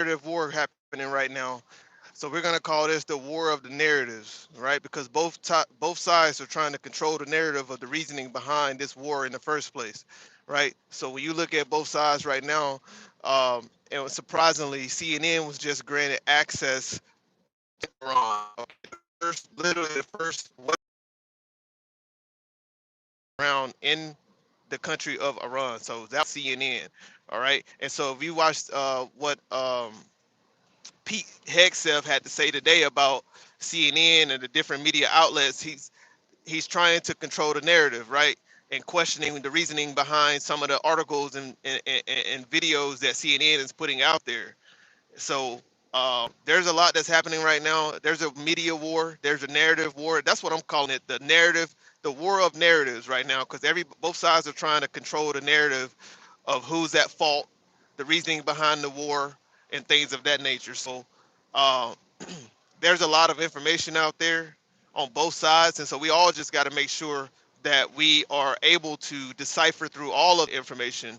narrative war happening right now. So we're gonna call this the war of the narratives, right? Because both sides are trying to control the narrative of the reasoning behind this war in the first place, right? So when you look at both sides right now, and surprisingly, CNN was just granted access to Iran. Okay, literally the first round in the country of Iran. So that was CNN. All right. And so if you watched what Pete Hegseth had to say today about CNN and the different media outlets, he's trying to control the narrative, right? And questioning the reasoning behind some of the articles and videos that CNN is putting out there. So there's a lot that's happening right now. There's a media war. There's a narrative war. That's what I'm calling it, the narrative, the war of narratives right now, because both sides are trying to control the narrative of who's at fault, the reasoning behind the war, and things of that nature. So uh, there's a lot of information out there on both sides, and so we all just got to make sure that we are able to decipher through all of the information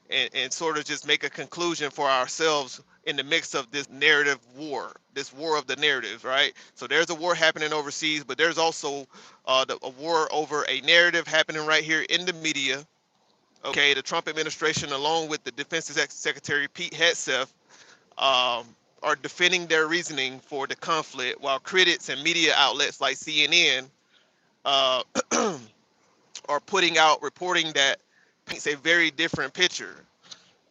and sort of just make a conclusion for ourselves in the mix of this narrative war, this war of the narratives, right? So there's a war happening overseas, but there's also a war over a narrative happening right here in the media. Okay, the Trump administration, along with the Defense Secretary Pete Hegseth, um, are defending their reasoning for the conflict, while critics and media outlets like CNN uh, are putting out reporting that paints a very different picture.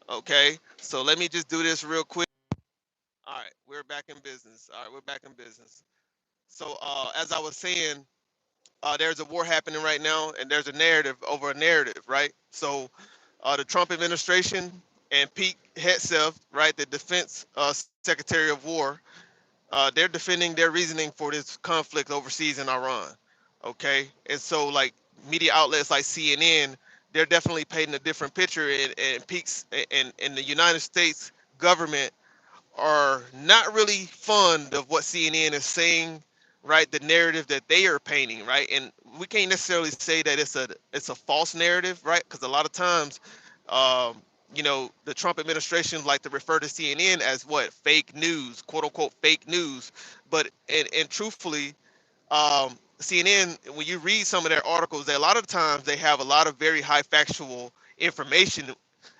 Okay, so let me just do this real quick. All right, we're back in business. All right, we're back in business. So, as I was saying, there's a war happening right now, and there's a narrative over a narrative, right? So, the Trump administration and Pete Hegseth, right, the Defense Secretary of War, they're defending their reasoning for this conflict overseas in Iran. Okay, and so like media outlets like CNN, they're definitely painting a different picture, and peaks and the United States government are not really fond of what CNN is saying, right? The narrative that they are painting, right? And we can't necessarily say that it's a false narrative, right? Because a lot of times, um, the Trump administration like to refer to CNN as what fake news, quote unquote fake news. But and truthfully, CNN, when you read some of their articles, a lot of times they have a lot of very high factual information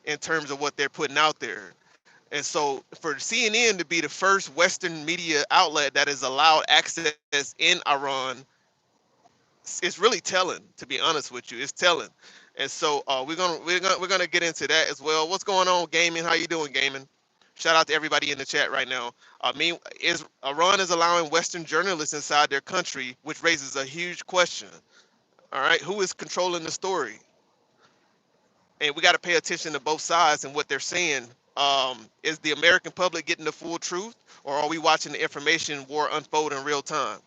in terms of what they're putting out there. And so for CNN to be the first Western media outlet that is allowed access in Iran, it's really telling. To be honest with you, it's telling. And so we're gonna get into that as well. What's going on, gaming? How you doing, gaming? Shout out to everybody in the chat right now. I mean, is Iran is allowing Western journalists inside their country, which raises a huge question. All right, who is controlling the story? And we got to pay attention to both sides and what they're saying. Is the American public getting the full truth, or are we watching the information war unfold in real time?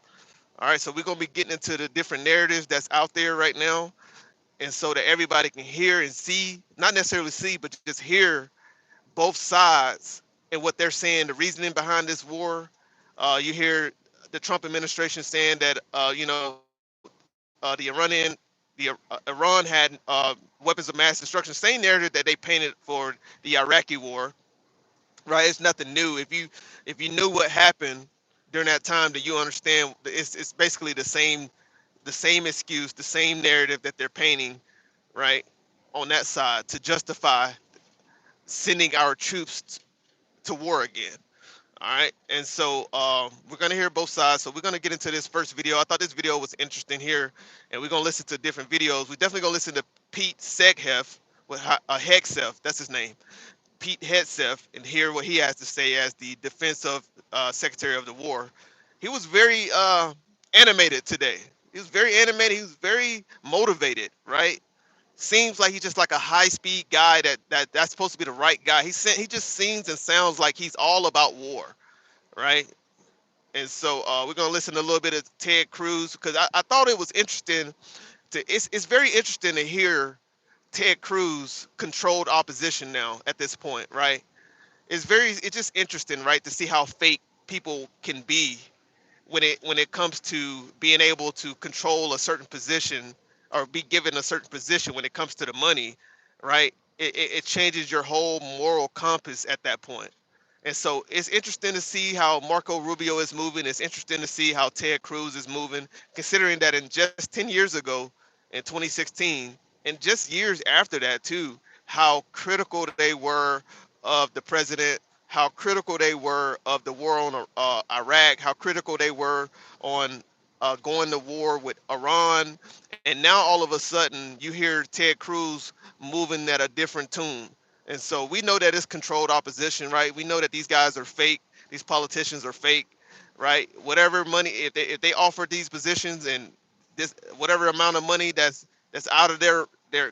All right, so we're gonna be getting into the different narratives that's out there right now, and so that everybody can hear and see, not necessarily see, but just hear both sides and what they're saying, the reasoning behind this war. You hear the Trump administration saying that Iran had weapons of mass destruction. Same narrative that they painted for the Iraqi war, right? It's nothing new. If you knew what happened during that time, then you understand. It's basically the same excuse, the same narrative that they're painting, right, on that side to justify sending our troops to war again. All right, and so we're gonna hear both sides. So we're gonna get into this first video. I thought this video was interesting here, and we're gonna listen to different videos. We definitely gonna listen to Pete Hegseth with Hegseth. That's his name, Pete Hegseth, and hear what he has to say as the Defense of Secretary of the War. He was very animated today. He was very animated. He was very motivated, right? Seems like he's just like a high speed guy that's supposed to be the right guy. He just seems and sounds like he's all about war, right? And so we're gonna listen to a little bit of Ted Cruz because I thought it was interesting it's very interesting to hear Ted Cruz controlled opposition now at this point, right? It's just interesting, right, to see how fake people can be when it comes to being able to control a certain position or be given a certain position when it comes to the money, right? It changes your whole moral compass at that point. And so it's interesting to see how Marco Rubio is moving. It's interesting to see how Ted Cruz is moving, considering that in just 10 years ago, in 2016, and just years after that too, how critical they were of the president, how critical they were of the war on Iraq, how critical they were on going to war with Iran. And now all of a sudden you hear Ted Cruz moving at a different tune. And so we know that it's controlled opposition, right? We know that these guys are fake. These politicians are fake, right? Whatever money, if they offer these positions and this whatever amount of money that's out of their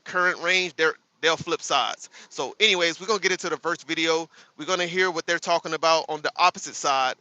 current range, they'll flip sides. So, anyways, we're gonna get into the first video. We're gonna hear what they're talking about on the opposite side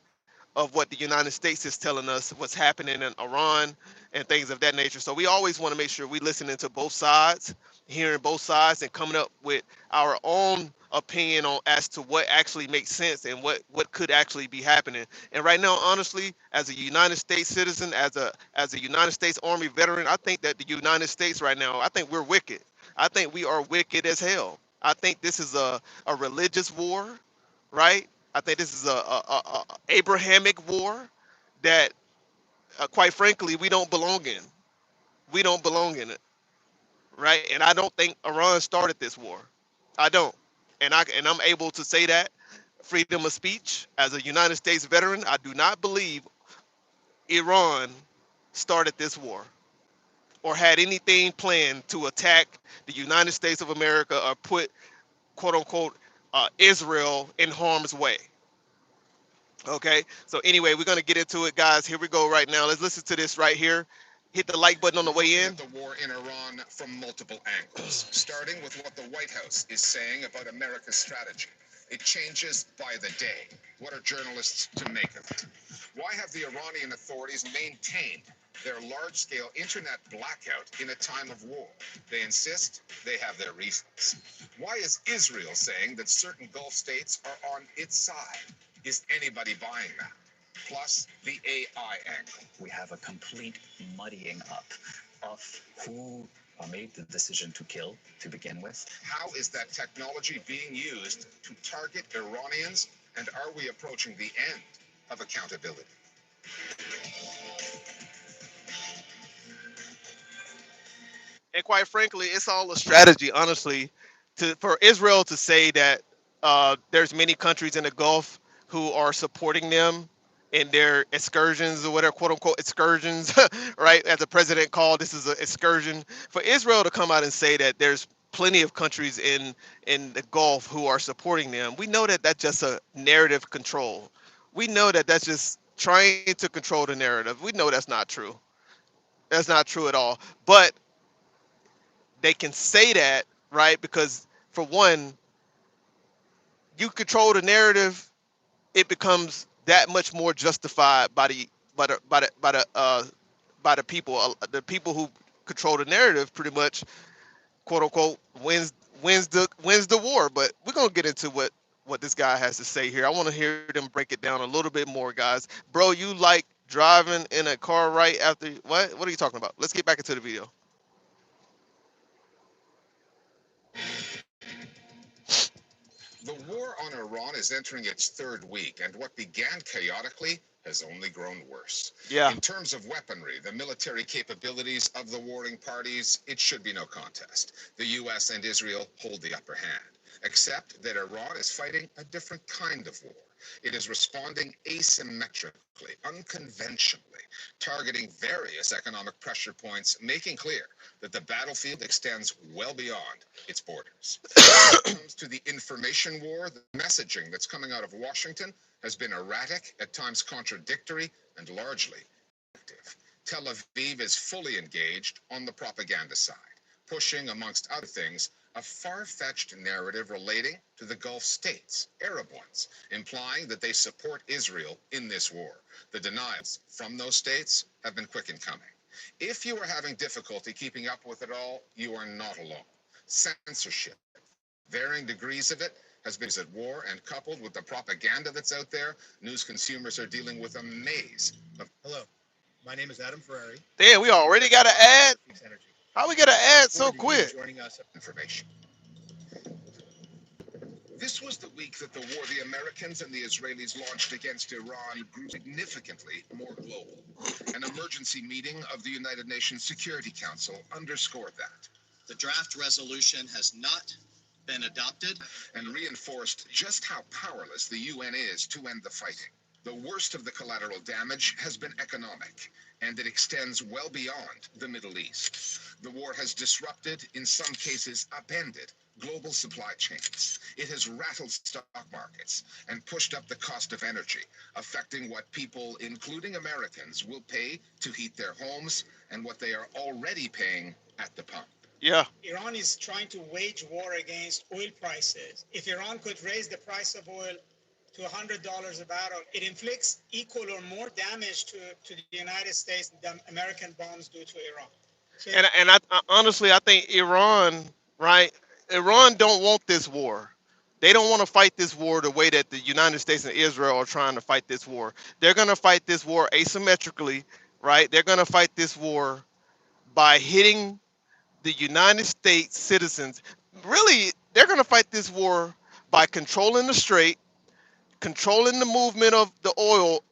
of what the United States is telling us, what's happening in Iran and things of that nature. So we always want to make sure we listening to both sides, hearing both sides, and coming up with our own opinion on as to what actually makes sense and what could actually be happening. And right now, honestly, as a United States citizen, as a United States Army veteran, I think that the United States right now, I think we're wicked. I think we are wicked as hell. I think this is a religious war, right? I think this is a Abrahamic war that, quite frankly, we don't belong in. We don't belong in it, right? And I don't think Iran started this war. I don't, and I'm able to say that freedom of speech as a United States veteran. I do not believe Iran started this war or had anything planned to attack the United States of America or put quote unquote Israel in harm's way. Okay, so anyway, we're gonna get into it, guys. Here we go right now. Let's listen to this right here. Hit the like button on the way Looking in. at the war in Iran from multiple angles, starting with what the White House is saying about America's strategy. It changes by the day. What are journalists to make of it? Why have the Iranian authorities maintained their large-scale internet blackout in a time of war? They insist they have their reasons. Why is Israel saying that certain Gulf states are on its side? Is anybody buying that? Plus the AI angle. We have a complete muddying up of who made the decision to kill to begin with. How is that technology being used to target Iranians? And are we approaching the end of accountability? And quite frankly, it's all a strategy, honestly, for Israel to say that there's many countries in the Gulf who are supporting them in their excursions or whatever, quote unquote excursions, right? As the president called, this is an excursion. For Israel to come out and say that there's plenty of countries in the Gulf who are supporting them, we know that that's just a narrative control. We know that that's just trying to control the narrative. We know that's not true. That's not true at all. But they can say that, right? Because for one, you control the narrative, it becomes that much more justified by the people. The people who control the narrative pretty much, quote unquote, wins the war. But we're gonna get into what this guy has to say here. I want to hear them break it down a little bit more, guys. Bro, you like driving in a car right after what? What are you talking about? Let's get back into the video. The war on Iran is entering its third week, and what began chaotically has only grown worse. Yeah. In terms of weaponry, the military capabilities of the warring parties, it should be no contest. The U.S. and Israel hold the upper hand, except that Iran is fighting a different kind of war. It is responding asymmetrically, unconventionally, targeting various economic pressure points, making clear that the battlefield extends well beyond its borders. When it comes to the information war, the messaging that's coming out of Washington has been erratic, at times contradictory, and largely ineffective. Tel Aviv is fully engaged on the propaganda side, pushing, amongst other things, a far-fetched narrative relating to the Gulf states, Arab ones, implying that they support Israel in this war. The denials from those states have been quick in coming. If you are having difficulty keeping up with it all, you are not alone. Censorship, varying degrees of it, has been at war, and coupled with the propaganda that's out there, news consumers are dealing with a maze of... Hello, my name is Adam Ferrari. Damn, we already got an ad. Energy. How we get an ad so quick? Joining us information. This was the week that the war the Americans and the Israelis launched against Iran grew significantly more global. An emergency meeting of the United Nations Security Council underscored that. The draft resolution has not been adopted and reinforced just how powerless the UN is to end the fighting. The worst of the collateral damage has been economic, and it extends well beyond the Middle East. The war has disrupted, in some cases upended, global supply chains. It has rattled stock markets and pushed up the cost of energy, affecting what people, including Americans, will pay to heat their homes and what they are already paying at the pump. Yeah. Iran is trying to wage war against oil prices. If Iran could raise the price of oil to $100 a barrel, it inflicts equal or more damage to the United States than American bombs do to Iran. So And I honestly I think Iran, right? Iran don't want this war. They don't want to fight this war the way that the United States and Israel are trying to fight this war. They're going to fight this war asymmetrically, right? They're going to fight this war by hitting the United States citizens. Really, they're going to fight this war by controlling the strait, controlling the movement of the oil,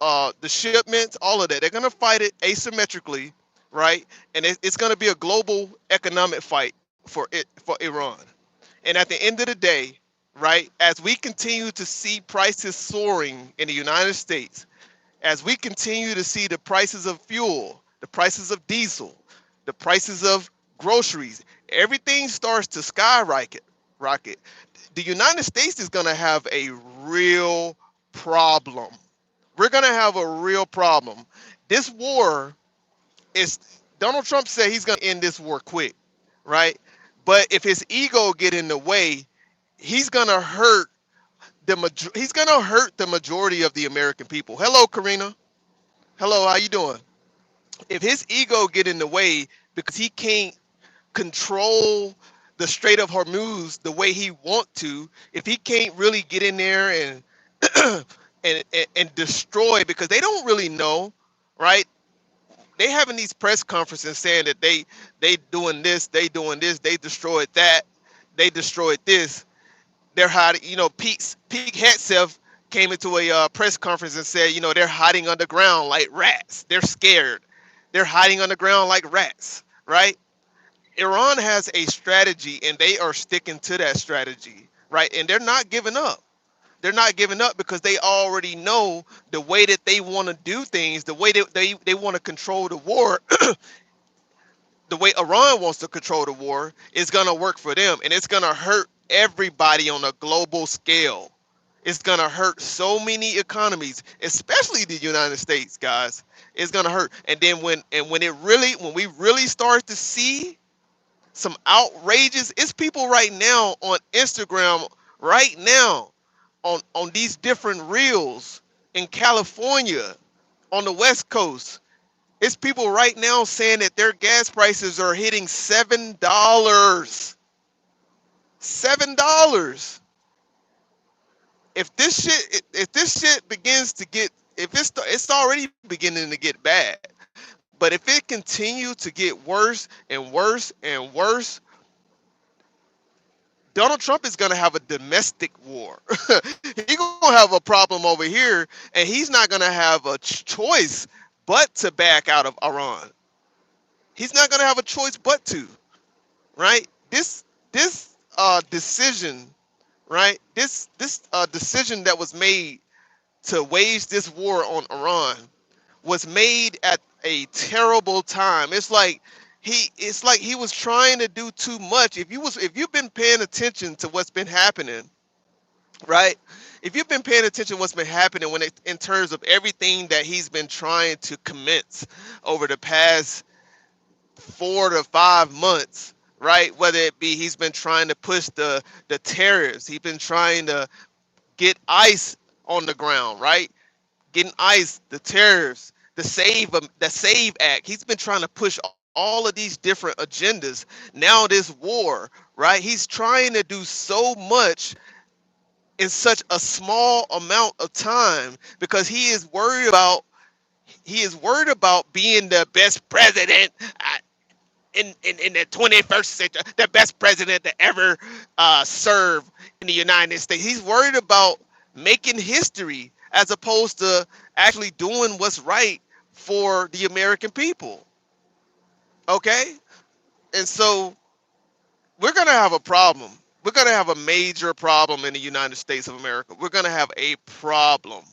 the shipments, all of that. They're going to fight it asymmetrically, right? And it's going to be a global economic fight for Iran. And at the end of the day, right, as we continue to see prices soaring in the United States, as we continue to see the prices of fuel, the prices of diesel, the prices of groceries, everything starts to skyrocket. Rocket. The United States is going to have a real problem. We're going to have a real problem. This war is Donald Trump said he's going to end this war quick, right? But if his ego get in the way, he's going to hurt he's going to hurt the majority of the American people. Hello, Karina. Hello, how you doing? If his ego get in the way because he can't control the Strait of Hormuz the way he want to, if he can't really get in there and and destroy, because they don't really know, right? They having these press conferences saying that they doing this, they destroyed that, they destroyed this. They're hiding. Pete Hegseth came into a press conference and said, they're hiding underground like rats. They're scared. They're hiding underground like rats, right? Iran has a strategy and they are sticking to that strategy, right? And they're not giving up. They're not giving up because they already know the way that they want to do things, the way that they want to control the war, the way Iran wants to control the war is going to work for them. And it's going to hurt everybody on a global scale. It's going to hurt so many economies, especially the United States, guys. It's going to hurt. And then when we really start to see some outrageous, it's people right now on Instagram right now on these different reels in California on the West Coast. It's people right now saying that their gas prices are hitting $7. $7. If this shit begins to get, if it's already beginning to get bad, but if it continues to get worse and worse and worse, Donald Trump is going to have a domestic war. He's going to have a problem over here, and he's not going to have a choice but to back out of Iran. He's not going to have a choice but to, right? This decision, right? This decision that was made to wage this war on Iran was made at a terrible time. It's like he was trying to do too much. If you've been paying attention to what's been happening, right? If you've been paying attention to what's been happening in terms of everything that he's been trying to commence over the past 4 to 5 months, right? Whether it be he's been trying to push the tariffs, he's been trying to get ICE on the ground, right? Getting ICE, the tariffs, the Save Act. He's been trying to push all of these different agendas. Now this war, right? He's trying to do so much in such a small amount of time because he is worried about being the best president. in the 21st century, the best president to ever serve in the United States. He's worried about making history as opposed to actually doing what's right for the American people. Okay? And so we're going to have a problem. We're going to have a major problem in the United States of America. We're going to have a problem.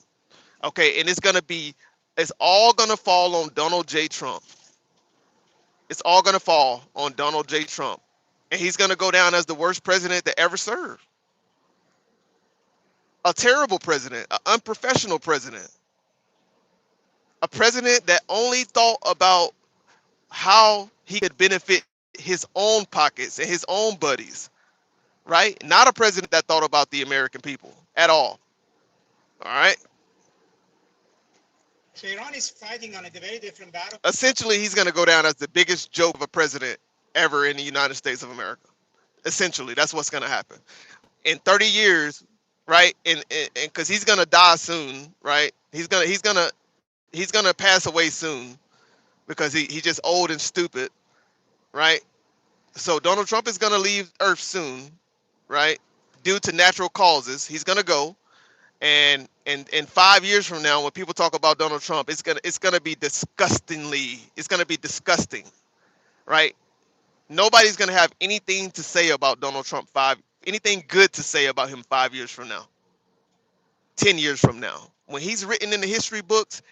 Okay? And it's all going to fall on Donald J. Trump. It's all going to fall on Donald J. Trump. And he's going to go down as the worst president to ever serve. A terrible president, an unprofessional president, a president that only thought about how he could benefit his own pockets and his own buddies, right? Not a president that thought about the American people at all. All right. So Iran is fighting on a very different battle. Essentially, he's going to go down as the biggest joke of a president ever in the United States of America. Essentially, that's what's going to happen in 30 years, right? And because he's going to die soon, right? He's gonna pass away soon because he's just old and stupid, right? So Donald Trump is gonna leave Earth soon, right? Due to natural causes, he's gonna go. And 5 years from now, when people talk about Donald Trump, it's gonna be disgusting, right? Nobody's gonna have anything to say about Donald Trump anything good to say about him 5 years from now, 10 years from now. When he's written in the history books,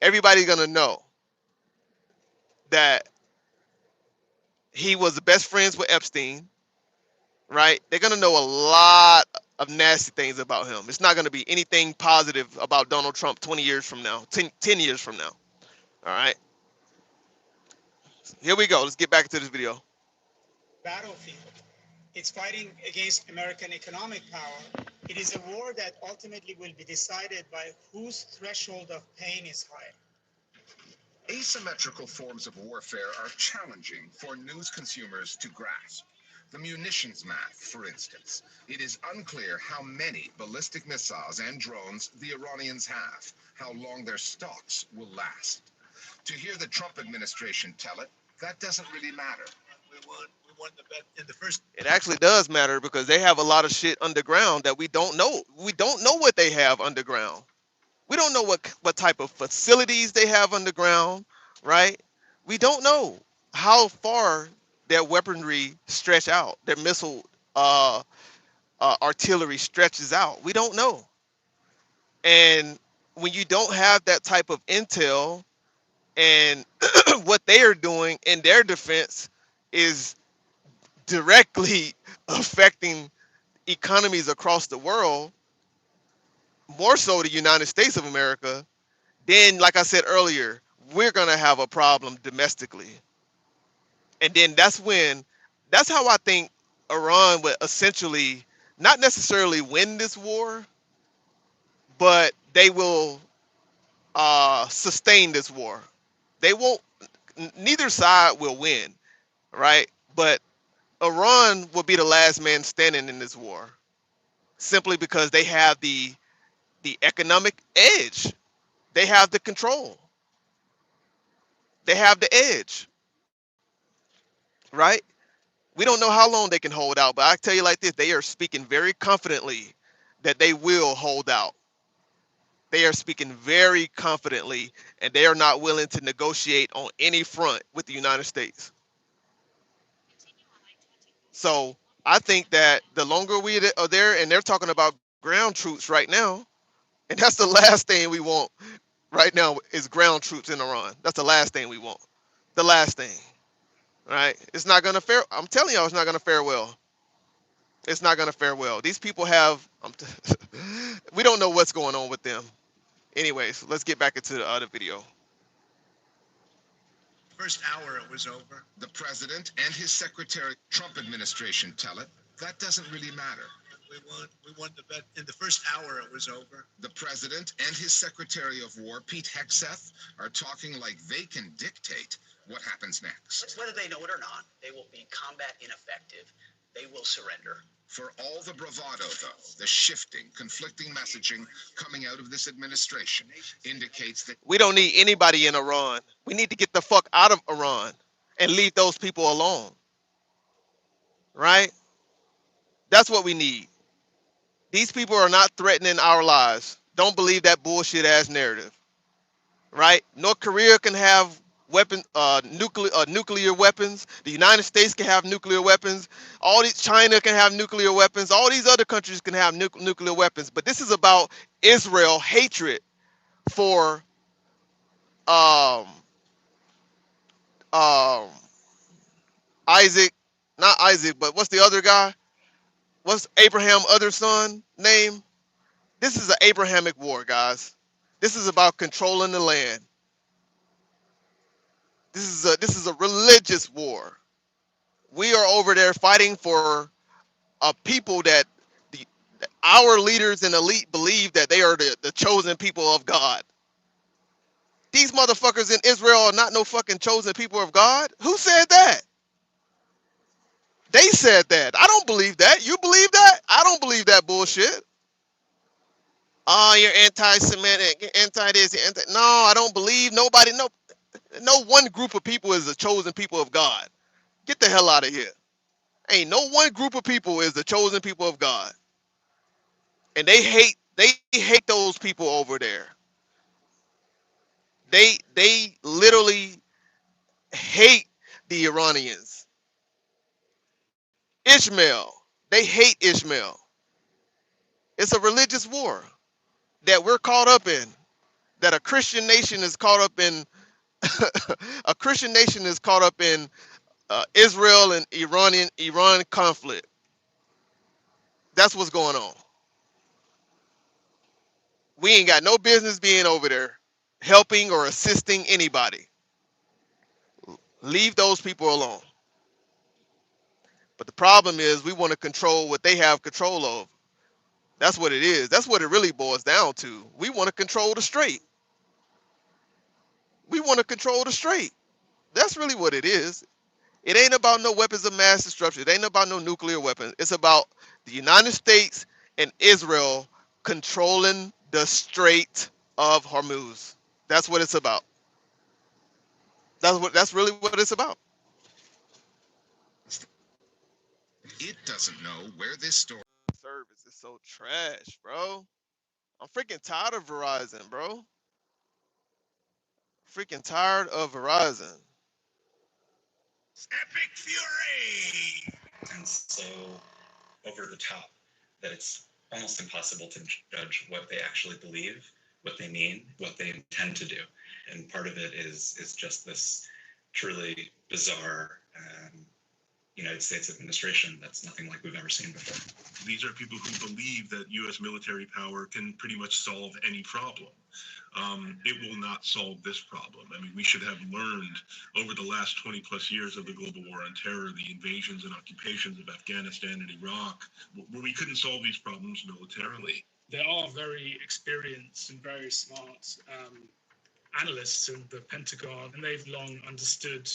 everybody's gonna know that he was best friends with Epstein, right? They're gonna know a lot of nasty things about him. It's not gonna be anything positive about Donald Trump 20 years from now, 10 years from now. All right. Here we go. Let's get back to this video. Battlefield. It's fighting against American economic power. It is a war that ultimately will be decided by whose threshold of pain is higher. Asymmetrical forms of warfare are challenging for news consumers to grasp. The munitions math, for instance. It is unclear how many ballistic missiles and drones the Iranians have, how long their stocks will last. To hear the Trump administration tell it, that doesn't really matter. We won the bet in the first. It actually does matter because they have a lot of shit underground that we don't know. We don't know what they have underground. We don't know what type of facilities they have underground, right? We don't know how far their weaponry stretch out, their missile artillery stretches out. We don't know. And when you don't have that type of intel and what they are doing in their defense is directly affecting economies across the world, more so the United States of America, then, like I said earlier, we're going to have a problem domestically. And then that's how I think Iran would essentially not necessarily win this war, but they will sustain this war. They won't, neither side will win, right? But Iran will be the last man standing in this war simply because they have the economic edge. They have the control. They have the edge, right? We don't know how long they can hold out, but I tell you like this, they are speaking very confidently that they will hold out. They are speaking very confidently, and they are not willing to negotiate on any front with the United States. So I think that the longer we are there, and they're talking about ground troops right now, and that's the last thing we want right now is ground troops in Iran. That's the last thing we want. The last thing, right? It's not gonna fare. I'm telling y'all, it's not gonna fare well. It's not gonna fare well. These people have. We don't know what's going on with them. Anyways, let's get back into the other video. First hour it was over. The president and his secretary, Trump administration tell it, that doesn't really matter. We won the bet in the first hour it was over. The president and his secretary of war, Pete Hegseth, are talking like they can dictate what happens next. Whether they know it or not, they will be combat ineffective. They will surrender. For all the bravado, though, the shifting, conflicting messaging coming out of this administration indicates that We don't need anybody in Iran. We need to get the fuck out of Iran. and leave those people alone, right? That's what we need. These people are not threatening our lives. Don't believe that bullshit ass narrative, right? North Korea can have nuclear weapons. The United States can have nuclear weapons. All these China can have nuclear weapons. All these other countries can have nuclear weapons. But this is about Israel hatred for um um Isaac, not Isaac, but what's the other guy? What's Abraham other son name? This is an Abrahamic war, guys. This is about controlling the land. This is a religious war. We are over there fighting for a people that the our leaders and elite believe that they are the chosen people of God. These motherfuckers in Israel are not no fucking chosen people of God. Who said that? They said that. I don't believe that. You believe that? I don't believe that bullshit. Oh, you're anti-Semitic, you're anti-this, you're anti. No, I don't believe nobody. No one group of people is the chosen people of God. Get the hell out of here. Ain't no one group of people is the chosen people of God, and they hate those people over there. They literally hate the Iranians. Ishmael, they hate Ishmael. It's a religious war that we're caught up in. That a Christian nation is caught up in. A Christian nation is caught up in Israel and Iran conflict. That's what's going on. We ain't got no business being over there helping or assisting anybody. Leave those people alone. But the problem is we want to control what they have control of. That's what it is. That's what it really boils down to. We want to control the strait. We want to control the strait. That's really what it is. It ain't about no weapons of mass destruction. It ain't about no nuclear weapons. It's about the United States and Israel controlling the Strait of Hormuz. That's what it's about. That's really what it's about. It doesn't know where this story. Service is so trash, bro. I'm freaking tired of Verizon, bro. Freaking tired of Verizon. Epic Fury! And so over the top that it's almost impossible to judge what they actually believe, what they mean, what they intend to do. And part of it is just this truly bizarre United States administration that's nothing like we've ever seen before. These are people who believe that U.S. military power can pretty much solve any problem. It will not solve this problem. I mean, we should have learned over the last 20 plus years of the global war on terror, the invasions and occupations of Afghanistan and Iraq, where we couldn't solve these problems militarily. There are very experienced and very smart analysts in the Pentagon, and they've long understood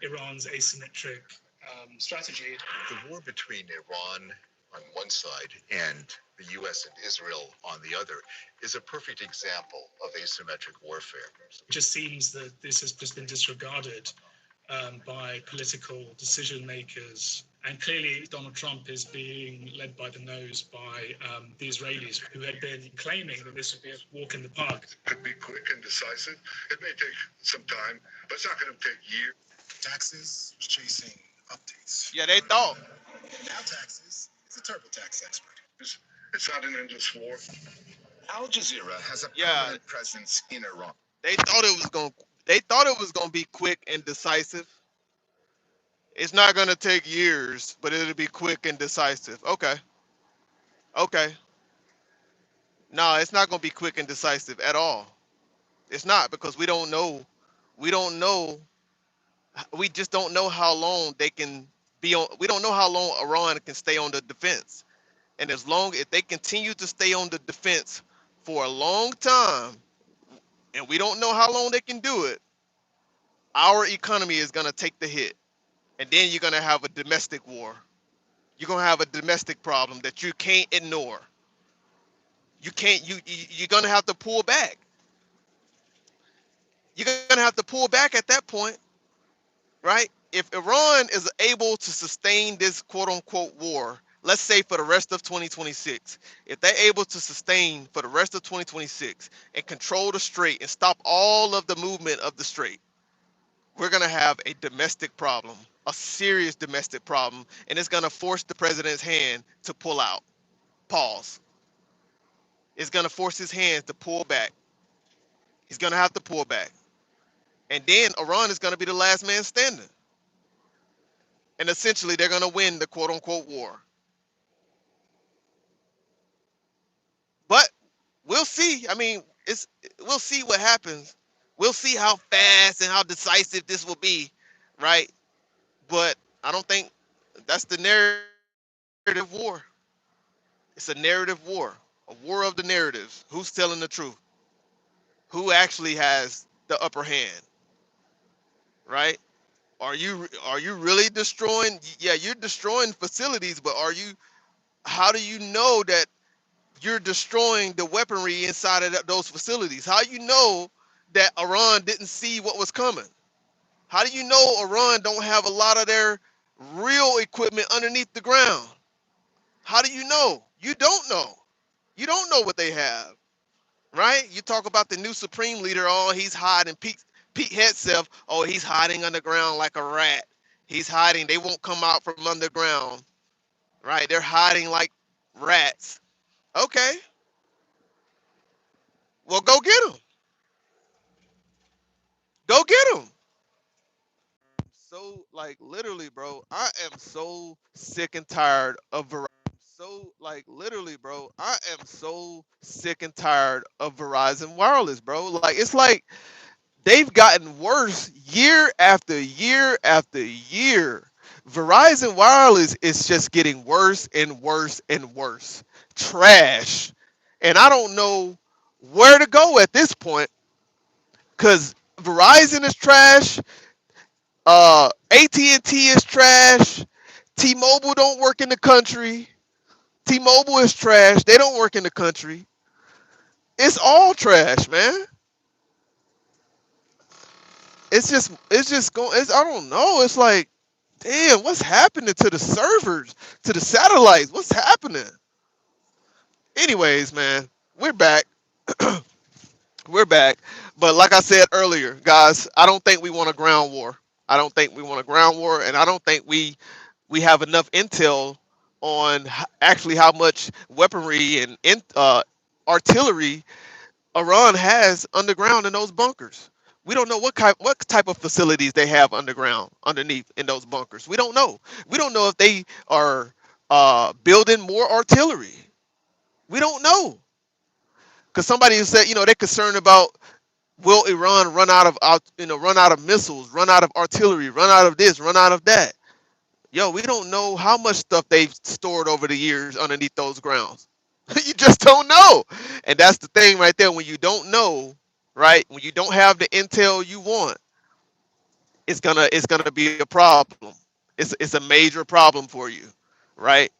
Iran's asymmetric strategy. The war between Iran on one side and the U.S. and Israel on the other is a perfect example of asymmetric warfare. It just seems that this has just been disregarded by political decision makers. And clearly, Donald Trump is being led by the nose by the Israelis, who had been claiming that this would be a walk in the park. It could be quick and decisive. It may take some time, but it's not going to take years. Taxes chasing updates. Yeah, they thought. Now Taxes is a TurboTax expert. It's not an endless war. Al Jazeera has a Yeah. permanent presence in Iran. They thought it was going. They thought it was going to be quick and decisive. It's not going to take years, but it'll be quick and decisive. Okay. Okay. No, it's not going to be quick and decisive at all. It's not because we don't know. We don't know. We just don't know how long they can be on. We don't know how long Iran can stay on the defense. And as long if they continue to stay on the defense for a long time, and we don't know how long they can do it, our economy is going to take the hit. And then you're going to have a domestic war. You're going to have a domestic problem that you can't ignore. You're going to have to pull back. You're going to have to pull back at that point. right? If Iran is able to sustain this quote unquote war, let's say for the rest of 2026, if they're able to sustain for the rest of 2026 and control the strait and stop all of the movement of the strait, we're going to have a domestic problem, a serious domestic problem, and it's going to force the president's hand to pull out. Pause. It's going to force his hands to pull back. He's going to have to pull back. And then Iran is going to be the last man standing. And essentially, they're going to win the quote unquote war. But we'll see. I mean, we'll see what happens. We'll see how fast and how decisive this will be, right? But I don't think that's the narrative war. It's a narrative war, a war of the narratives. Who's telling the truth? Who actually has the upper hand, right? Are you really destroying? Yeah, you're destroying facilities, but are you? How do you know that you're destroying the weaponry inside of those facilities? How do you know that Iran didn't see what was coming? How do you know Iran don't have a lot of their real equipment underneath the ground? How do you know? You don't know. You don't know what they have, right? You talk about the new supreme leader. Oh, he's hiding. Pete Hegseth. Oh, he's hiding underground like a rat. He's hiding. They won't come out from underground, right? They're hiding like rats. Okay, well, go get them. Go get them. So, like, literally, bro, I am so sick and tired of Verizon. So, like, literally, bro, I am so sick and tired of Verizon Wireless, bro. Like, it's like they've gotten worse year after year after year. Verizon Wireless is just getting worse and worse and worse. Trash. And I don't know where to go at this point because Verizon is trash. AT&T is trash. T-Mobile don't work in the country. T-Mobile is trash. They don't work in the country. It's all trash, man. It's just going. I don't know. It's like, damn, what's happening to the servers, to the satellites? What's happening? Anyways, man, we're back. We're back. But like I said earlier, guys, I don't think we want a ground war. I don't think we want a ground war, and I don't think we have enough intel on actually how much weaponry and artillery Iran has underground in those bunkers. We don't know what type of facilities they have underground underneath in those bunkers. We don't know. We don't know if they are building more artillery. We don't know because somebody said they're concerned about will Iran run out of missiles, run out of artillery, run out of this, run out of that. Yo, we don't know how much stuff they've stored over the years underneath those grounds. You just don't know. And that's the thing right there. When you don't know, right? When you don't have the intel you want, it's gonna be a problem. It's a major problem for you, right?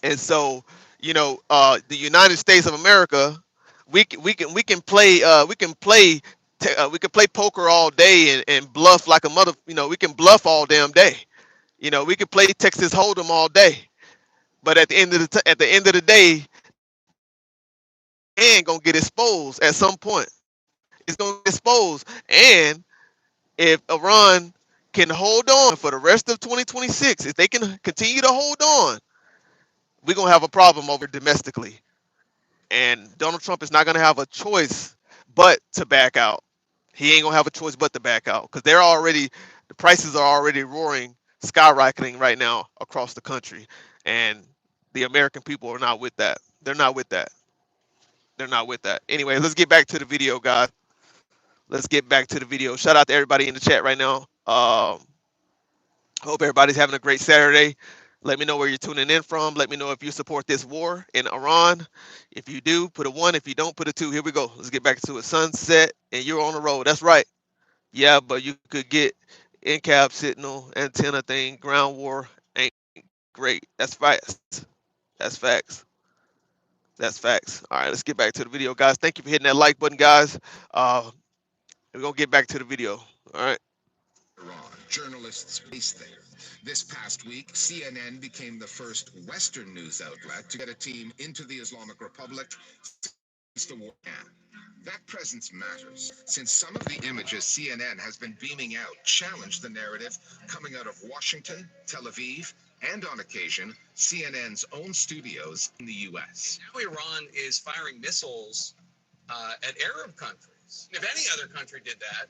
And so, the United States of America, we can play we can play poker all day and bluff like a mother. We can bluff all damn day. We can play Texas Hold'em all day, but at the end of the day, that hand gonna get exposed at some point. It's gonna get exposed, and if Iran can hold on for the rest of 2026, if they can continue to hold on, we're gonna have a problem over here domestically, and Donald Trump is not gonna have a choice but to back out. He ain't gonna have a choice but to back out because the prices are already roaring, skyrocketing right now across the country, and the American people are not with that. They're not with that. They're not with that. Anyway, let's get back to the video, guys. Let's get back to the video. Shout out to everybody in the chat right now. Hope everybody's having a great Saturday. Let me know where you're tuning in from. Let me know if you support this war in Iran. If you do, put a one. If you don't, put a two. Here we go. Let's get back to it. Sunset, and you're on the road. That's right. Yeah, but you could get in-cab signal, antenna thing, ground war ain't great. That's facts. That's facts. That's facts. All right, let's get back to the video, guys. Thank you for hitting that like button, guys. We're gonna get back to the video. All right. Iran. Journalists based there. This past week, CNN became the first Western news outlet to get a team into the Islamic Republic since the war began. That presence matters, since some of the images CNN has been beaming out challenge the narrative coming out of Washington, Tel Aviv, and on occasion, CNN's own studios in the U.S. Now Iran is firing missiles at Arab countries. If any other country did that,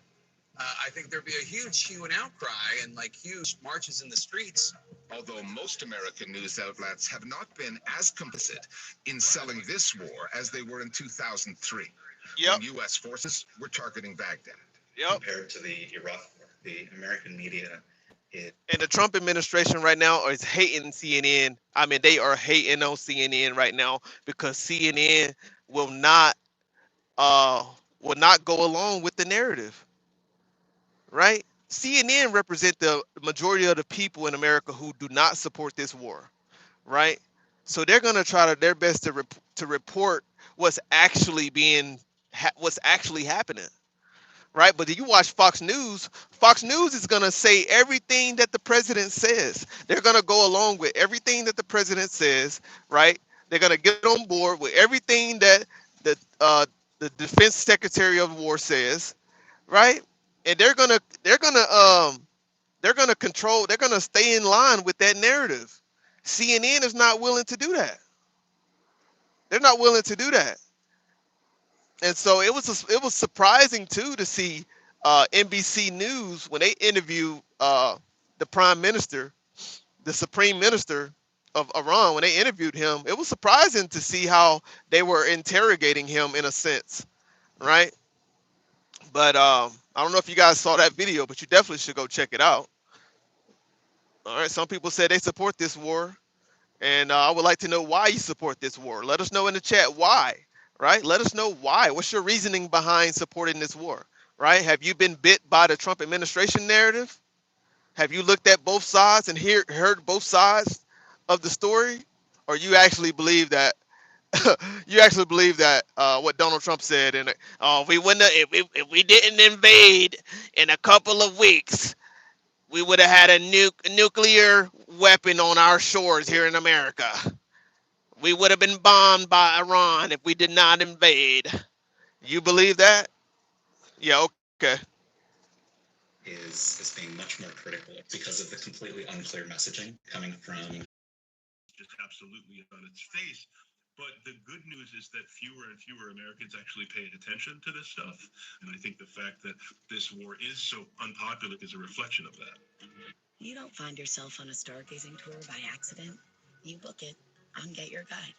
I think there'd be a huge hue and outcry and like huge marches in the streets. Although most American news outlets have not been as complicit in selling this war as they were in 2003, Yep. when U.S. forces were targeting Baghdad. Yep. Compared to the Iraq war, the American media, And the Trump administration right now is hating CNN. I mean, they are hating on CNN right now because CNN will not go along with the narrative, right? CNN represent the majority of the people in America who do not support this war, right? So they're gonna try their best to report what's actually what's actually happening, right? But if you watch Fox News, Fox News is going to say everything that the president says. They're going to go along with everything that the president says, right? They're going to get on board with everything that the Defense Secretary of War says, right? And they're gonna control. They're gonna stay in line with that narrative. CNN is not willing to do that. They're not willing to do that. And so it was surprising too to see NBC News when they interviewed the prime minister, the supreme minister of Iran. When they interviewed him, it was surprising to see how they were interrogating him in a sense, right? But I don't know if you guys saw that video, but you definitely should go check it out. All right, some people said they support this war, and I would like to know why you support this war. Let us know in the chat why, right? Let us know why. What's your reasoning behind supporting this war, right? Have you been bit by the Trump administration narrative? Have you looked at both sides and heard both sides of the story? Or you actually believe that what Donald Trump said, and we wouldn't have, if we didn't invade in a couple of weeks, we would have had a nuclear weapon on our shores here in America. We would have been bombed by Iran if we did not invade. You believe that? Yeah, okay. is being much more critical because of the completely unclear messaging coming from just absolutely on its face. But the good news is that fewer and fewer Americans actually pay attention to this stuff. And I think the fact that this war is so unpopular is a reflection of that. You don't find yourself on a stargazing tour by accident. You book it on Get Your Guide.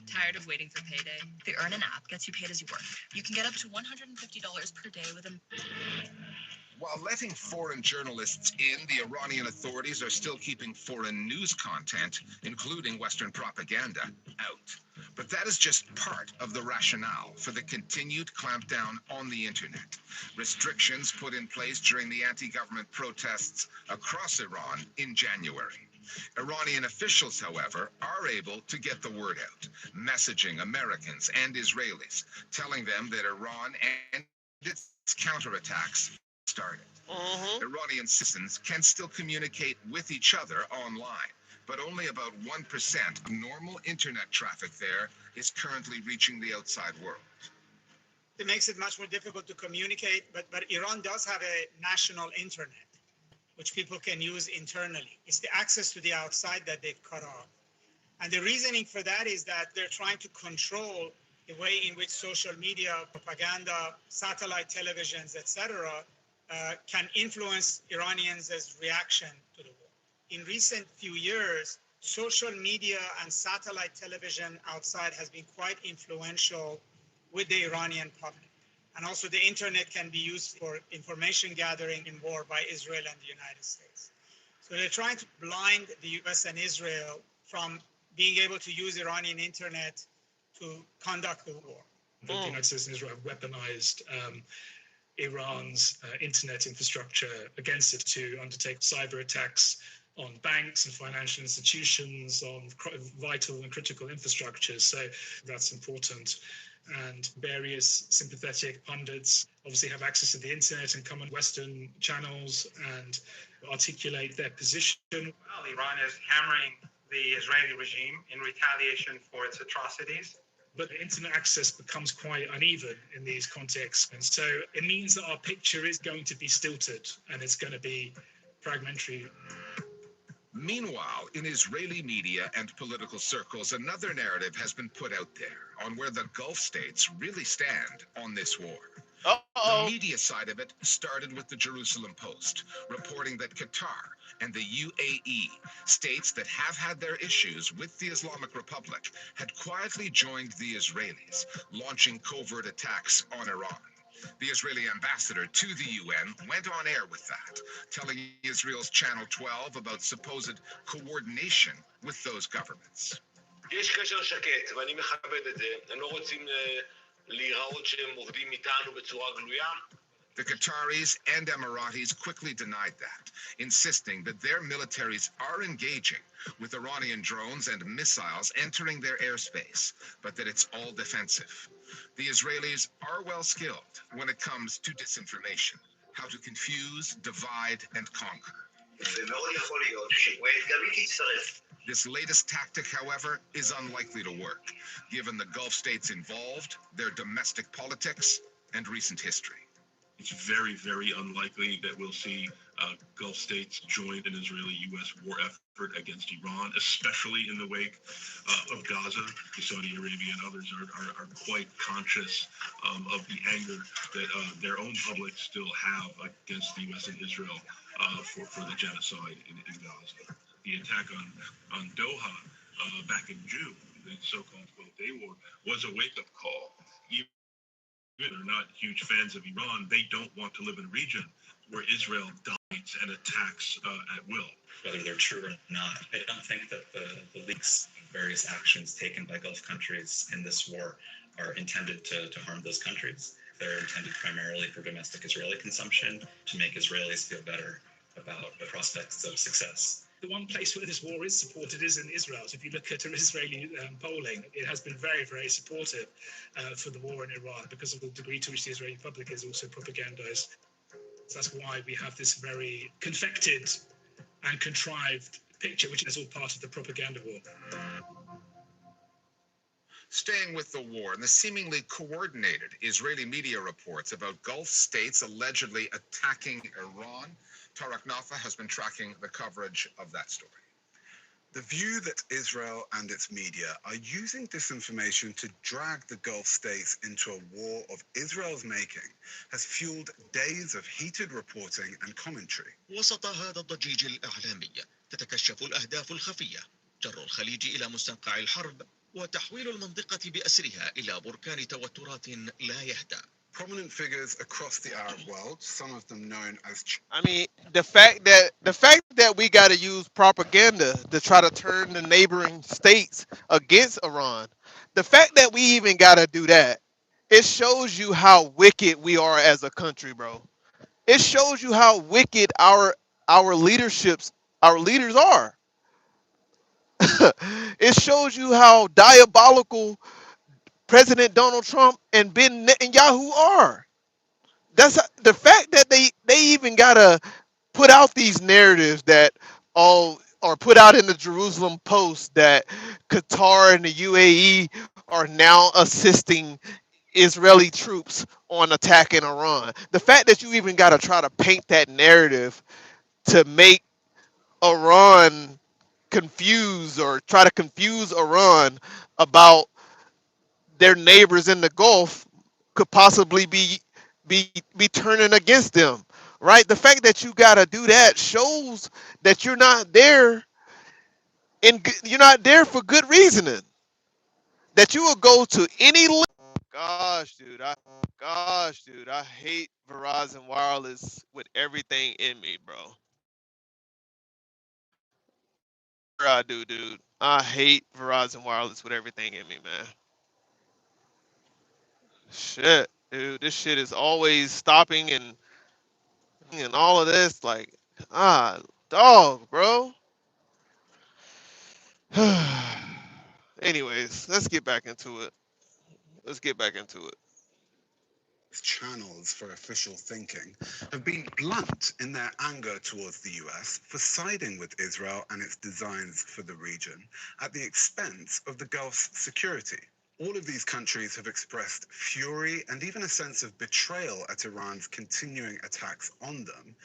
Tired of waiting for payday? The Earn an app gets you paid as you work. You can get up to $150 per day with a... While letting foreign journalists in, the Iranian authorities are still keeping foreign news content, including Western propaganda, out. But that is just part of the rationale for the continued clampdown on the internet. Restrictions put in place during the anti-government protests across Iran in January. Iranian officials, however, are able to get the word out, messaging Americans and Israelis, telling them that Iran and its counterattacks started. Iranian citizens can still communicate with each other online, but only about 1% of normal internet traffic there is currently reaching the outside world. It makes it much more difficult to communicate, but Iran does have a national internet, which people can use internally. It's the access to the outside that they've cut off. And the reasoning for that is that they're trying to control the way in which social media, propaganda, satellite televisions, etc., can influence Iranians' reaction to the war. In recent few years, social media and satellite television outside has been quite influential with the Iranian public. And also the internet can be used for information gathering in war by Israel and the United States. So they're trying to blind the US and Israel from being able to use Iranian internet to conduct the war. The United States and Israel have weaponized Iran's internet infrastructure against it to undertake cyber attacks on banks and financial institutions, on vital and critical infrastructures. So that's important. and various sympathetic pundits obviously have access to the internet and come on Western channels and articulate their position. Well, Iran is hammering the Israeli regime in retaliation for its atrocities. But internet access becomes quite uneven in these contexts. And so it means that our picture is going to be stilted and it's going to be fragmentary. Meanwhile, in Israeli media and political circles, another narrative has been put out there on where the Gulf states really stand on this war. The media side of it started with the Jerusalem Post, reporting that Qatar and the UAE, states that have had their issues with the Islamic Republic, had quietly joined the Israelis, launching covert attacks on Iran. The Israeli ambassador to the UN went on air with that, telling Israel's Channel 12 about supposed coordination with those governments. יש קשר שקט, ואני מכבד את זה. הם לא רוצים להיראות שהם עובדים איתנו בצורה גלויה. The Qataris and Emiratis quickly denied that, insisting that their militaries are engaging with Iranian drones and missiles entering their airspace, but that it's all defensive. The Israelis are well skilled when it comes to disinformation, how to confuse, divide, and conquer. This latest tactic, however, is unlikely to work, given the Gulf states involved, their domestic politics, and recent history. It's very, very unlikely that we'll see Gulf states join an Israeli-U.S. war effort against Iran, especially in the wake of Gaza. Saudi Arabia and others are quite conscious of the anger that their own public still have against the U.S. and Israel for the genocide in Gaza. The attack on Doha back in June, the so-called 12-day war, was a wake-up call. Are not huge fans of Iran. They don't want to live in a region where Israel dominates and attacks at will. Whether they're true or not, I don't think that the leaks of various actions taken by Gulf countries in this war are intended to harm those countries. They're intended primarily for domestic Israeli consumption, to make Israelis feel better about the prospects of success. The one place where this war is supported is in Israel. So if you look at Israeli polling, it has been very, very supportive for the war in Iran because of the degree to which the Israeli public is also propagandized. So that's why we have this very confected and contrived picture, which is all part of the propaganda war. Staying with the war and the seemingly coordinated Israeli media reports about Gulf states allegedly attacking Iran, Tarek Nafa has been tracking the coverage of that story. The view that Israel and its media are using disinformation to drag the Gulf states into a war of Israel's making has fueled days of heated reporting and commentary. وسط هذا الضجيج الإعلامي تتكشف الأهداف الخفية، جر الخليج إلى مستنقع الحرب وتحويل المنطقة بأسرها إلى بركان توترات لا يهدأ. Prominent figures across the Arab world, some of them known as... I mean, the fact that we got to use propaganda to try to turn the neighboring states against Iran, the fact that we even got to do that, it shows you how wicked we are as a country, bro. It shows you how wicked our leaders are. It shows you how diabolical President Donald Trump and Ben Netanyahu are. That's the fact that they even gotta put out these narratives that all or put out in the Jerusalem Post that Qatar and the UAE are now assisting Israeli troops on attacking Iran. The fact that you even gotta try to paint that narrative to make Iran confuse or try to confuse Iran about their neighbors in the Gulf could possibly be turning against them, right? The fact that you gotta do that shows that you're not there you're not there for good reasoning. That you will go to any gosh, dude, I hate Verizon Wireless with everything in me, bro. I do, dude. I hate Verizon Wireless with everything in me, man. Shit, dude, this shit is always stopping and all of this, like, dog, bro. Anyways, let's get back into it. Let's get back into it. Channels for official thinking have been blunt in their anger towards the US for siding with Israel and its designs for the region at the expense of the Gulf's security. All of these countries have expressed fury and even a sense of betrayal at Iran's continuing attacks on them.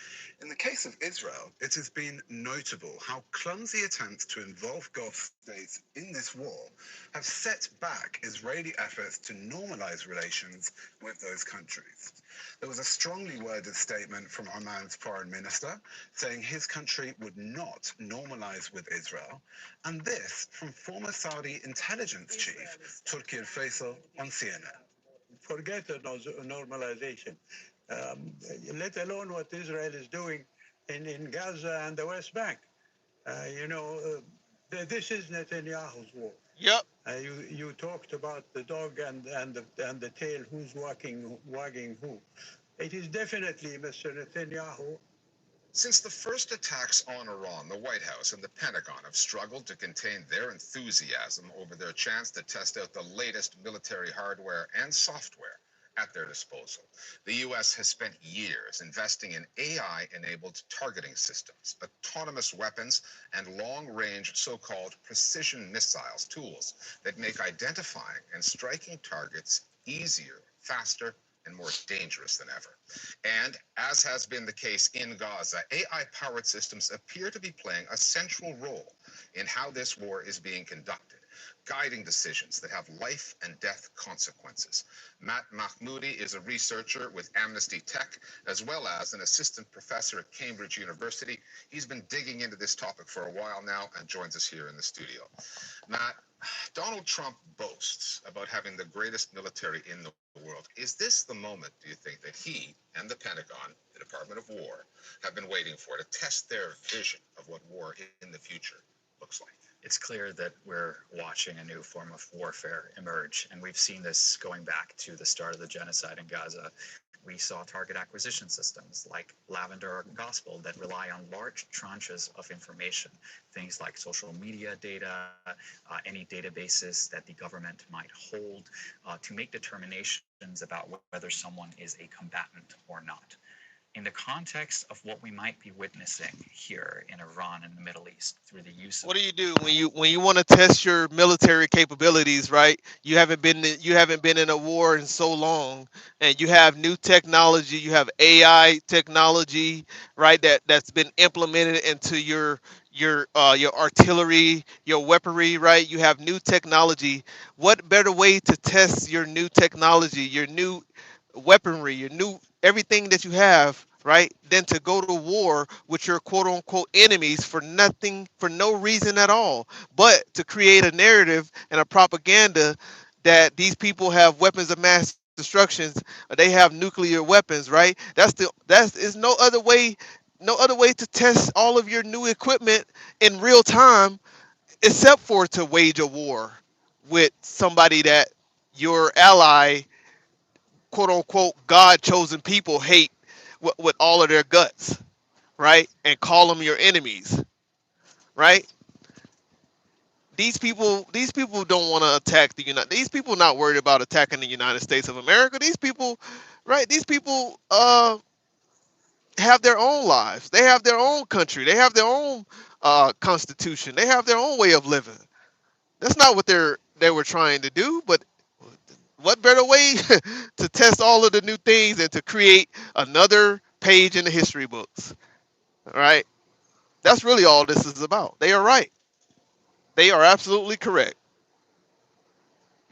In the case of Israel, it has been notable how clumsy attempts to involve Gulf states in this war have set back Israeli efforts to normalize relations with those countries. There was a strongly worded statement from Oman's foreign minister saying his country would not normalize with Israel, and this from former Saudi intelligence chief Turki al-Faisal on CNN. Forget the normalization, let alone what Israel is doing in Gaza and the West Bank. This is Netanyahu's war. Yep. You talked about the dog and the tail, who's wagging who. It is definitely Mr. Netanyahu. Since the first attacks on Iran, the White House and the Pentagon have struggled to contain their enthusiasm over their chance to test out the latest military hardware and software at their disposal. The U.S. has spent years investing in AI-enabled targeting systems, autonomous weapons, and long-range so-called precision missiles, tools that make identifying and striking targets easier, faster, and more dangerous than ever. And as has been the case in Gaza, AI-powered systems appear to be playing a central role in how this war is being conducted, guiding decisions that have life and death consequences. Matt Mahmoudi is a researcher with Amnesty Tech, as well as an assistant professor at Cambridge University. He's been digging into this topic for a while now and joins us here in the studio. Matt, Donald Trump boasts about having the greatest military in the world. Is this the moment, do you think, that he and the Pentagon, the Department of War, have been waiting for to test their vision of what war in the future looks like? It's clear that we're watching a new form of warfare emerge, and we've seen this going back to the start of the genocide in Gaza. We saw target acquisition systems like Lavender Gospel that rely on large tranches of information, things like social media data, any databases that the government might hold, to make determinations about whether someone is a combatant or not. In the context of what we might be witnessing here in Iran and the Middle East through the use of... What do you do when you want to test your military capabilities, right? You haven't been in a war in so long, and you have new technology, you have AI technology, right? That's been implemented into your artillery, your weaponry, right? You have new technology. What better way to test your new technology, your new weaponry, your new everything that you have, right, than to go to war with your quote unquote enemies for nothing, for no reason at all, but to create a narrative and a propaganda that these people have weapons of mass destruction, they have nuclear weapons, right? That's is no other way to test all of your new equipment in real time except for to wage a war with somebody that your ally, quote unquote, God chosen people hate with all of their guts, right? And call them your enemies, right? These people don't want to attack the United. These people not worried about attacking the United States of America. These people, right? These people have their own lives. They have their own country. They have their own constitution. They have their own way of living. That's not what they were trying to do, but what better way to test all of the new things and to create another page in the history books? All right. That's really all this is about. They are right. They are absolutely correct.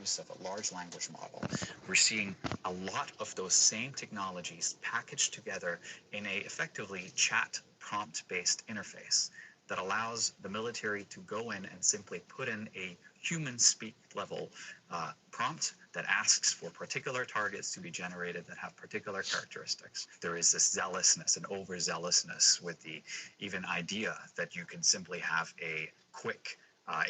Use of a large language model, we're seeing a lot of those same technologies packaged together in a effectively chat prompt-based interface that allows the military to go in and simply put in a human speak level prompt that asks for particular targets to be generated that have particular characteristics. There is this zealousness and overzealousness with the even idea that you can simply have a quick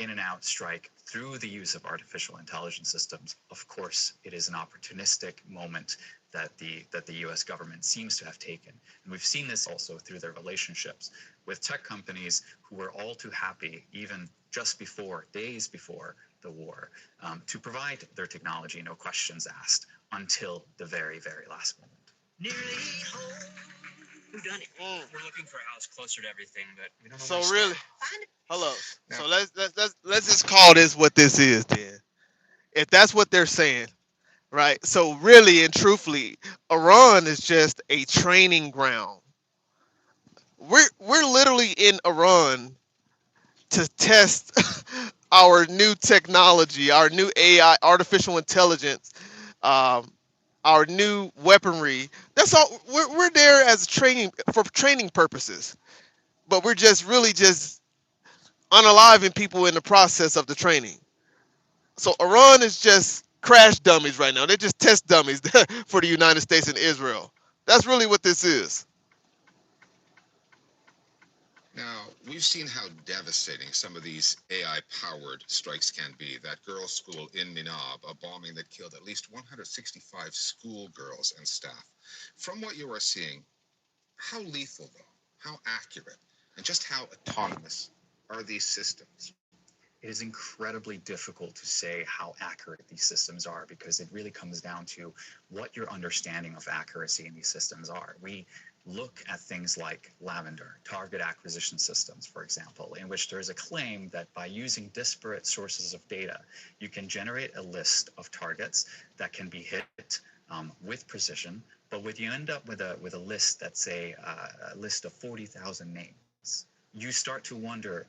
in and out strike through the use of artificial intelligence systems. Of course, it is an opportunistic moment that the US government seems to have taken. And we've seen this also through their relationships with tech companies who were all too happy, even just before, days before, the war to provide their technology, no questions asked, until the very, very last moment. Nearly home. Who done it? We're looking for a house closer to everything, but we don't know. So really, hello. So let's just call this what this is then. If that's what they're saying, right? So really and truthfully, Iran is just a training ground. We're literally in Iran to test our new technology, our new AI, artificial intelligence, um, our new weaponry. That's all. We're there as training for training purposes, but we're just really just unaliving people in the process of the training. So Iran is just crash dummies right now. They're just test dummies for the United States and Israel. That's really what this is. Now, we've seen how devastating some of these AI-powered strikes can be. That girls' school in Ninab, a bombing that killed at least 165 schoolgirls and staff. From what you are seeing, how lethal, though, how accurate, and just how autonomous are these systems? It is incredibly difficult to say how accurate these systems are because it really comes down to what your understanding of accuracy in these systems are. We look at things like Lavender, target acquisition systems, for example, in which there is a claim that by using disparate sources of data, you can generate a list of targets that can be hit with precision, but when you end up with a list that's a list of 40,000 names, you start to wonder,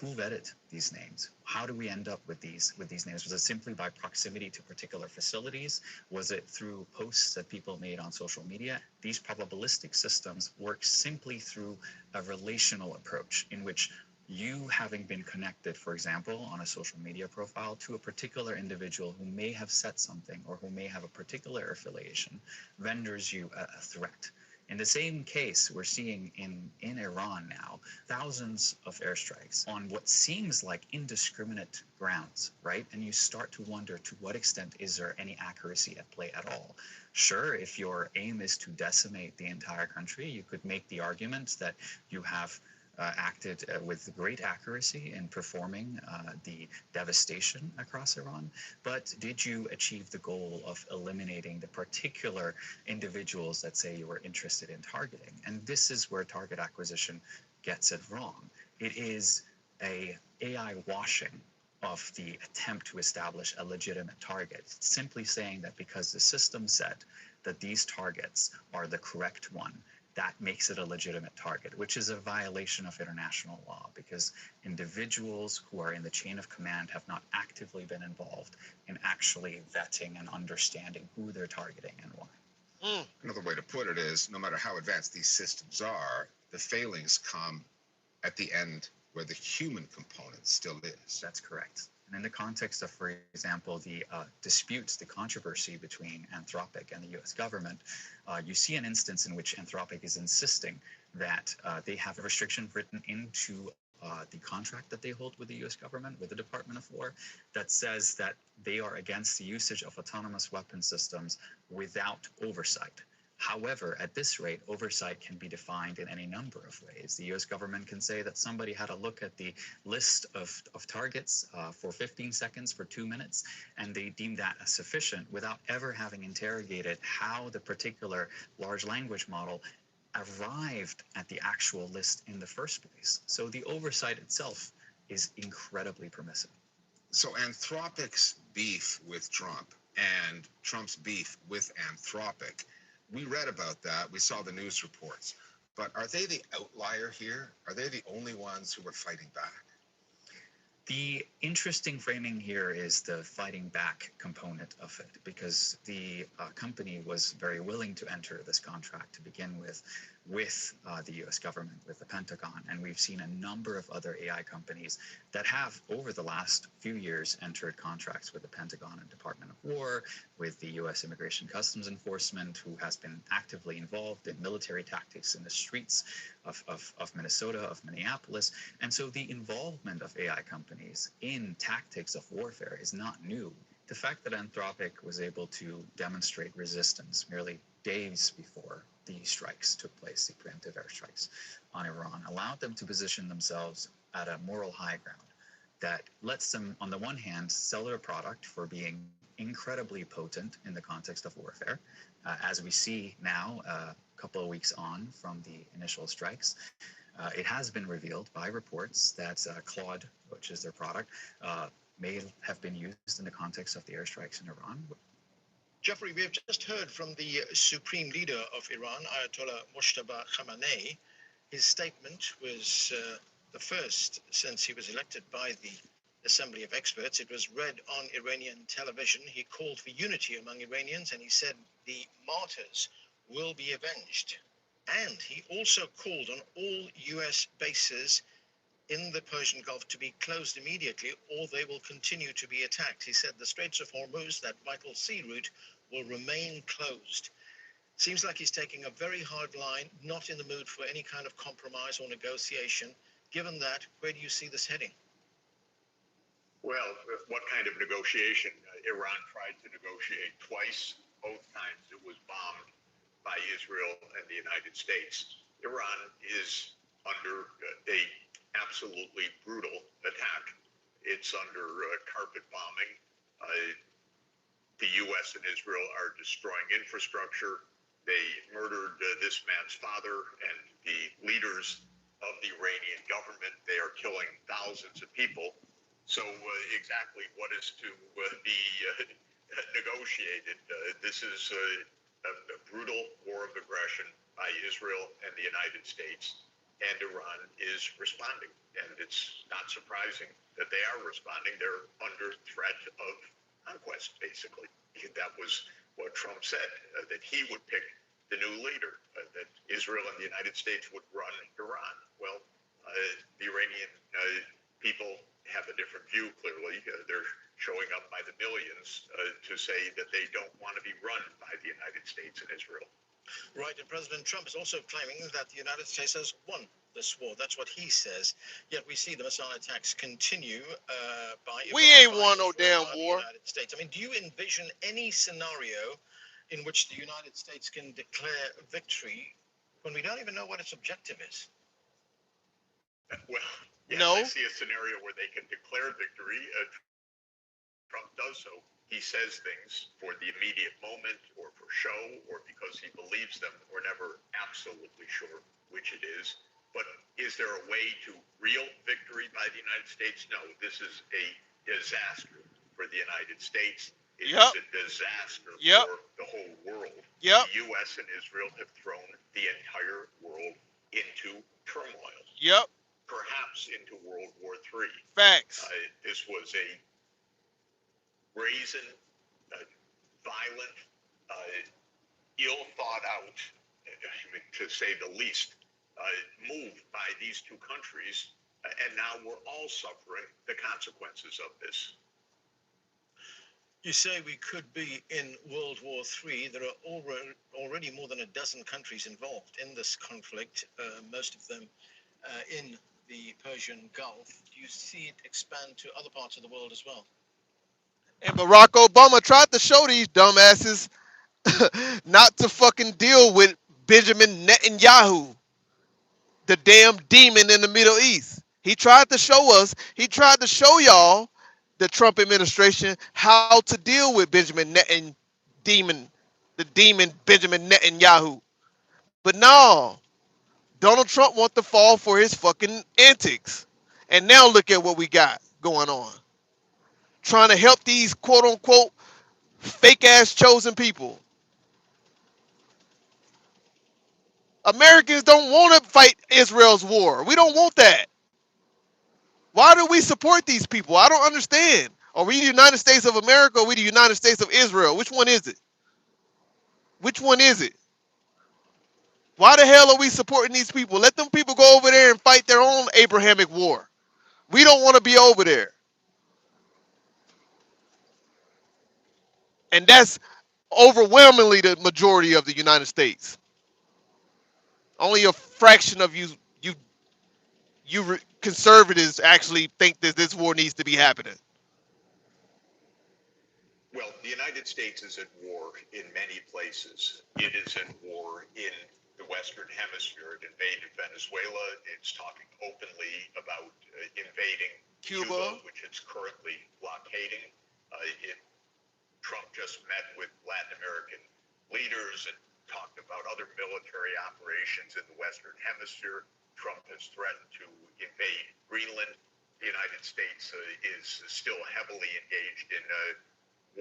who vetted these names? How do we end up with these names? Was it simply by proximity to particular facilities? Was it through posts that people made on social media? These probabilistic systems work simply through a relational approach in which you having been connected, for example, on a social media profile to a particular individual who may have said something or who may have a particular affiliation renders you a threat. In the same case, we're seeing in Iran now, thousands of airstrikes on what seems like indiscriminate grounds, right? And you start to wonder, to what extent is there any accuracy at play at all? Sure, if your aim is to decimate the entire country, you could make the argument that you have acted with great accuracy in performing the devastation across Iran. But did you achieve the goal of eliminating the particular individuals that say you were interested in targeting? And this is where target acquisition gets it wrong. It is a AI washing of the attempt to establish a legitimate target. It's simply saying that because the system said that these targets are the correct one, that makes it a legitimate target, which is a violation of international law because individuals who are in the chain of command have not actively been involved in actually vetting and understanding who they're targeting and why. Another way to put it is, no matter how advanced these systems are, the failings come at the end where the human component still is. That's correct. And in the context of, for example, the disputes, the controversy between Anthropic and the US government, you see an instance in which Anthropic is insisting that they have a restriction written into the contract that they hold with the US government, with the Department of War, that says that they are against the usage of autonomous weapon systems without oversight. However, at this rate, oversight can be defined in any number of ways. The US government can say that somebody had a look at the list of targets for 15 seconds, for 2 minutes, and they deem that as sufficient without ever having interrogated how the particular large language model arrived at the actual list in the first place. So the oversight itself is incredibly permissive. So Anthropic's beef with Trump and Trump's beef with Anthropic, we read about that. We saw the news reports. But are they the outlier here? Are they the only ones who were fighting back? The interesting framing here is the fighting back component of it, because the company was very willing to enter this contract to begin with the US government, with the Pentagon. And we've seen a number of other AI companies that have, over the last few years, entered contracts with the Pentagon and Department of War, with the US Immigration Customs Enforcement, who has been actively involved in military tactics in the streets of Minnesota, of Minneapolis. And so the involvement of AI companies in tactics of warfare is not new. The fact that Anthropic was able to demonstrate resistance merely days before the strikes took place, the preemptive airstrikes on Iran, allowed them to position themselves at a moral high ground that lets them, on the one hand, sell their product for being incredibly potent in the context of warfare, as we see now, a couple of weeks on from the initial strikes. It has been revealed by reports that Claude, which is their product, may have been used in the context of the airstrikes in Iran. Jeffrey, we have just heard from the supreme leader of Iran, Ayatollah Mojtaba Khamenei. His statement was the first since he was elected by the Assembly of Experts. It was read on Iranian television. He called for unity among Iranians, and he said the martyrs will be avenged. And he also called on all U.S. bases in the Persian Gulf to be closed immediately, or they will continue to be attacked. He said the Straits of Hormuz, that vital sea route, will remain closed. Seems like he's taking a very hard line, not in the mood for any kind of compromise or negotiation. Given that, where do you see this heading? Well, what kind of negotiation? Iran tried to negotiate twice. Both times it was bombed by Israel and the United States. Iran is under a absolutely brutal attack. It's under carpet bombing. The U.S. and Israel are destroying infrastructure. They murdered this man's father and the leaders of the Iranian government. They are killing thousands of people. So exactly what is to be negotiated? This is a brutal war of aggression by Israel and the United States, and Iran is responding. And it's not surprising that they are responding. They're under threat of conquest, basically. That was what Trump said, that he would pick the new leader, that Israel and the United States would run Iran. Well, the Iranian people have a different view, clearly. They're showing up by the millions to say that they don't want to be run by the United States and Israel. Right, and President Trump is also claiming that the United States has won this war. That's what he says. Yet we see the missile attacks continue by Iran. We ain't won no damn war. United States. I mean, do you envision any scenario in which the United States can declare victory when we don't even know what its objective is? Well, yes, no. I see a scenario where they can declare victory. Trump does so. He says things for the immediate moment or for show or because he believes them. We're never absolutely sure which it is. But is there a way to real victory by the United States? No, this is a disaster for the United States. It is a disaster for the whole world. The U.S. and Israel have thrown the entire world into turmoil. Perhaps into World War III. Facts. This was a brazen, violent, ill thought out, to say the least, move by these two countries, and now we're all suffering the consequences of this. You say we could be in World War III. There are already more than a dozen countries involved in this conflict, most of them in the Persian Gulf. Do you see it expand to other parts of the world as well? And Barack Obama tried to show these dumbasses not to fucking deal with Benjamin Netanyahu, the damn demon in the Middle East. He tried to show us, he tried to show y'all, the Trump administration, how to deal with the demon Benjamin Netanyahu. But no, Donald Trump wants to fall for his fucking antics. And now look at what we got going on. Trying to help these quote unquote fake ass chosen people. Americans don't want to fight Israel's war. We don't want that. Why do we support these people? I don't understand. Are we the United States of America or are we the United States of Israel? Which one is it? Which one is it? Why the hell are we supporting these people? Let them people go over there and fight their own Abrahamic war. We don't want to be over there. And that's overwhelmingly the majority of the United States. Only a fraction of you conservatives actually think that this war needs to be happening. Well, the United States is at war in many places. It is at war in the Western Hemisphere. It invaded Venezuela. It's talking openly about invading Cuba. which it's currently blockading. Trump just met with Latin American leaders and talked about other military operations in the Western Hemisphere. Trump has threatened to invade Greenland. The United States is still heavily engaged in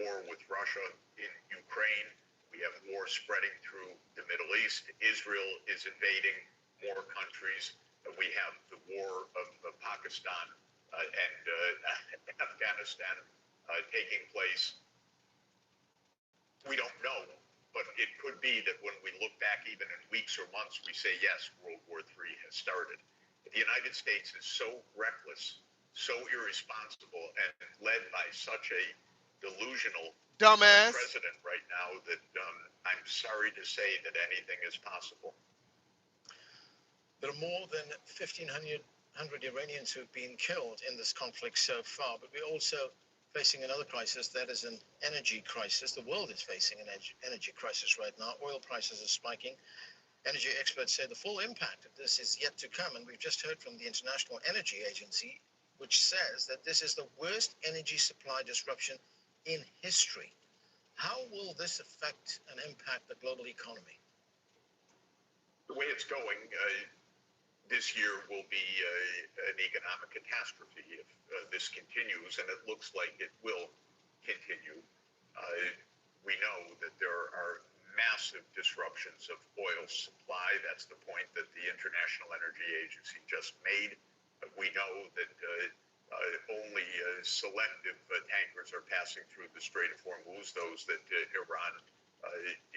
war with Russia in Ukraine. We have war spreading through the Middle East. Israel is invading more countries. We have the war of Pakistan and Afghanistan taking place. We don't know, but it could be that when we look back even in weeks or months, we say, yes, World War III has started. The United States is so reckless, so irresponsible, and led by such a delusional dumbass president right now that I'm sorry to say that anything is possible. There are more than 1,500 Iranians who've been killed in this conflict so far, but we're also facing another crisis, that is an energy crisis. The world is facing an energy crisis right now. Oil prices are spiking. Energy experts say the full impact of this is yet to come, and we've just heard from the International Energy Agency, which says that this is the worst energy supply disruption in history. How will this affect and impact the global economy? The way it's going, this year will be an economic catastrophe if this continues, and it looks like it will continue. We know that there are massive disruptions of oil supply. That's the point that the International Energy Agency just made. We know that only selective tankers are passing through the Strait of Hormuz, those that Iran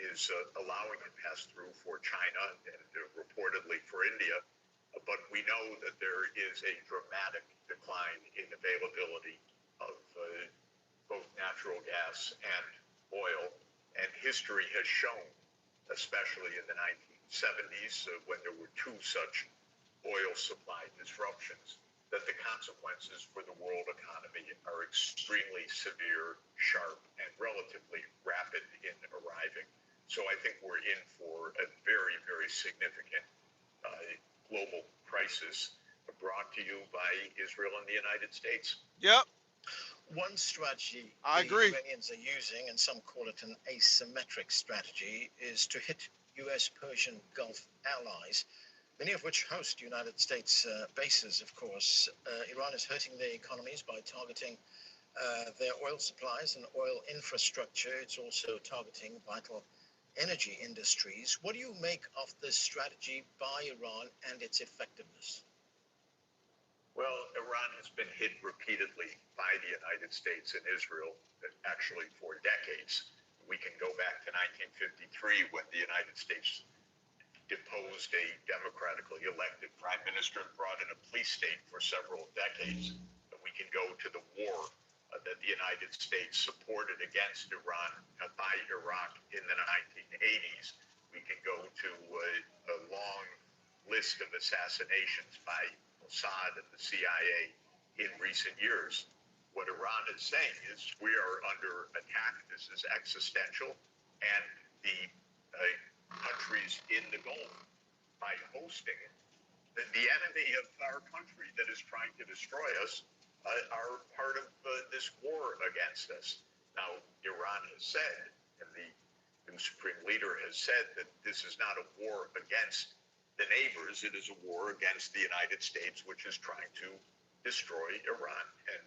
is allowing to pass through for China and reportedly for India. But we know that there is a dramatic decline in availability of both natural gas and oil. And history has shown, especially in the 1970s, when there were two such oil supply disruptions, that the consequences for the world economy are extremely severe, sharp, and relatively rapid in arriving. So I think we're in for a very, very significant global crisis brought to you by Israel and the United States. Yep. One strategy I agree. Iranians are using, and some call it an asymmetric strategy, is to hit U.S.-Persian Gulf allies, many of which host United States bases, of course. Iran is hurting their economies by targeting their oil supplies and oil infrastructure. It's also targeting vital energy industries. What do you make of this strategy by Iran and its effectiveness? Well, Iran has been hit repeatedly by the United States and Israel, actually for decades. We can go back to 1953 when the United States deposed a democratically elected prime minister and brought in a police state for several decades. We can go to the war that the United States supported against Iran by Iraq in the 1980s. We can go to a long list of assassinations by Mossad and the CIA in recent years. What Iran is saying is we are under attack. This is existential, and the countries in the Gulf, by hosting it, the enemy of our country that is trying to destroy us, are part of this war against us. Now, Iran has said, and the new supreme leader has said, that this is not a war against the neighbors. It is a war against the United States, which is trying to destroy Iran. And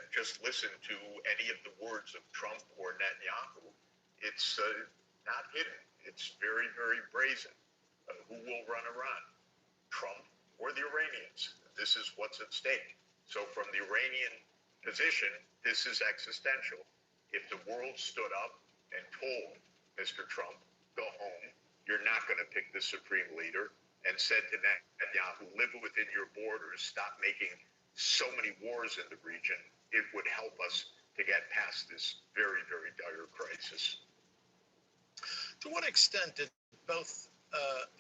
just listen to any of the words of Trump or Netanyahu. It's not hidden. It's very, very brazen. Who will run Iran? Trump or the Iranians? This is what's at stake. So from the Iranian position, this is existential. If the world stood up and told Mr. Trump, go home, you're not going to pick the supreme leader, and said to Netanyahu, live within your borders, stop making so many wars in the region, it would help us to get past this very, very dire crisis. To what extent did both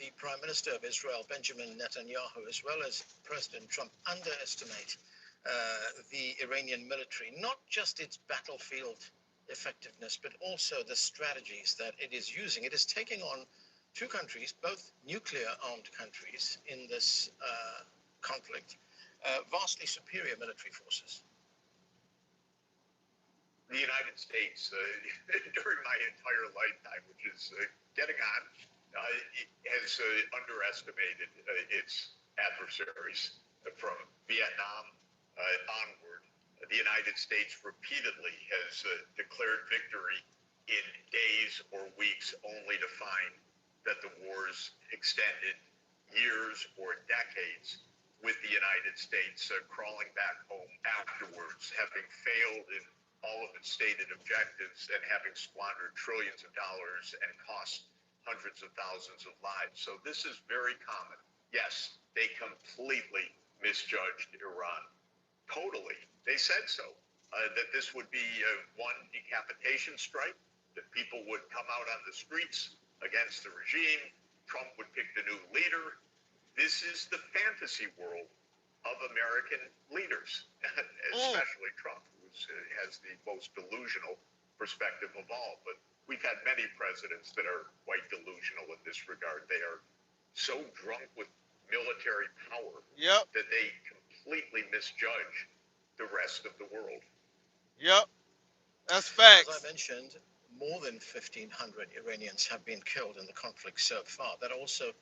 the Prime Minister of Israel, Benjamin Netanyahu, as well as President Trump, underestimate the Iranian military, not just its battlefield effectiveness, but also the strategies that it is using? It is taking on two countries, both nuclear-armed countries, in this conflict. vastly superior military forces. The United States, during my entire lifetime, which is getting on, has underestimated its adversaries from Vietnam onward. The United States repeatedly has declared victory in days or weeks, only to find that the wars extended years or decades, with the United States crawling back home afterwards, having failed in all of its stated objectives and having squandered trillions of dollars and cost hundreds of thousands of lives. So this is very common. Yes, they completely misjudged Iran. Totally. They said so. That this would be one decapitation strike, that people would come out on the streets against the regime, Trump would pick the new leader. This is the fantasy world of American leaders, especially Trump, who has the most delusional perspective of all. But we've had many presidents that are quite delusional in this regard. They are so drunk with military power that they completely misjudge the rest of the world. Yep, that's facts. As I mentioned, more than 1,500 Iranians have been killed in the conflict so far. That also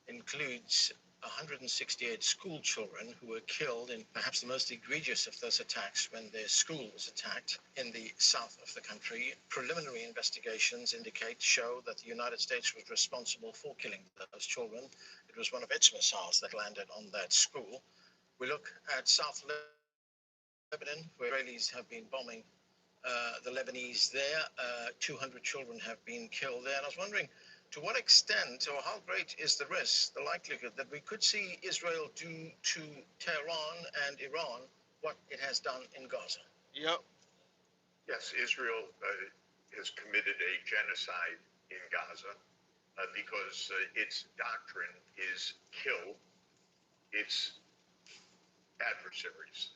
includes 168 school children who were killed in perhaps the most egregious of those attacks when their school was attacked in the south of the country. Preliminary investigations show that the United States was responsible for killing those children. It was one of its missiles that landed on that school. We look at South Lebanon, where Israelis have been bombing the Lebanese there. 200 children have been killed there. And I was wondering, to what extent or how great is the risk, the likelihood that we could see Israel do to Tehran and Iran what it has done in Gaza? Yep. Yes, Israel has committed a genocide in Gaza because its doctrine is kill its adversaries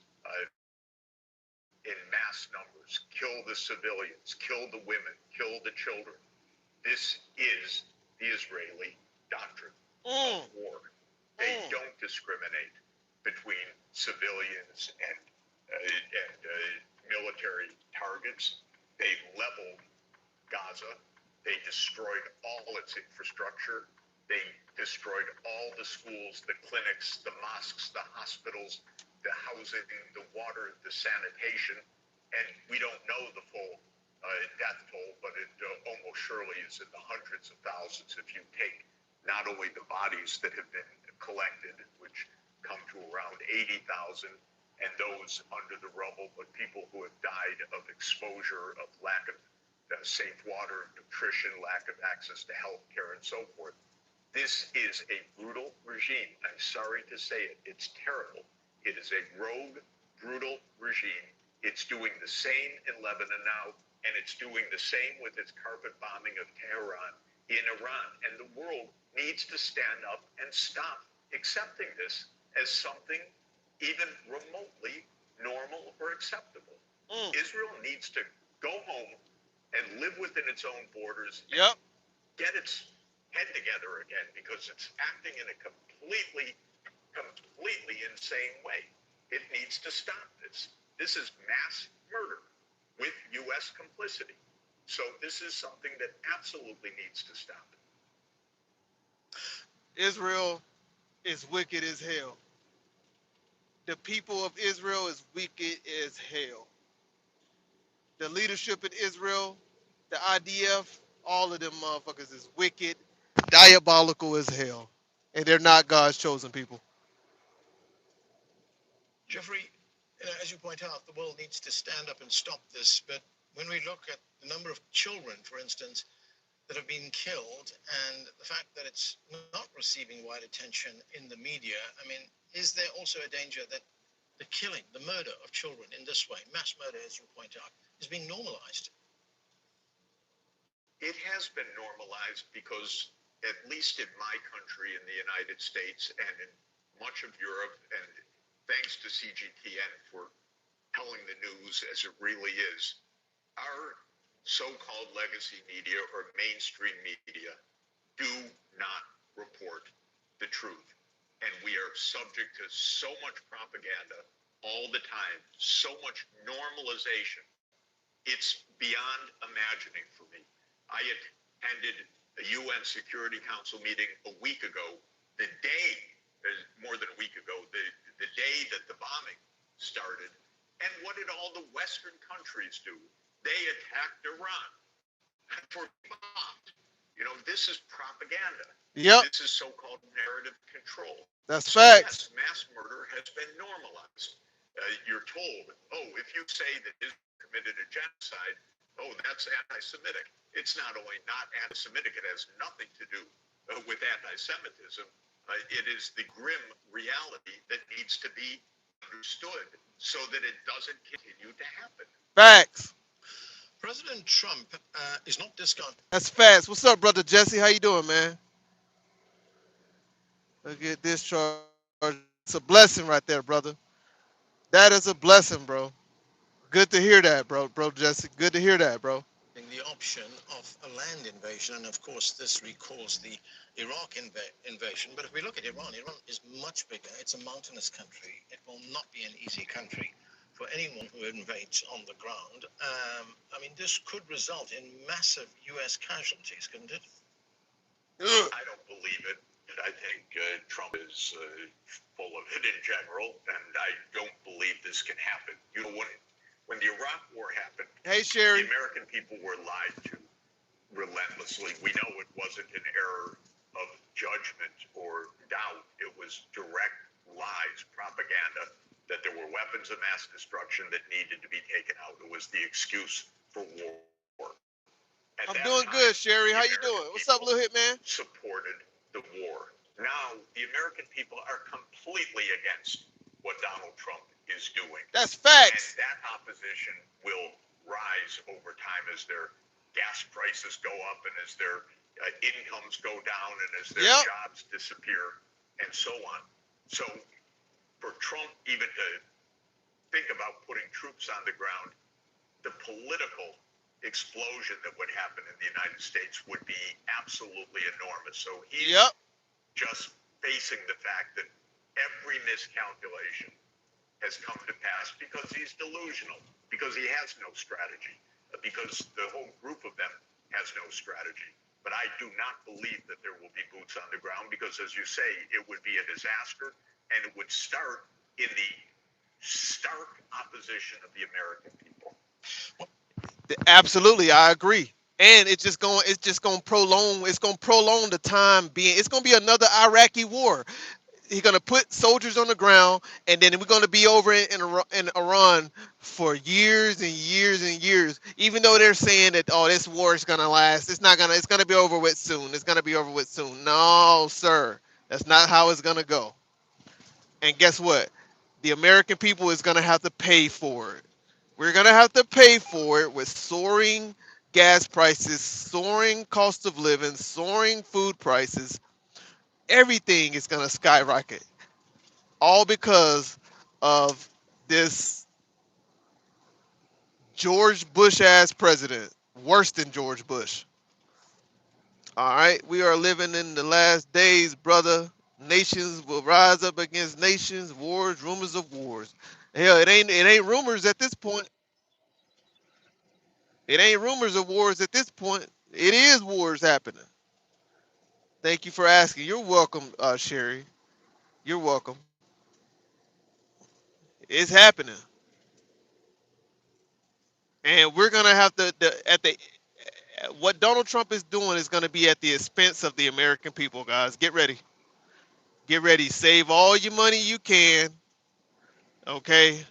in mass numbers, kill the civilians, kill the women, kill the children. This is the Israeli doctrine of war. They don't discriminate between civilians and military targets. They leveled Gaza. They destroyed all its infrastructure. They destroyed all the schools, the clinics, the mosques, the hospitals, the housing, the water, the sanitation. And we don't know the full death toll, but it almost surely is in the hundreds of thousands if you take not only the bodies that have been collected, which come to around 80,000, and those under the rubble, but people who have died of exposure, of lack of safe water, nutrition, lack of access to health care, and so forth. This is a brutal regime. I'm sorry to say it. It's terrible. It is a rogue, brutal regime. It's doing the same in Lebanon now, and it's doing the same with its carpet bombing of Tehran in Iran. And the world needs to stand up and stop accepting this as something even remotely normal or acceptable. Israel needs to go home and live within its own borders. Yep. Get its head together again, because it's acting in a completely insane way. It needs to stop this. This is mass murder with U.S. complicity. So this is something that absolutely needs to stop. Israel is wicked as hell. The people of Israel is wicked as hell. The leadership in Israel, the IDF, all of them motherfuckers is wicked, diabolical as hell. And they're not God's chosen people. Jeffrey, as you point out, the world needs to stand up and stop this. But when we look at the number of children, for instance, that have been killed, and the fact that it's not receiving wide attention in the media, I mean, is there also a danger that the killing, the murder of children in this way, mass murder, as you point out, is being normalized? It has been normalized because, at least in my country, in the United States, and in much of Europe, and thanks to CGTN for telling the news as it really is, our so-called legacy media or mainstream media do not report the truth. and we are subject to so much propaganda all the time, so much normalization. It's beyond imagining for me. I attended a UN Security Council meeting a week ago, the day, more than a week ago, the day that the bombing started. And what did all the Western countries do? They attacked Iran for bombed. You know, this is propaganda. Yep, This is so-called narrative control. that's So yes, facts. mass murder has been normalized. You're told, oh, if you say that Israel committed a genocide, oh, that's anti-Semitic. It's not only not anti-Semitic, it has nothing to do with anti-Semitism. It is the grim reality that needs to be understood so that it doesn't continue to happen. Facts. President Trump is not discounting. That's facts. What's up, brother Jesse? How you doing, man? Look at this charge. It's a blessing right there, brother. That is a blessing, bro. Good to hear that, bro Jesse. Good to hear that, bro. The option of a land invasion, and of course this recalls the Iraq invasion. But if we look at Iran, Iran is much bigger. It's a mountainous country. It will not be an easy country for anyone who invades on the ground. I mean, this could result in massive U.S. casualties, couldn't it? I don't believe it. I think Trump is full of it in general, and I don't believe this can happen. You know, when the Iraq War happened, Hey, the Sherry. American people were lied to relentlessly. We know it wasn't an error of judgment or doubt. It was direct lies, propaganda, that there were weapons of mass destruction that needed to be taken out. It was the excuse for war. At I'm that doing time, good, Sherry. the How you American doing? What's up, people little hitman? supported the war. Now, the American people are completely against what Donald Trump is doing. That's And facts. that opposition will rise over time as their gas prices go up and as their incomes go down and as their Yep. jobs disappear and so on. So for Trump even to think about putting troops on the ground, the political explosion that would happen in the United States would be absolutely enormous. So he's Yep. just facing the fact that every miscalculation has come to pass because he's delusional, because he has no strategy, because the whole group of them has no strategy. But I do not believe that there will be boots on the ground because, as you say, it would be a disaster and it would start in the stark opposition of the American people. Absolutely, I agree. And it's just gonna prolong the time being. It's gonna be another Iraqi war. He's gonna put soldiers on the ground, and then we're gonna be over in Iran for years and years and years. Even though they're saying that, oh, this war is gonna last, it's not gonna. It's gonna be over with soon. It's gonna be over with soon. No, sir, that's not how it's gonna go. And guess what? The American people is gonna have to pay for it. We're gonna have to pay for it with soaring gas prices, soaring cost of living, soaring food prices. Everything is gonna skyrocket, all because of this George Bush ass president. Worse than George Bush. All right, we are living in the last days, brother. Nations will rise up against nations, wars, rumors of wars. Hell, it ain't rumors at this point. It ain't rumors of wars at this point. It is wars happening. Thank you for asking. You're welcome, Sherry. You're welcome. It's happening, and we're gonna have to what Donald Trump is doing is gonna be at the expense of the American people, guys. Get ready. Get ready. Save all your money you can. Okay,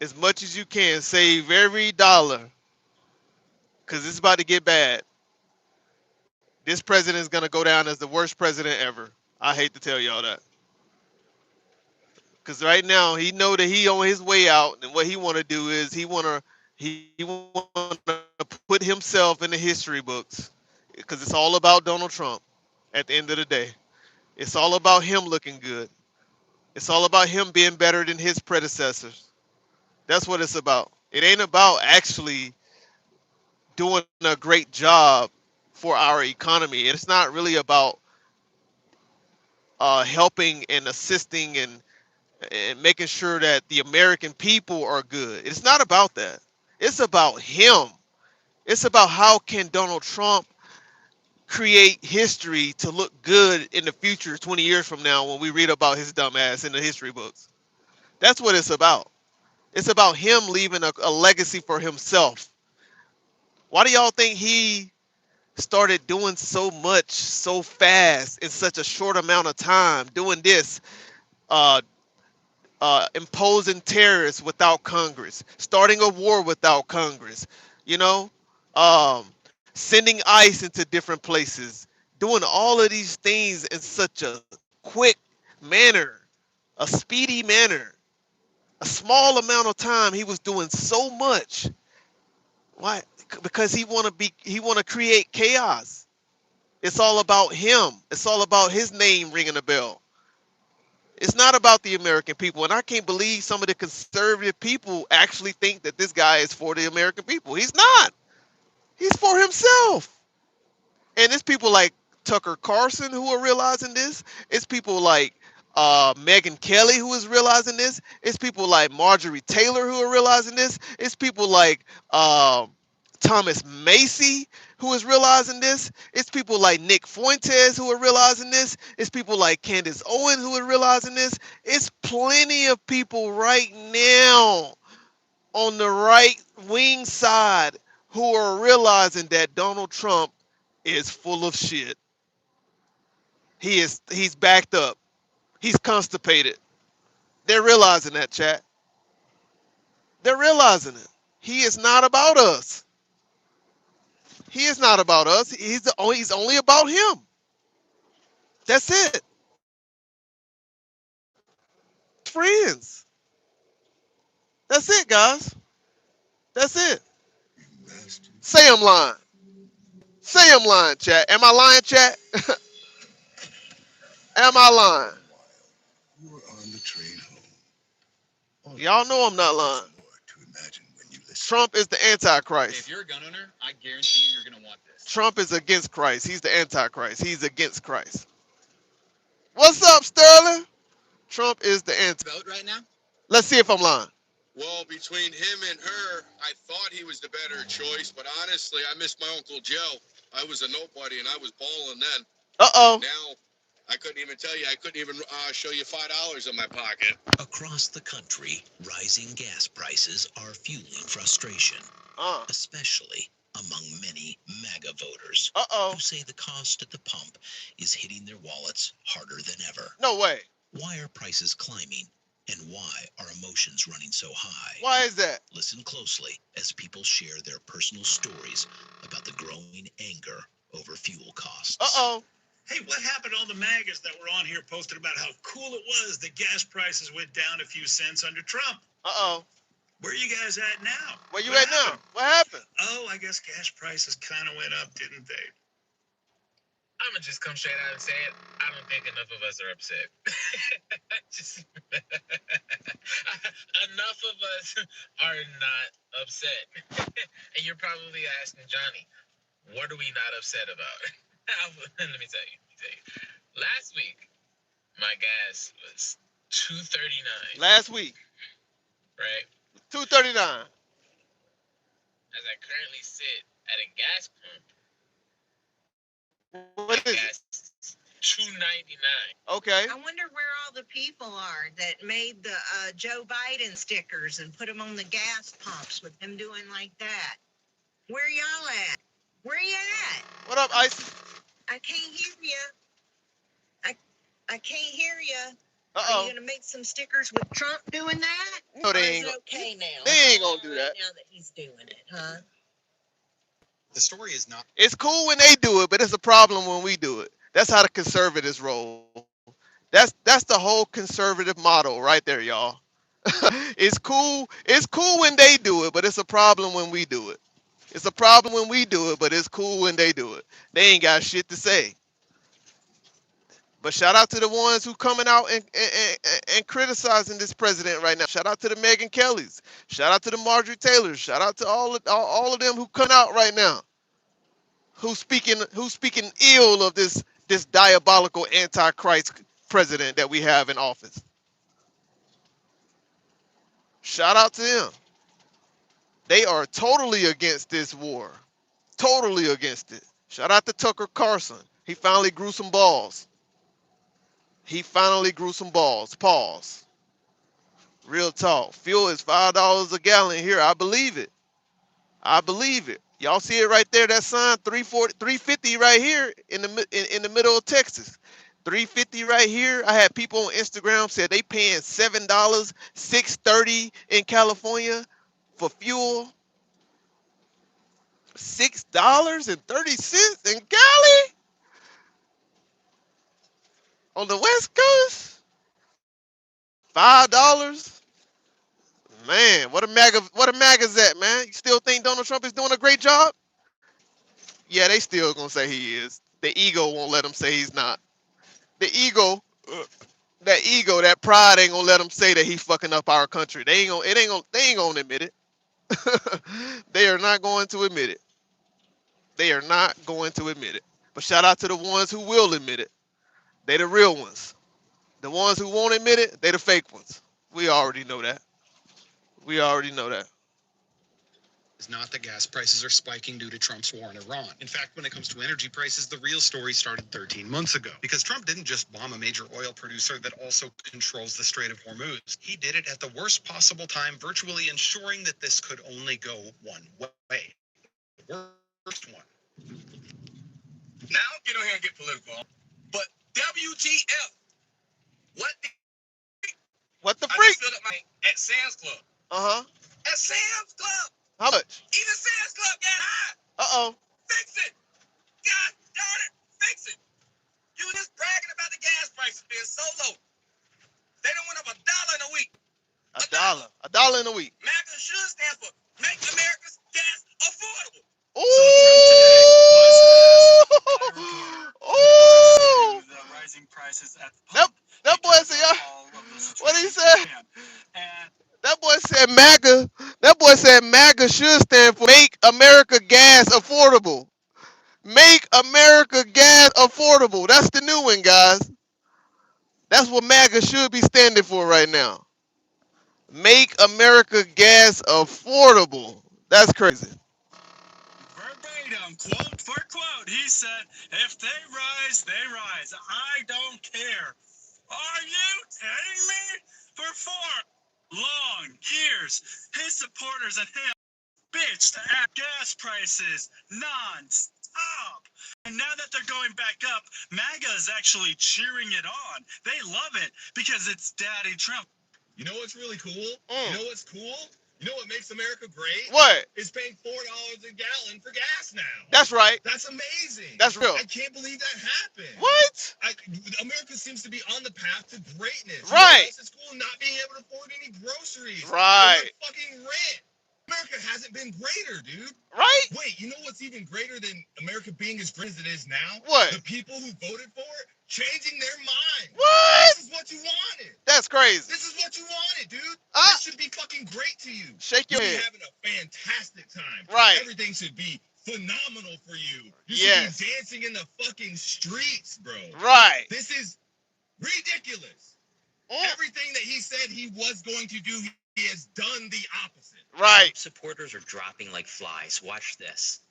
as much as you can. Save every dollar, cause it's about to get bad. This president is gonna go down as the worst president ever. I hate to tell y'all that. Because right now he know that he on his way out, and what he want to do is he want to put himself in the history books, because it's all about Donald Trump. At the end of the day, it's all about him looking good. It's all about him being better than his predecessors. That's what it's about. It ain't about actually doing a great job for our economy. It's not really about helping and assisting and making sure that the American people are good. It's not about that. It's about him. It's about how can Donald Trump create history to look good in the future 20 years from now when we read about his dumb ass in the history books. That's what it's about. It's about him leaving a legacy for himself. Why do y'all think he started doing so much so fast in such a short amount of time, doing this, uh, imposing tariffs without Congress, starting a war without Congress, you know, sending ICE into different places, doing all of these things in such a quick manner, a speedy manner, a small amount of time. He was doing so much. Why? Because he want to create chaos. It's all about him. It's all about his name ringing a bell. It's not about the American people. And I can't believe some of the conservative people actually think that this guy is for the American people. He's not. He's for himself. And it's people like Tucker Carlson who are realizing this. It's people like Megyn Kelly who is realizing this. It's people like Marjorie Taylor who are realizing this. It's people like Thomas Macy who is realizing this. It's people like Nick Fuentes who are realizing this. It's people like Candace Owen who are realizing this. It's plenty of people right now on the right wing side who are realizing that Donald Trump is full of shit. He's backed up. He's constipated. They're realizing that, chat. They're realizing it. He is not about us. He is not about us. He's only about him. That's it. Friends. That's it, guys. That's it. Say I'm lying. Say I'm lying, chat. Am I lying, chat? Am I lying? We're on the train home. Y'all know I'm not lying. Trump is the Antichrist. If you're a gun owner, I guarantee you you're going to want this. Trump is against Christ. He's the Antichrist. He's against Christ. What's up, Sterling? Trump is the Vote right now? Let's see if I'm lying. Well, between him and her, I thought he was the better choice, but honestly, I miss my Uncle Joe. I was a nobody, and I was balling then. Uh-oh. Now, I couldn't even tell you. I couldn't even show you $5 in my pocket. Across the country, rising gas prices are fueling frustration, especially among many MAGA voters who say the cost at the pump is hitting their wallets harder than ever. No way. Why are prices climbing? And why are emotions running so high? Why is that? Listen closely as people share their personal stories about the growing anger over fuel costs. Uh-oh. Hey, what happened to all the MAGAs that were on here posted about how cool it was that gas prices went down a few cents under Trump? Uh-oh. Where are you guys at now? Where you at now? What happened? Oh, I guess gas prices kind of went up, didn't they? I'm going to just come straight out and say it. I don't think enough of us are upset. Enough of us are not upset. And you're probably asking, Johnny, what are we not upset about? Let me tell you. Last week, my gas was $2.39. Last week. Right? $2.39. As I currently sit at a gas pump, what is it? $2.99. Okay. I wonder where all the people are that made the Joe Biden stickers and put them on the gas pumps with him doing like that. Where y'all at? Where you at? What up, Ice? I can't hear you. I can't hear you. Uh-oh. Are you gonna make some stickers with Trump doing that? No, they or ain't. Is it okay now? They ain't gonna do that. Now that he's doing it, huh? The story is not. It's cool when they do it, but it's a problem when we do it. That's how the conservatives roll. That's the whole conservative model right there, y'all. It's cool when they do it, but it's a problem when we do it. It's a problem when we do it, but it's cool when they do it. They ain't got shit to say. But shout out to the ones who coming out and criticizing this president right now. Shout out to the Megyn Kellys. Shout out to the Marjorie Taylors. Shout out to all of them who come out right now. Who's speaking ill of this diabolical antichrist president that we have in office. Shout out to them. They are totally against this war. Totally against it. Shout out to Tucker Carlson. He finally grew some balls. He finally grew some balls. Pause. Real talk. Fuel is $5 a gallon here. I believe it. I believe it. Y'all see it right there, that sign, 340, 350 right here in the middle of Texas. 350 right here. I had people on Instagram said they paying $7, $6.30 in California for fuel. $6.30 in Cali on the West Coast. $5. Man, what a MAGA is that, man? You still think Donald Trump is doing a great job? Yeah, they still gonna say he is. The ego won't let him say he's not. The ego, that pride ain't gonna let him say that he's fucking up our country. They ain't gonna admit it. They are not going to admit it. They are not going to admit it. But shout out to the ones who will admit it. They the real ones. The ones who won't admit it, they the fake ones. We already know that. We already know that. Is not that gas prices are spiking due to Trump's war in Iran. In fact, when it comes to energy prices, the real story started 13 months ago. Because Trump didn't just bomb a major oil producer that also controls the Strait of Hormuz. He did it at the worst possible time, virtually ensuring that this could only go one way. The worst one. Now, get on here and get political. But WTF? What the I freak? just filled up at Sam's Club. Uh-huh. At Sam's Club. How much? Even Sam's Club got high. Uh-oh. Fix it. God darn it. Fix it. You were just bragging about the gas prices being so low. They done went up $1 in a week. $1. $1 in a week. MAGA should stand for Make America's Gas Affordable. Ooh! Ooh! The rising prices at the pump. That boy said, what he said? That boy said MAGA. That boy said MAGA should stand for Make America Gas Affordable. Make America Gas Affordable. That's the new one, guys. That's what MAGA should be standing for right now. Make America Gas Affordable. That's crazy. Verbatim, quote for quote, he said, if they rise, they rise. I don't care. Are you kidding me? For 4 long years, his supporters and him bitched at gas prices non-stop. And now that they're going back up, MAGA is actually cheering it on. They love it because it's Daddy Trump. You know what's really cool? You know what's cool? You know what makes America great? What? Is paying $4 a gallon for gas now. That's right. That's amazing. That's real. I can't believe that happened. What? America seems to be on the path to greatness. Right. You know, it's cool not being able to afford any groceries. Right. Fucking rent. America hasn't been greater, dude. Right? Wait, you know what's even greater than America being as great as it is now? What? The people who voted for it changing their mind. What? This is what you wanted. That's crazy. This is what you wanted, dude. This should be fucking great to you. Shake your You'll head. be having a fantastic time. Right. Everything should be phenomenal for you. You Yes. should be dancing in the fucking streets, bro. Right. This is ridiculous. Everything that he said he was going to do, he has done the opposite. Right. Supporters are dropping like flies. Watch this.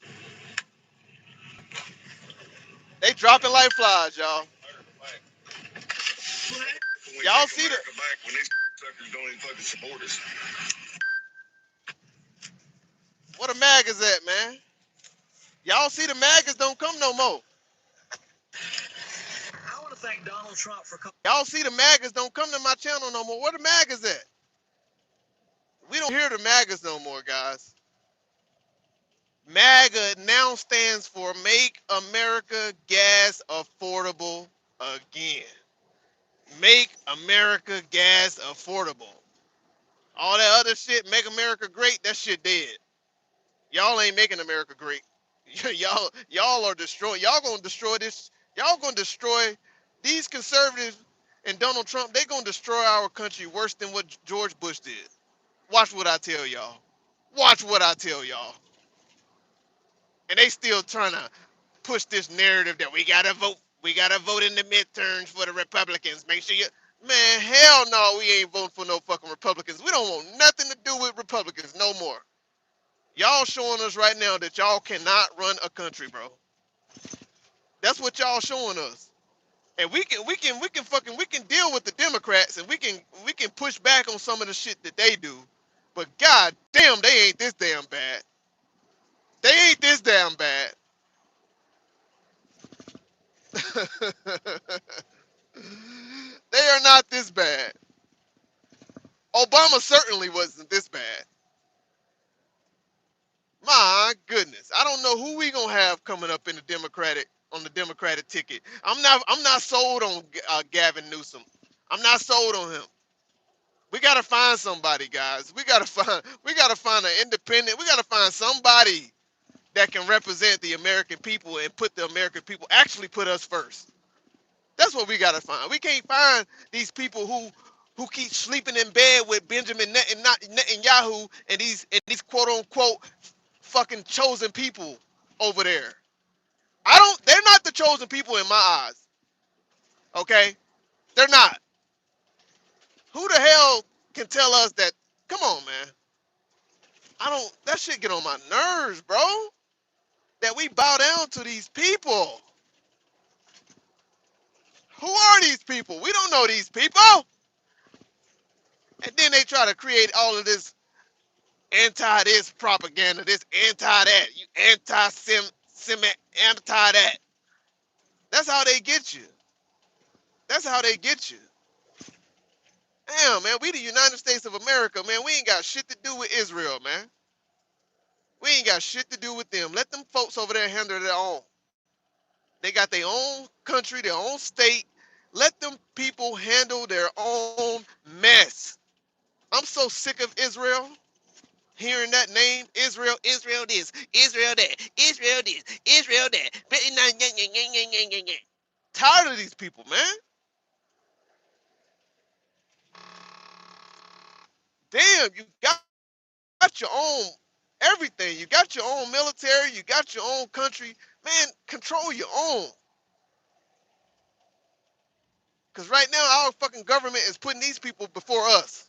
They dropping like flies, y'all. Y'all see the When these suckers don't even fucking support us. what a MAG is at, man? Y'all see the MAGs don't come no more. I want to thank Donald Trump for coming. Y'all see the MAGs don't come to my channel no more. Where the MAGs at? We don't hear the MAGs no more, guys. MAGA now stands for Make America Gas Affordable Again. Make America Gas Affordable. All that other shit, Make America Great, that shit dead. Y'all ain't making America great. y'all are destroying. Y'all gonna destroy this. Y'all gonna destroy these conservatives and Donald Trump. They gonna destroy our country worse than what George Bush did. Watch what I tell y'all. Watch what I tell y'all. And they still trying to push this narrative that we gotta vote We gotta vote in the midterms for the Republicans. Make sure you, man, hell no, we ain't voting for no fucking Republicans. We don't want nothing to do with Republicans no more. Y'all showing us right now that y'all cannot run a country, bro. That's what y'all showing us. And we can deal with the Democrats and we can push back on some of the shit that they do. But god damn, they ain't this damn bad. They ain't this damn bad. They are not this bad. Obama certainly wasn't this bad. My goodness, I don't know who we gonna have coming up in the Democratic ticket. I'm not sold on Gavin Newsom. I'm not sold on him. We gotta find somebody, guys. We gotta find an independent. We gotta find somebody that can represent the American people and put the American people actually put us first. That's what we gotta find. We can't find these people who keep sleeping in bed with Benjamin Netanyahu and these quote unquote fucking chosen people over there. They're not the chosen people in my eyes. Okay? They're not. Who the hell can tell us that? Come on, man. That shit get on my nerves, bro. That we bow down to these people. Who are these people? We don't know these people. And then they try to create all of this anti this propaganda, this anti that, you anti that. That's how they get you. That's how they get you. Damn, man, we the United States of America, man. We ain't got shit to do with Israel, man. We ain't got shit to do with them. Let them folks over there handle their own. They got their own country, their own state. Let them people handle their own mess. I'm so sick of Israel. Hearing that name, Israel, Israel this, Israel that, Israel this, Israel that. Tired of these people, man. Damn, you got your own everything. You got your own military. You got your own country. Man, control your own. Because right now, our fucking government is putting these people before us.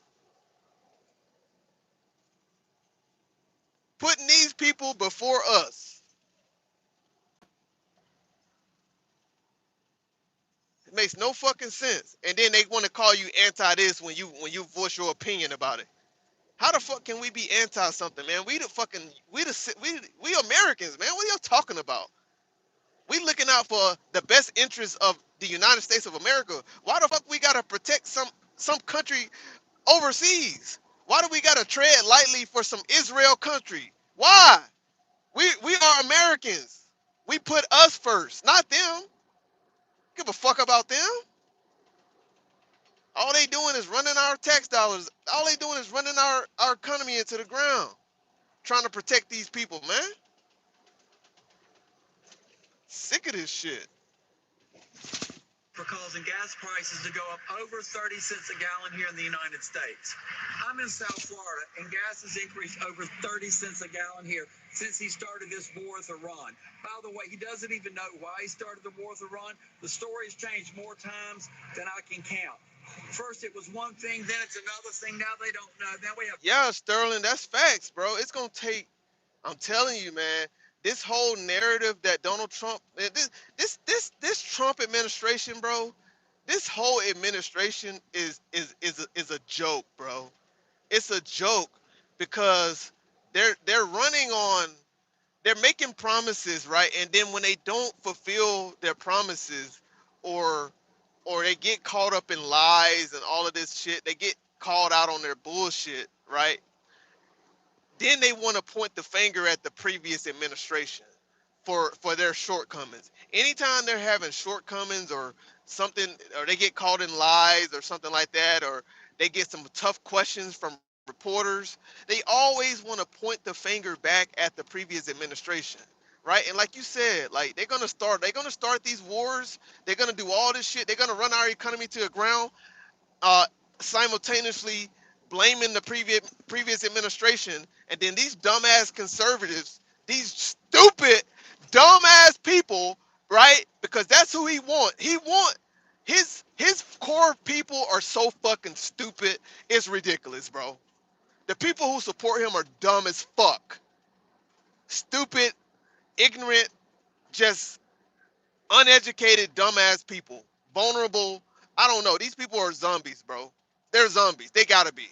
Putting these people before us. It makes no fucking sense. And then they want to call you anti this when you voice your opinion about it. How the fuck can we be anti something, man? We Americans, man. What are you talking about? We looking out for the best interests of the United States of America. Why the fuck we gotta protect some country overseas? Why do we gotta tread lightly for some Israel country? Why? We are Americans. We put us first, not them. Give a fuck about them. All they doing is running our tax dollars. All they doing is running our economy into the ground. Trying to protect these people, man. Sick of this shit. For causing gas prices to go up over 30 cents a gallon here in the United States. I'm in South Florida, and gas has increased over 30 cents a gallon here since he started this war with Iran. By the way, he doesn't even know why he started the war with Iran. The story's changed more times than I can count. First it was one thing, then it's another thing. Now they don't know. Now we have... Yeah, Sterling, that's facts, bro. It's gonna take, I'm telling you, man, this whole narrative that Donald Trump, this Trump administration, bro, this whole administration is a joke, bro. It's a joke because they're running on, they're making promises, right? And then when they don't fulfill their promises, or they get caught up in lies and all of this shit, they get called out on their bullshit, right? Then they want to point the finger at the previous administration for their shortcomings. Anytime they're having shortcomings or something, or they get caught in lies or something like that, or they get some tough questions from reporters, they always want to point the finger back at the previous administration, right? And like you said, like they're gonna start these wars, they're gonna do all this shit, they're gonna run our economy to the ground, uh, simultaneously blaming the previous administration, and then these dumbass conservatives, these stupid dumbass people, right? Because that's who he want. He want his core people are so fucking stupid. It's ridiculous, bro. The people who support him are dumb as fuck. Stupid, ignorant, just uneducated, dumbass people. Vulnerable. I don't know. These people are zombies, bro. They're zombies. They gotta be.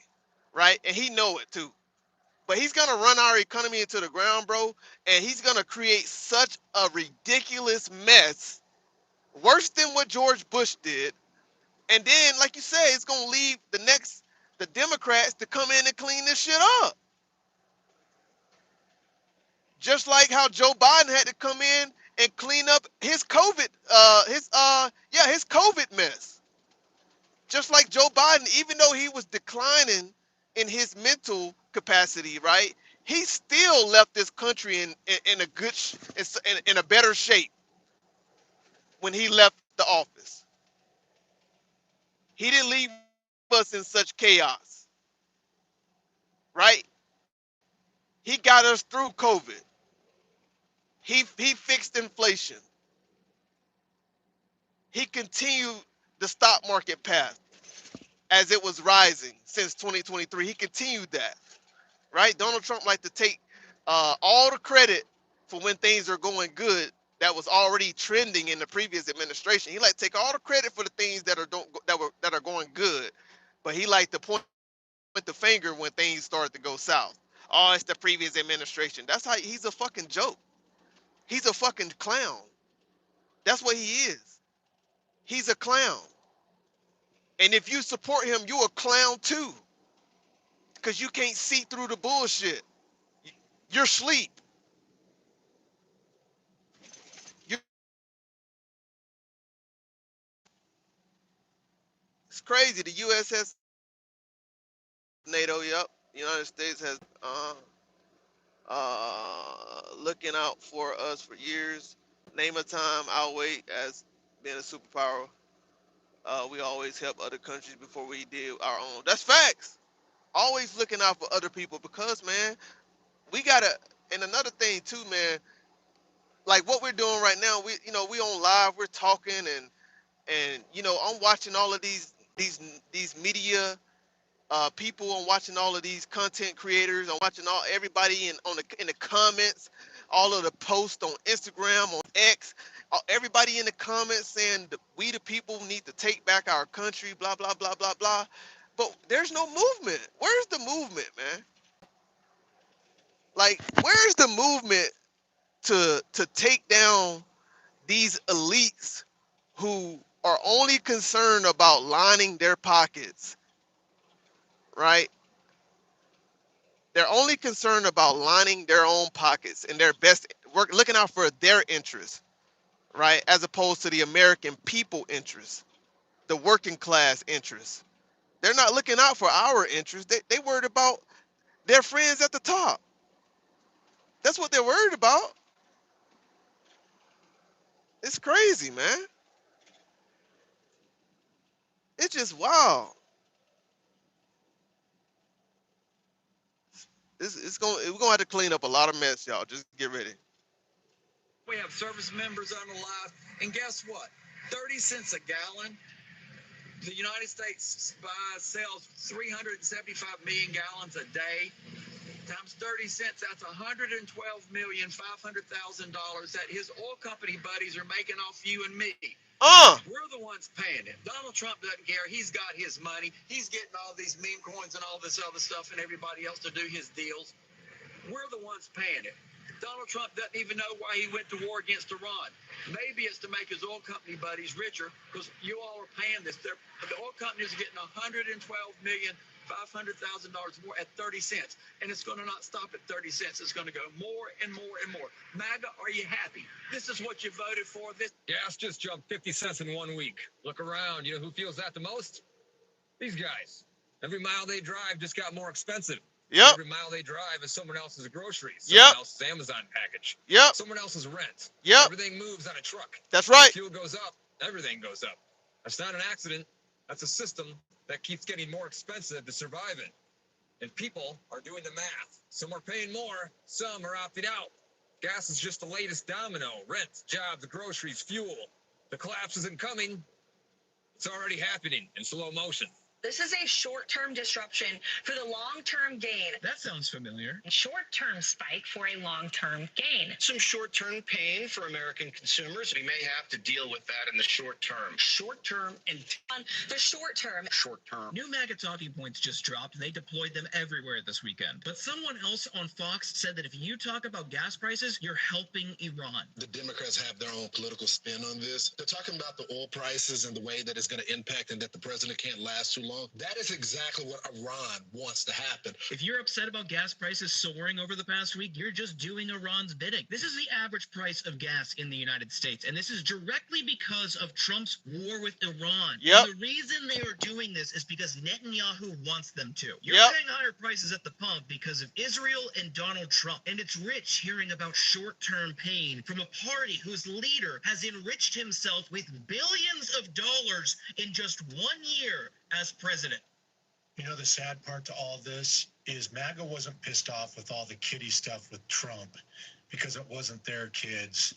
Right? And he know it too. But he's gonna run our economy into the ground, bro. And he's gonna create such a ridiculous mess. Worse than what George Bush did. And then, like you said, it's gonna leave the Democrats to come in and clean this shit up. Just like how Joe Biden had to come in and clean up his his COVID mess. Just like Joe Biden, even though he was declining in his mental capacity, right? He still left this country in a good in a better shape when he left the office. He didn't leave us in such chaos, right? He got us through COVID. He fixed inflation. He continued the stock market path as it was rising since 2023. He continued that, right? Donald Trump liked to take all the credit for when things are going good that was already trending in the previous administration. He liked to take all the credit for the things that are going good, but he liked to point the finger when things started to go south. Oh, it's the previous administration. That's how he's a fucking joke. He's a fucking clown. That's what he is. He's a clown. And if you support him, you a clown too. Because you can't see through the bullshit. You're asleep. It's crazy. The U.S. has NATO, yep. The United States has looking out for us for years. Name a time I'll wait as being a superpower. We always help other countries before we did our own. That's facts. Always looking out for other people because, man, we gotta. And another thing too, man, like what we're doing right now, we on live, we're talking, and I'm watching all of these media people. I'm watching all of these content creators. I'm watching everybody in the comments, all of the posts on Instagram, on X, everybody in the comments saying that we the people need to take back our country, blah blah blah blah blah. But there's no movement. Where's the movement, man? Like, where's the movement to take down these elites who are only concerned about lining their pockets, right? They're only concerned about lining their own pockets and their best work, looking out for their interests, right? As opposed to the American people interests, the working class interests. They're not looking out for our interests. They worried about their friends at the top. That's what they're worried about. It's crazy, man. It's just wow. We're gonna have to clean up a lot of mess, y'all. Just get ready. We have service members on the live, and guess what? 30 cents a gallon. The United States sells 375 million gallons a day. Times 30 cents, that's $112,500,000 that his oil company buddies are making off you and me. We're the ones paying it. Donald Trump doesn't care. He's got his money. He's getting all these meme coins and all this other stuff and everybody else to do his deals. We're the ones paying it. Donald Trump doesn't even know why he went to war against Iran. Maybe it's to make his oil company buddies richer because you all are paying this. The oil companies are getting $112,500,000 more at 30 cents. And it's going to not stop at 30 cents. It's going to go more and more and more. MAGA, are you happy? This is what you voted for. Gas just jumped 50 cents in 1 week. Look around. You know who feels that the most? These guys. Every mile they drive just got more expensive. Yep. Every mile they drive is someone else's groceries, someone else's Amazon package, someone else's rent. Everything moves on a truck. That's right. Fuel goes up, everything goes up. That's not an accident. That's a system that keeps getting more expensive to survive in. And people are doing the math. Some are paying more, some are opting out. Gas is just the latest domino. Rent, jobs, groceries, fuel. The collapse isn't coming. It's already happening in slow motion. This is a short-term disruption for the long-term gain. That sounds familiar. Short-term spike for a long-term gain. Some short-term pain for American consumers. We may have to deal with that in the short term. Short-term and on the short term. Short-term. New MAGA talking points just dropped, and they deployed them everywhere this weekend. But someone else on Fox said that if you talk about gas prices, you're helping Iran. The Democrats have their own political spin on this. They're talking about the oil prices and the way that it's going to impact and that the president can't last too long. That is exactly what Iran wants to happen. If you're upset about gas prices soaring over the past week, you're just doing Iran's bidding. This is the average price of gas in the United States, and this is directly because of Trump's war with Iran. Yep. And the reason they are doing this is because Netanyahu wants them to. You're Yep. paying higher prices at the pump because of Israel and Donald Trump. And it's rich hearing about short-term pain from a party whose leader has enriched himself with billions of dollars in just 1 year as president. You know, the sad part to all this is MAGA wasn't pissed off with all the kiddie stuff with Trump because it wasn't their kids.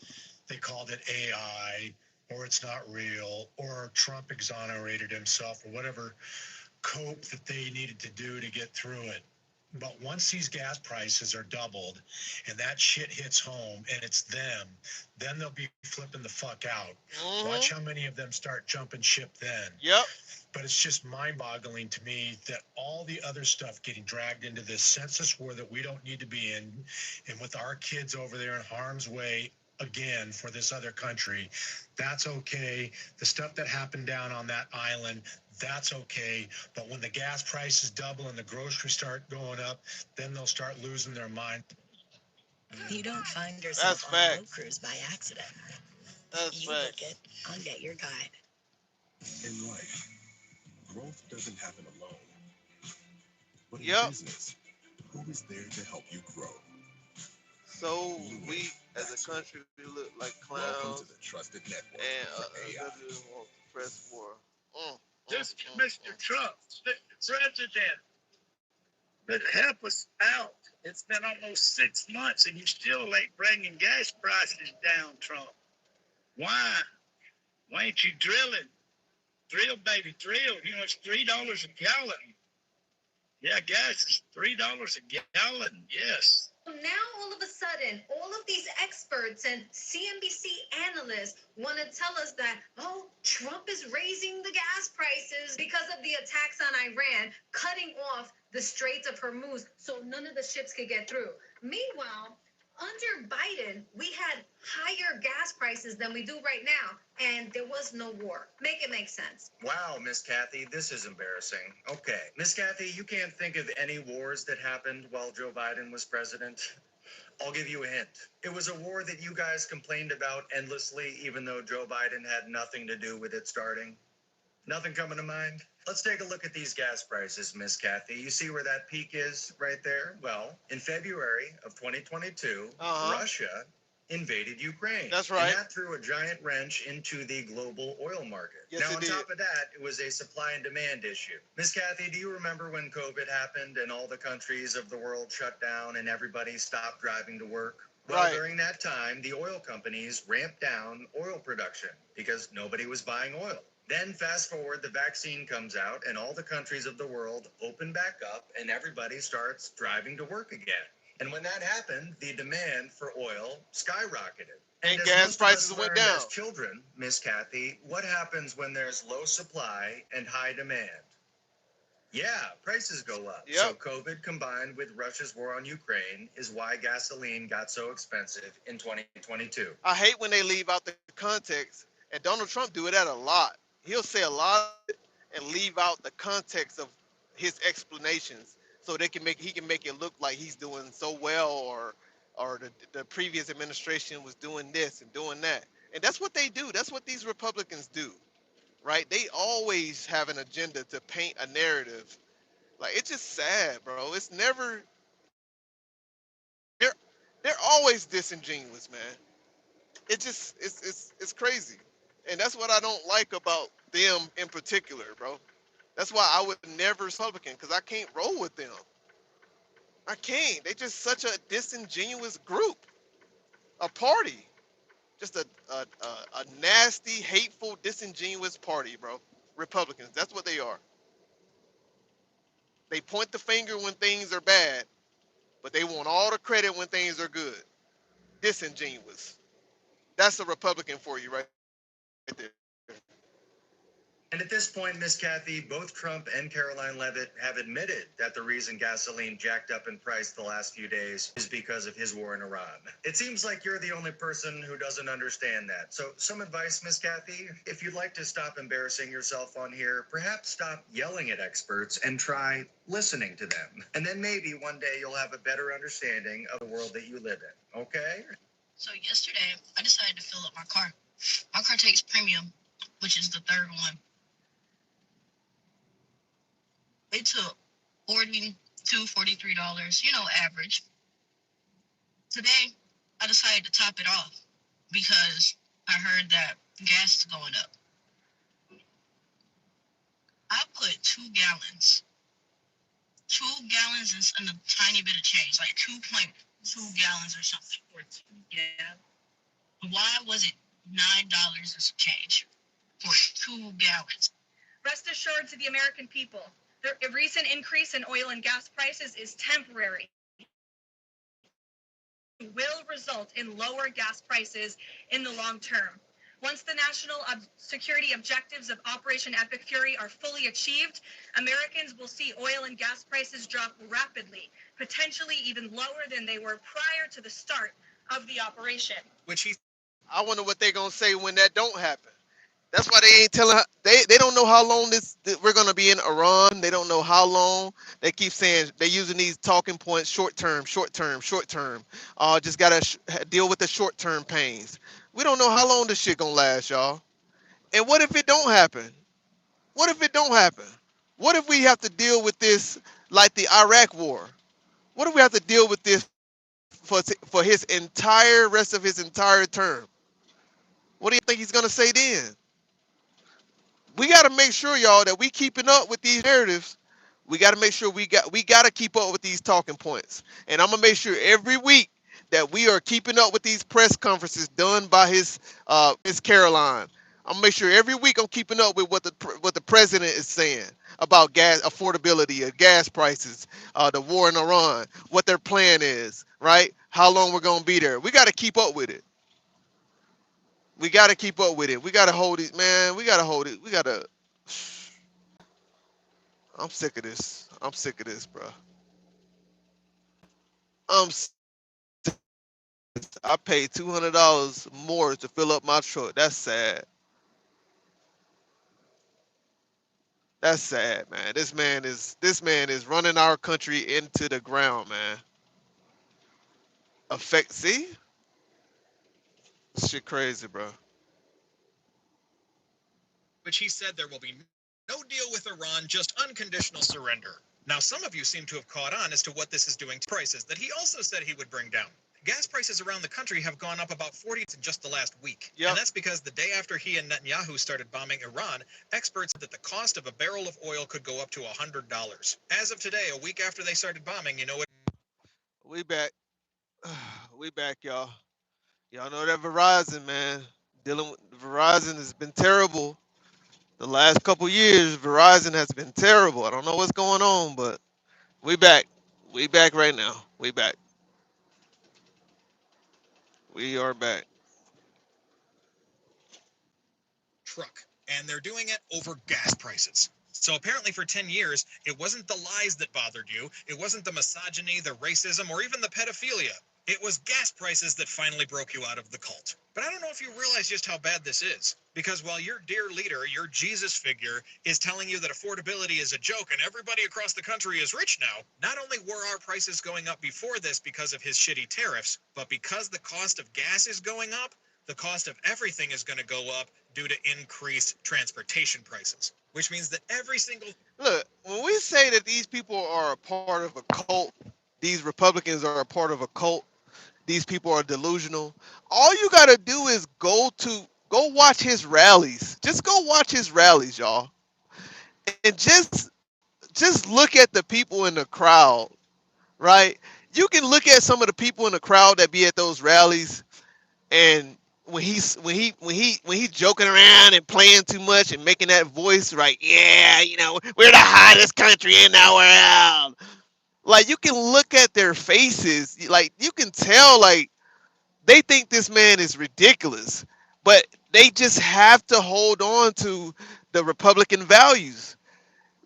They called it AI, or it's not real, or Trump exonerated himself, or whatever cope that they needed to do to get through it. But once these gas prices are doubled and that shit hits home and it's them, then they'll be flipping the fuck out. Watch how many of them start jumping ship then. Yep. But it's just mind-boggling to me that all the other stuff getting dragged into this census war that we don't need to be in, and with our kids over there in harm's way again for this other country, that's okay. The stuff that happened down on that island, that's okay. But when the gas prices double and the groceries start going up, then they'll start losing their mind. You don't find yourself on a boat cruise by accident. That's you book it. I'll get your guide. In life, growth doesn't happen alone. But in business, who is there to help you grow? So we, as a country, we look like clowns. Welcome to the trusted network and AI. want to press war. This Mr. Trump, the president, but help us out. It's been almost 6 months and you still ain't bringing gas prices down, Trump. Why? Why ain't you drilling? Drill, baby, drill. You know, it's $3 a gallon. Yeah, gas is $3 a gallon, yes. Now, all of a sudden, all of these experts and CNBC analysts want to tell us that, oh, Trump is raising the gas prices because of the attacks on Iran, cutting off the Straits of Hormuz so none of the ships could get through. Meanwhile, under Biden, we had higher gas prices than we do right now, and there was no war. Make it make sense. Wow, Miss Kathy, this is embarrassing. Okay, Miss Kathy, you can't think of any wars that happened while Joe Biden was president. I'll give you a hint. It was a war that you guys complained about endlessly, even though Joe Biden had nothing to do with it starting. Nothing coming to mind? Let's take a look at these gas prices, Miss Kathy. You see where that peak is right there? Well, in February of 2022, Russia invaded Ukraine. That's right. And that threw a giant wrench into the global oil market. Yes, now, it on did. top of that, it was a supply and demand issue. Miss Kathy, do you remember when COVID happened and all the countries of the world shut down and everybody stopped driving to work? Well, Right. during that time, the oil companies ramped down oil production because nobody was buying oil. Then fast forward, the vaccine comes out and all the countries of the world open back up and everybody starts driving to work again. And when that happened, the demand for oil skyrocketed. And as gas most of us prices went learned down. As children, Miss Kathy, what happens when there's low supply and high demand? Yeah, prices go up. Yep. So COVID combined with Russia's war on Ukraine is why gasoline got so expensive in 2022. I hate when they leave out the context, and Donald Trump do it at a lot. He'll say a lot and leave out the context of his explanations, so he can make it look like he's doing so well, or the previous administration was doing this and doing that. And that's what they do. That's what these Republicans do, right? They always have an agenda to paint a narrative. Like, it's just sad, bro. It's never. They're always disingenuous, man. It's crazy, and that's what I don't like about them in particular, bro. That's why I would never Republican, because I can't roll with them. I can't. They just such a disingenuous group. A party. Just a nasty, hateful, disingenuous party, bro. Republicans. That's what they are. They point the finger when things are bad, but they want all the credit when things are good. Disingenuous. That's a Republican for you right there. And at this point, Miss Kathy, both Trump and Caroline Leavitt have admitted that the reason gasoline jacked up in price the last few days is because of his war in Iran. It seems like you're the only person who doesn't understand that. So some advice, Miss Kathy, if you'd like to stop embarrassing yourself on here, perhaps stop yelling at experts and try listening to them. And then maybe one day you'll have a better understanding of the world that you live in, okay? So yesterday, I decided to fill up my car. My car takes premium, which is the third one. It took $42, $43, average. Today, I decided to top it off because I heard that gas is going up. I put 2 gallons. 2 gallons and a tiny bit of change, like 2.2 gallons or something. Yeah. Why was it $9 and some change for 2 gallons? Rest assured to the American people, the recent increase in oil and gas prices is temporary. It will result in lower gas prices in the long term. Once the national security objectives of Operation Epic Fury are fully achieved, Americans will see oil and gas prices drop rapidly, potentially even lower than they were prior to the start of the operation. I wonder what they're gonna say when that don't happen. That's why they ain't telling. They don't know how long we're gonna be in Iran. They don't know how long. They keep saying they're using these talking points: short term, short term, short term. Just gotta deal with the short term pains. We don't know how long this shit gonna last, y'all. And what if it don't happen? What if it don't happen? What if we have to deal with this like the Iraq War? What if we have to deal with this for his entire rest of his entire term? What do you think he's gonna say then? We got to make sure, y'all, that we keeping up with these narratives. We got to make sure we got to keep up with these talking points. And I'm gonna make sure every week that we are keeping up with these press conferences done by Miss Caroline. I'm gonna make sure every week I'm keeping up with what the president is saying about gas affordability, gas prices, the war in Iran, what their plan is, right? How long we're gonna be there. We got to keep up with it. We got to keep up with it. We got to hold it, man. We got to hold it. We got to. I'm sick of this. I'm sick of this, bro. I'm. I paid $200 more to fill up my truck. That's sad. That's sad, man. This man is running our country into the ground, man. See? This shit crazy, bro. Which he said there will be no deal with Iran, just unconditional surrender. Now, some of you seem to have caught on as to what this is doing to prices that he also said he would bring down. Gas prices around the country have gone up about 40 in just the last week. Yep. And that's because the day after he and Netanyahu started bombing Iran, experts said that the cost of a barrel of oil could go up to $100. As of today, a week after they started bombing, you know what? We back. We back, y'all. Y'all know that Verizon, man. Dealing with Verizon has been terrible. The last couple years, Verizon has been terrible. I don't know what's going on, but we back. We back right now. We back. We are back. Truck. And they're doing it over gas prices. So apparently for 10 years, it wasn't the lies that bothered you. It wasn't the misogyny, the racism, or even the pedophilia. It was gas prices that finally broke you out of the cult. But I don't know if you realize just how bad this is. Because while your dear leader, your Jesus figure, is telling you that affordability is a joke and everybody across the country is rich now, not only were our prices going up before this because of his shitty tariffs, but because the cost of gas is going up, the cost of everything is going to go up due to increased transportation prices. Which means that every single... Look, when we say that these people are a part of a cult, these Republicans are a part of a cult, these people are delusional, all you got to do is go watch his rallies. Just go watch his rallies, y'all. And just look at the people in the crowd, right? You can look at some of the people in the crowd that be at those rallies. And when he joking around and playing too much and making that voice right, yeah, we're the hottest country in the world. Like you can look at their faces, like you can tell, like they think this man is ridiculous, but they just have to hold on to the Republican values,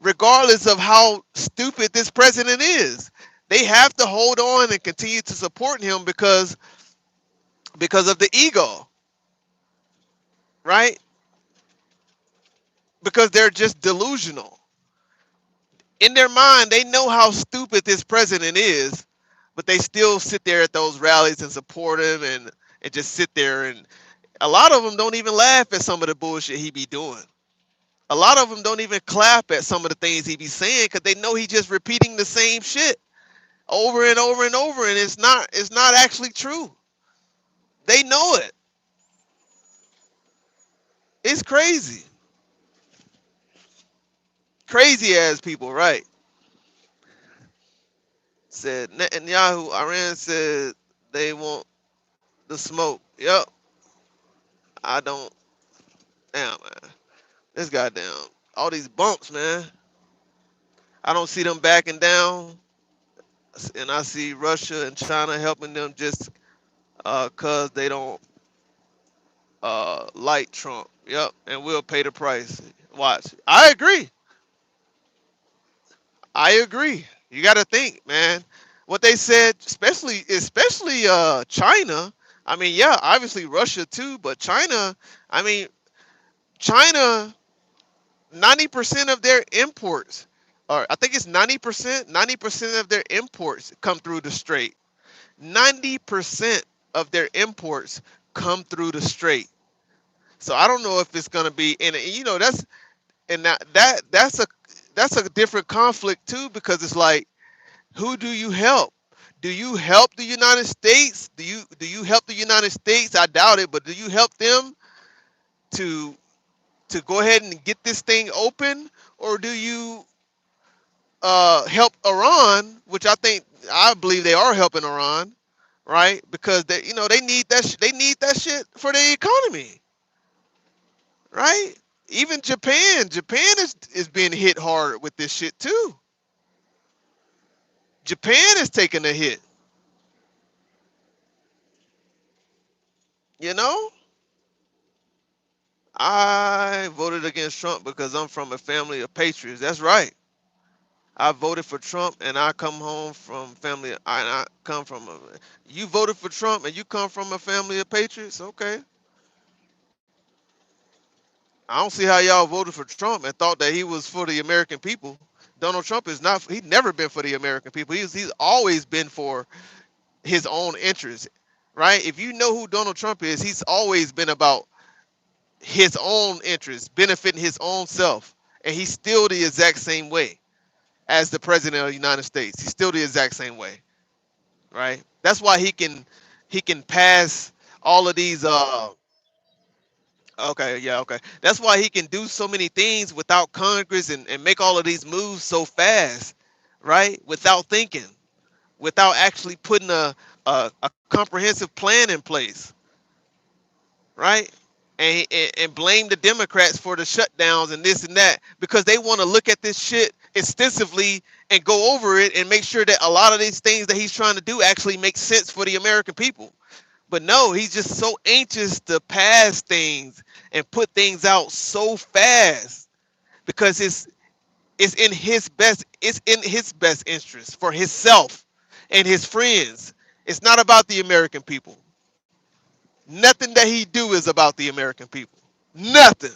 regardless of how stupid this president is. They have to hold on and continue to support him because of the ego, right? Because they're just delusional. In their mind, they know how stupid this president is, but they still sit there at those rallies and support him and just sit there. And a lot of them don't even laugh at some of the bullshit he be doing. A lot of them don't even clap at some of the things he be saying because they know he just repeating the same shit over and over and over, and it's not actually true. They know it. It's crazy. Crazy ass people, right? Said Netanyahu, Iran said they want the smoke. Yep. I don't. Damn, man. This goddamn. All these bumps, man. I don't see them backing down. And I see Russia and China helping them just because they don't like Trump. Yep. And we'll pay the price. Watch. I agree. I agree. You got to think, man. What they said, especially China. I mean, yeah, obviously Russia too, but China. I mean, China. 90% of their imports, or I think it's 90% of their imports come through the strait. 90% of their imports come through the strait. So I don't know if it's gonna be, and that's and that's a different conflict too, because it's like, who do you help? Do you help the United States? Do you help the United States? I doubt it, but do you help them to go ahead and get this thing open, or do you help Iran, which I believe they are helping Iran, right? Because they need that they need that shit for their economy, right? Even Japan is being hit hard with this shit too. Japan is taking a hit, you know. I voted against Trump because I'm from a family of patriots. That's right. I voted for Trump, and I come home from family. I come from a. You voted for Trump, and you come from a family of patriots. Okay, I don't see how y'all voted for Trump and thought that he was for the American people. Donald Trump is not. He's never been for the American people. He's always been for his own interests, right? If you know who Donald Trump is, he's always been about his own interests, benefiting his own self, and he's still the exact same way as the president of the United States. He's still the exact same way, right? That's why he can pass all of these. Okay, yeah, okay. That's why he can do so many things without Congress and make all of these moves so fast, right? Without thinking, without actually putting a comprehensive plan in place, right? And blame the Democrats for the shutdowns and this and that because they want to look at this shit extensively and go over it and make sure that a lot of these things that he's trying to do actually make sense for the American people. But no, he's just so anxious to pass things and put things out so fast because it's in his best interest for himself and his friends. It's not about the American people. Nothing that he do is about the American people. Nothing.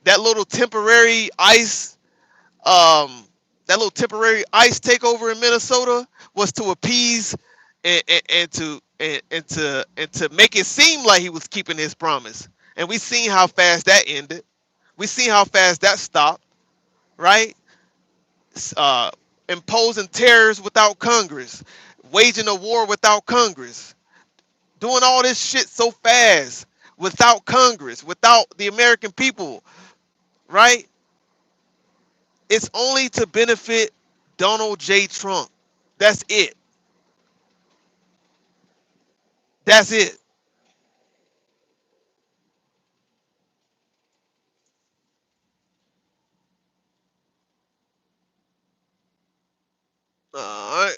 That little temporary ice um takeover in Minnesota was to appease and to make it seem like he was keeping his promise. And we seen how fast that ended. We seen how fast that stopped, right? Uh, Imposing tariffs without Congress, waging a war without Congress, doing all this shit so fast without Congress, without the American people, right? It's only to benefit Donald J. Trump. That's it. That's it. All right.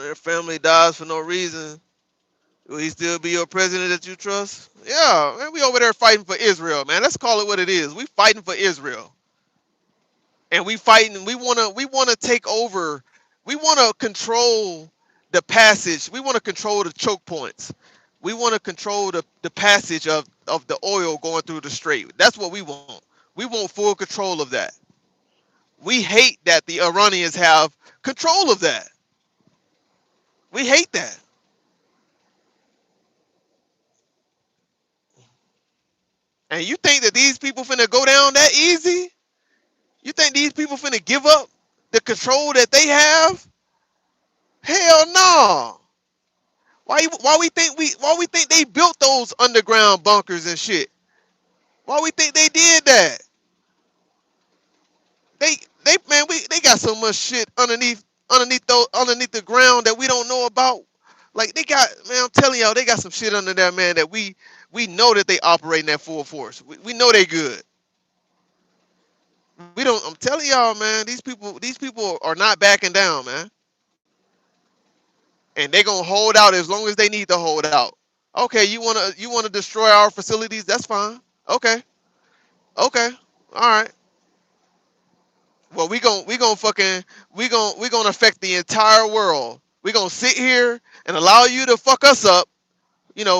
Their family dies for no reason. Will he still be your president that you trust? Yeah, man, we over there fighting for Israel, man. Let's call it what it is. We fighting for Israel. And we fighting, we wanna take over, we wanna control the passage, we wanna control the choke points. We wanna control the passage of the oil going through the strait. That's what we want. We want full control of that. We hate that the Iranians have control of that. We hate that. And you think that these people finna go down that easy? You think these people finna give up the control that they have? Hell no. Why we think they built those underground bunkers and shit? Why we think they did that? They man, they got so much shit underneath the ground that we don't know about. Like they got, man, I'm telling y'all, they got some shit under there, man, that we know that they operating at full force. We know they good. We don't. I'm telling y'all, man, these people are not backing down, man, and they gonna hold out as long as they need to hold out. Okay, you wanna destroy our facilities? That's fine. Okay, okay, all right. Well, we gonna affect the entire world. We gonna sit here and allow you to fuck us up.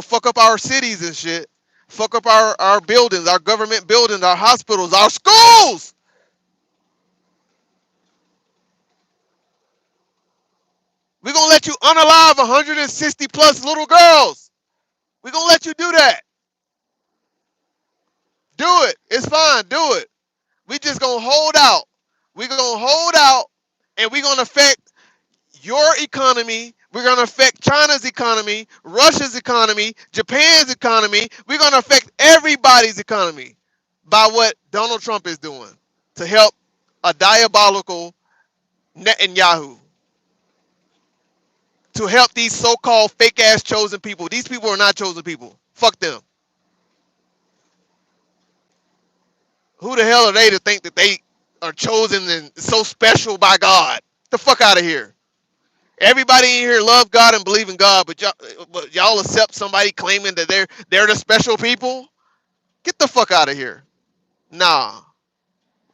Fuck up our cities and shit. Fuck up our buildings, our government buildings, our hospitals, our schools. We gonna let you unalive 160 plus little girls. We gonna let you do that. Do it. It's fine. Do it. We just gonna hold out. We gonna hold out, and we gonna affect your economy. We're gonna affect China's economy, Russia's economy, Japan's economy. We're gonna affect everybody's economy by what Donald Trump is doing to help a diabolical Netanyahu, to help these so-called fake-ass chosen people. These people are not chosen people. Fuck them. Who the hell are they to think that they are chosen and so special by God? Get the fuck out of here. Everybody in here love God and believe in God, but y'all accept somebody claiming that they're the special people? Get the fuck out of here. Nah,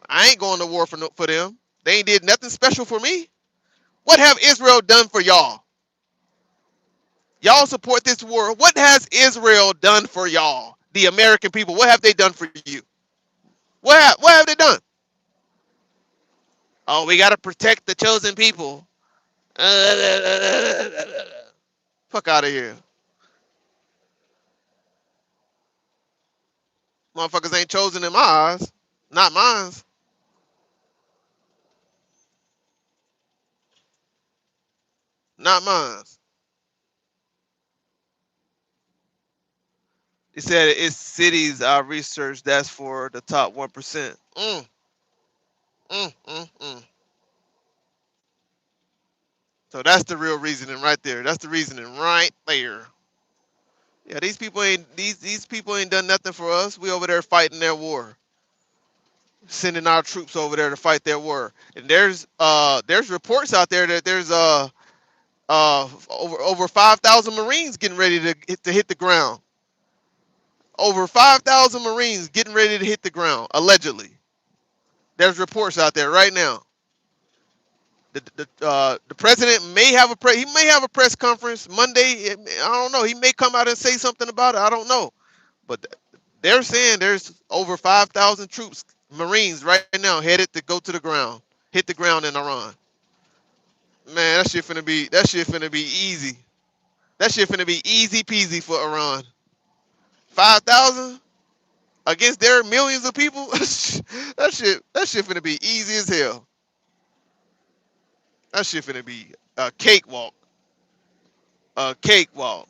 I ain't going to war for them. They ain't did nothing special for me. What have Israel done for y'all? Y'all support this war. What has Israel done for y'all? The American people. What have they done for you? What have they done? Oh, we gotta protect the chosen people. Fuck out of here. Motherfuckers ain't chosen in my eyes. Not mine. Not mine. He said it's cities I researched that's for the top 1%. Mm, mm. So that's the real reasoning right there. That's the reasoning right there. Yeah, these people ain't done nothing for us. We over there fighting their war. Sending our troops over there to fight their war. And there's reports out there that there's over 5,000 Marines getting ready to hit the ground. Over 5,000 Marines getting ready to hit the ground, allegedly. There's reports out there right now. The president may have he may have a press conference Monday. I don't know. He may come out and say something about it. I don't know. But they're saying there's over 5,000 troops, Marines, right now headed to go to the ground, hit the ground in Iran. Man, that shit finna be easy. That shit finna be easy peasy for Iran. 5,000 against their millions of people. That shit finna be easy as hell. That shit finna be a cakewalk. A cakewalk.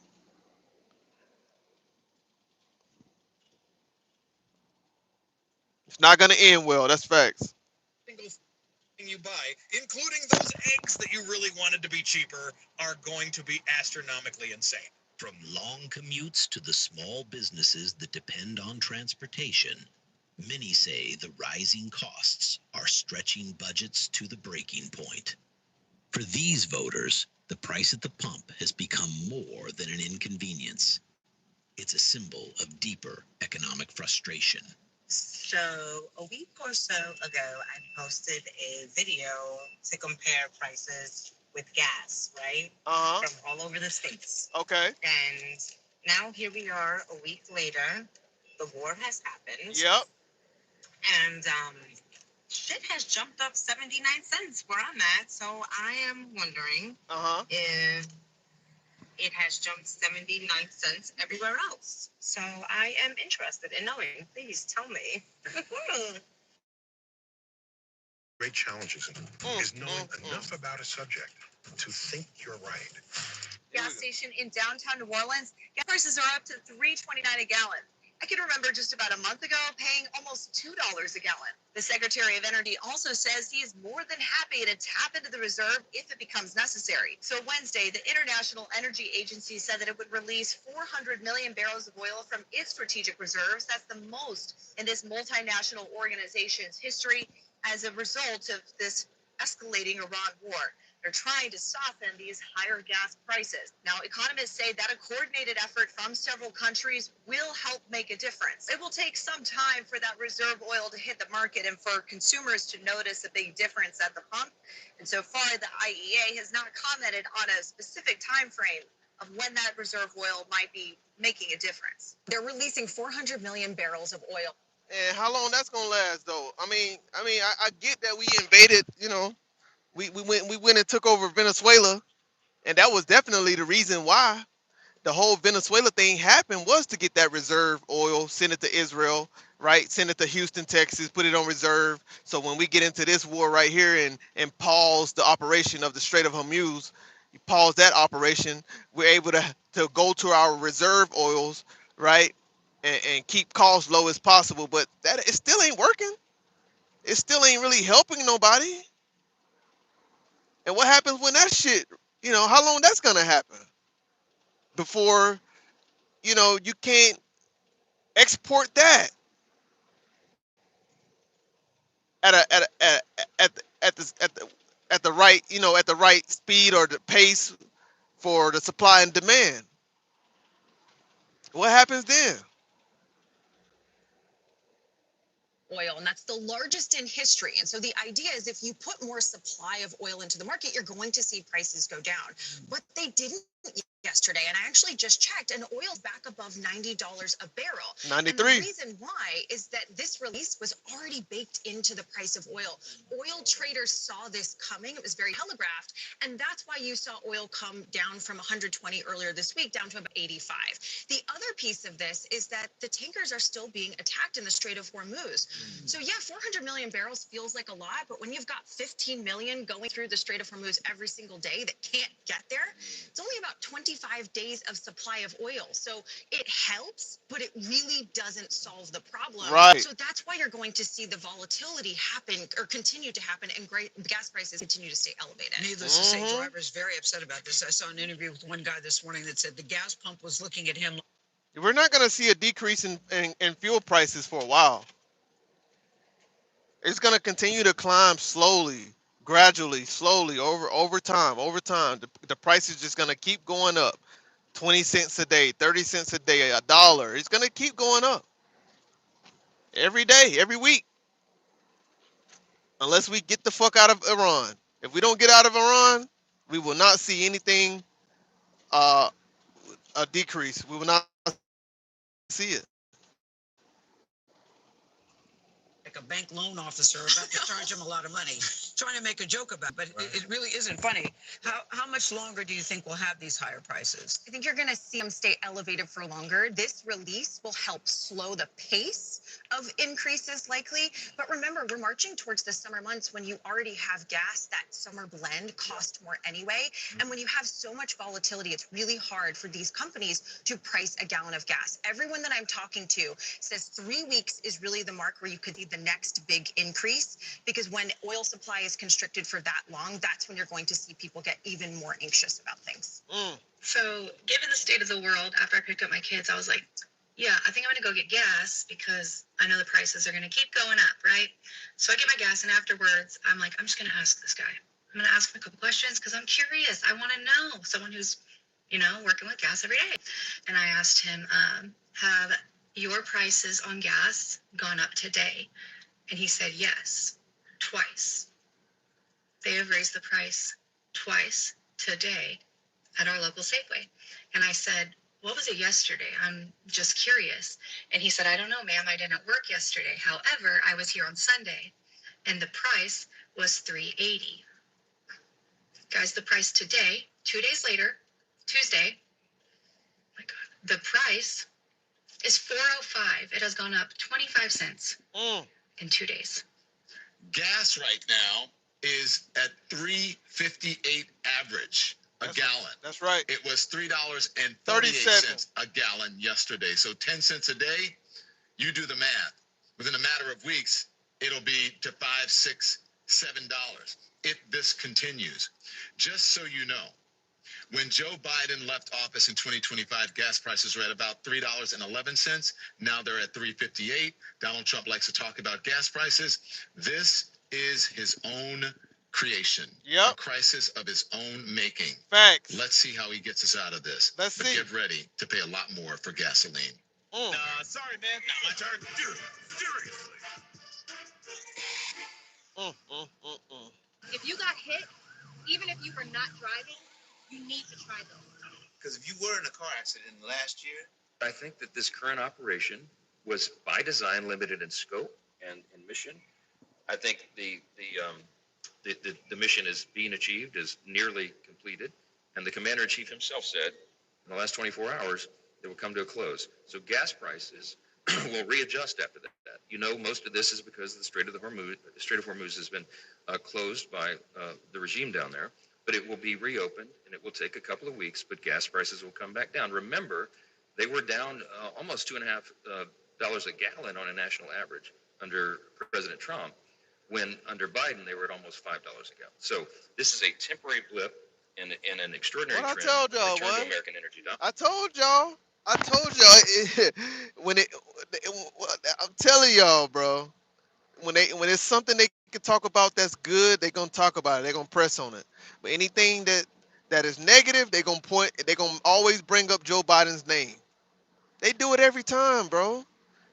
It's not gonna end well. That's facts. Single thing you buy, including those eggs that you really wanted to be cheaper, are going to be astronomically insane. From long commutes to the small businesses that depend on transportation, many say the rising costs are stretching budgets to the breaking point. For these voters, the price at the pump has become more than an inconvenience. It's a symbol of deeper economic frustration. So a week or so ago, I posted a video to compare prices with gas, right? From all over the states. Okay. And now here we are a week later. The war has happened. Yep. And shit has jumped up 79 cents where I'm at. So I am wondering if it has jumped 79 cents everywhere else. So I am interested in knowing. Please tell me. Great challenges is knowing enough about a subject to think you're right. Gas station in downtown New Orleans, gas prices are up to $3.29 a gallon. I can remember just about a month ago paying almost $2 a gallon. The Secretary of Energy also says he is more than happy to tap into the reserve if it becomes necessary. So Wednesday, the International Energy Agency said that it would release 400 million barrels of oil from its strategic reserves. That's the most in this multinational organization's history as a result of this escalating Iran war. They're trying to soften these higher gas prices. Now, economists say that a coordinated effort from several countries will help make a difference. It will take some time for that reserve oil to hit the market and for consumers to notice a big difference at the pump. And so far, the IEA has not commented on a specific time frame of when that reserve oil might be making a difference. They're releasing 400 million barrels of oil. And how long that's gonna last, though? I get that we invaded, we went and took over Venezuela, and that was definitely the reason why the whole Venezuela thing happened, was to get that reserve oil, send it to Israel, right? Send it to Houston, Texas, put it on reserve. So when we get into this war right here and pause the operation of the Strait of Hormuz, you pause that operation, we're able to go to our reserve oils, right? And keep costs low as possible. But it still ain't working. It still ain't really helping nobody. And what happens when that shit, how long that's gonna happen before, you can't export that at the right, at the right speed or the pace for the supply and demand. What happens then? Oil, and that's the largest in history. And so the idea is if you put more supply of oil into the market, you're going to see prices go down. But they didn't yesterday, and I actually just checked, and oil's back above $90 a barrel. 93. And the reason why is that this release was already baked into the price of oil. Oil traders saw this coming. It was very telegraphed, and that's why you saw oil come down from 120 earlier this week down to about 85. The other piece of this is that the tankers are still being attacked in the Strait of Hormuz. So yeah, 400 million barrels feels like a lot, but when you've got 15 million going through the Strait of Hormuz every single day that can't get there, it's only about 25 days of supply of oil. So it helps, but it really doesn't solve the problem. Right. So that's why you're going to see the volatility happen or continue to happen, and gas prices continue to stay elevated. Needless to say, drivers very upset about this. I saw an interview with one guy this morning that said the gas pump was looking at him. We're not going to see a decrease in fuel prices for a while. It's going to continue to climb slowly, gradually, slowly, over time. Over time, the price is just going to keep going up. 20 cents a day, 30 cents a day, $1. It's going to keep going up every day, every week, unless we get the fuck out of Iran. If we don't get out of Iran, we will not see anything, a decrease. We will not see it. Like a bank loan officer about to charge him a lot of money, trying to make a joke about it, but it really isn't funny. How much longer do you think we'll have these higher prices? I think you're going to see them stay elevated for longer. This release will help slow the pace of increases likely. But remember, we're marching towards the summer months when you already have gas. That summer blend costs more anyway. And when you have so much volatility, it's really hard for these companies to price a gallon of gas. Everyone that I'm talking to says 3 weeks is really the mark where you could see the next big increase, because when oil supply is constricted for that long, that's when you're going to see people get even more anxious about things. So given the state of the world, after I picked up my kids, I was like, yeah, I think I'm going to go get gas because I know the prices are going to keep going up, right? So I get my gas, and afterwards, I'm like, I'm just going to ask this guy. I'm going to ask him a couple questions because I'm curious. I want to know someone who's, working with gas every day. And I asked him, have your prices on gas gone up today? And he said, yes, twice. They have raised the price twice today at our local Safeway. And I said, what was it yesterday? I'm just curious. And he said, I don't know, ma'am. I didn't work yesterday. However, I was here on Sunday and the price was $3.80. Guys, the price today, 2 days later, Tuesday, my God, the price is $4.05. It has gone up 25 cents in 2 days. Gas right now is at $3.58 average a gallon. That's right. It was $3.38 a gallon yesterday. So 10 cents a day, you do the math. Within a matter of weeks, it'll be to $5, $6, $7 if this continues. Just so you know, when Joe Biden left office in 2025, gas prices were at about $3.11. Now they're at $3.58. Donald Trump likes to talk about gas prices. This is his own creation. Yep. A crisis of his own making. Facts. Let's see how he gets us out of this. Let's see. Get ready to pay a lot more for gasoline. Sorry, man. Not my turn. Seriously. If you got hit, even if you were not driving, you need to try those. Because if you were in a car accident last year, I think that this current operation was by design limited in scope and mission. I think the mission is being achieved, is nearly completed, and the commander-in-chief himself said in the last 24 hours it will come to a close. So gas prices will readjust after that. Most of this is because the Strait of Hormuz has been closed by the regime down there, but it will be reopened and it will take a couple of weeks, but gas prices will come back down. Remember, they were down almost $2.50 a gallon on a national average under President Trump, when under Biden they were at almost $5 a gallon. So this is a temporary blip in an extraordinary trend. I told y'all, return to American energy dominance. I told y'all. I'm telling y'all, bro. When it's something they can talk about that's good, they're gonna talk about it. They're gonna press on it. But anything that is negative, they're gonna always bring up Joe Biden's name. They do it every time, bro.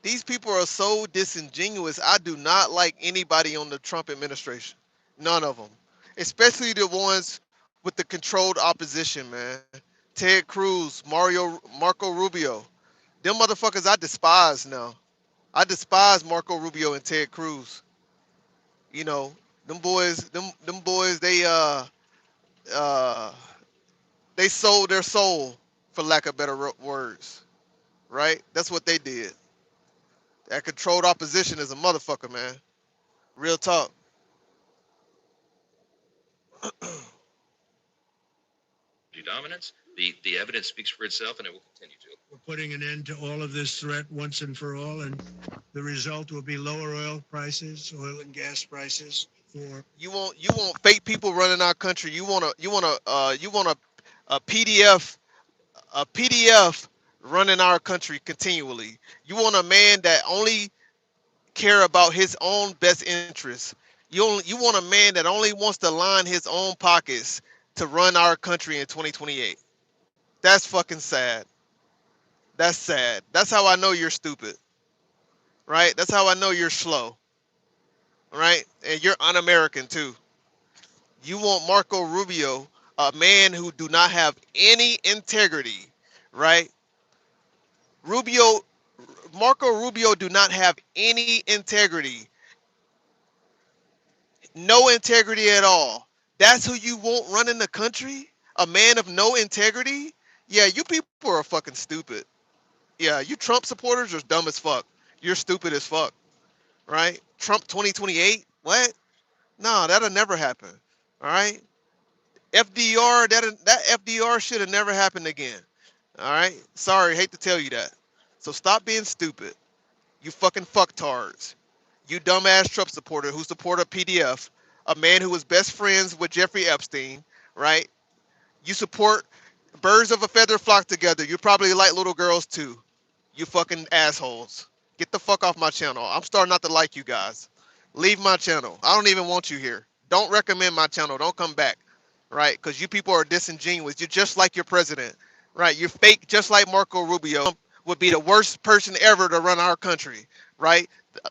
These people are so disingenuous. I do not like anybody on the Trump administration. None of them. Especially the ones with the controlled opposition, man. Ted Cruz, Marco Rubio. Them motherfuckers I despise now. I despise Marco Rubio and Ted Cruz. Them boys, they sold their soul, for lack of better words. Right? That's what they did. That controlled opposition is a motherfucker, man. Real talk. Dominance. The evidence speaks for itself, and it will continue to. We're putting an end to all of this threat once and for all, and the result will be lower oil prices, oil and gas prices. You want fake people running our country. You want a PDF running our country continually. You want a man that only care about his own best interests. You want a man that only wants to line his own pockets to run our country in 2028. That's fucking sad. That's sad. That's how I know you're stupid. Right? That's how I know you're slow. Right? And you're un-American too. You want Marco Rubio, a man who do not have any integrity, right? Marco Rubio do not have any integrity. No integrity at all. That's who you want running the country? A man of no integrity? Yeah, you people are fucking stupid. Yeah, you Trump supporters are dumb as fuck. You're stupid as fuck. Right? Trump 2028? What? No, that'll never happen. All right? FDR, that FDR should have never happened again. All right? Sorry, hate to tell you that. So stop being stupid. You fucking fucktards. You dumbass Trump supporter who supported PDF, a man who was best friends with Jeffrey Epstein, right? You support birds of a feather flock together. You probably like little girls too. You fucking assholes. Get the fuck off my channel. I'm starting not to like you guys. Leave my channel. I don't even want you here. Don't recommend my channel. Don't come back, right? Because you people are disingenuous. You're just like your president, right? You're fake, just like Marco Rubio would be the worst person ever to run our country, right?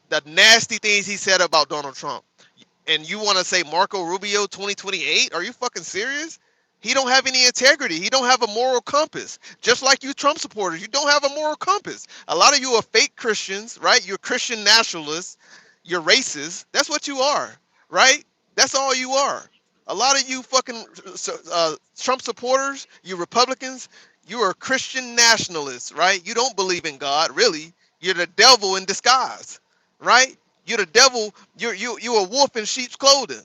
The nasty things he said about Donald Trump. And you want to say Marco Rubio 2028? Are you fucking serious? He don't have any integrity. He don't have a moral compass. Just like you Trump supporters, you don't have a moral compass. A lot of you are fake Christians, right? You're Christian nationalists. You're racist. That's what you are, right? That's all you are. A lot of you fucking Trump supporters, you Republicans, you are Christian nationalists, right? You don't believe in God, really. You're the devil in disguise, right? You're the devil. You're a wolf in sheep's clothing,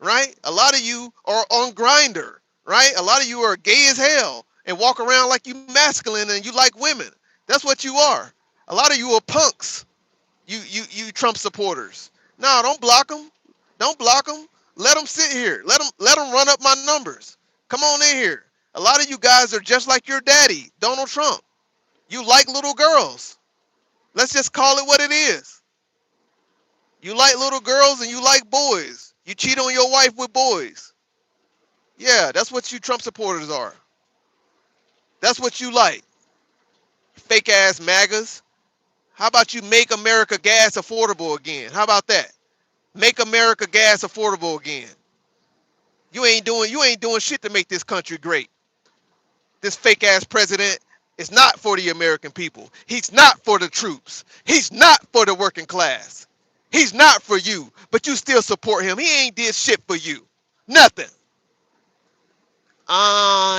right? A lot of you are on Grinder, right? A lot of you are gay as hell and walk around like you masculine and you like women. That's what you are. A lot of you are punks. You Trump supporters. No, don't block them. Don't block them. Let them sit here. Let them run up my numbers. Come on in here. A lot of you guys are just like your daddy, Donald Trump. You like little girls. Let's just call it what it is. You like little girls and you like boys. You cheat on your wife with boys. Yeah, that's what you Trump supporters are. That's what you like. Fake ass MAGAs. How about you make America gas affordable again? How about that? Make America gas affordable again. You ain't doing shit to make this country great. This fake ass president is not for the American people. He's not for the troops. He's not for the working class. He's not for you, but you still support him. He ain't did shit for you. Nothing.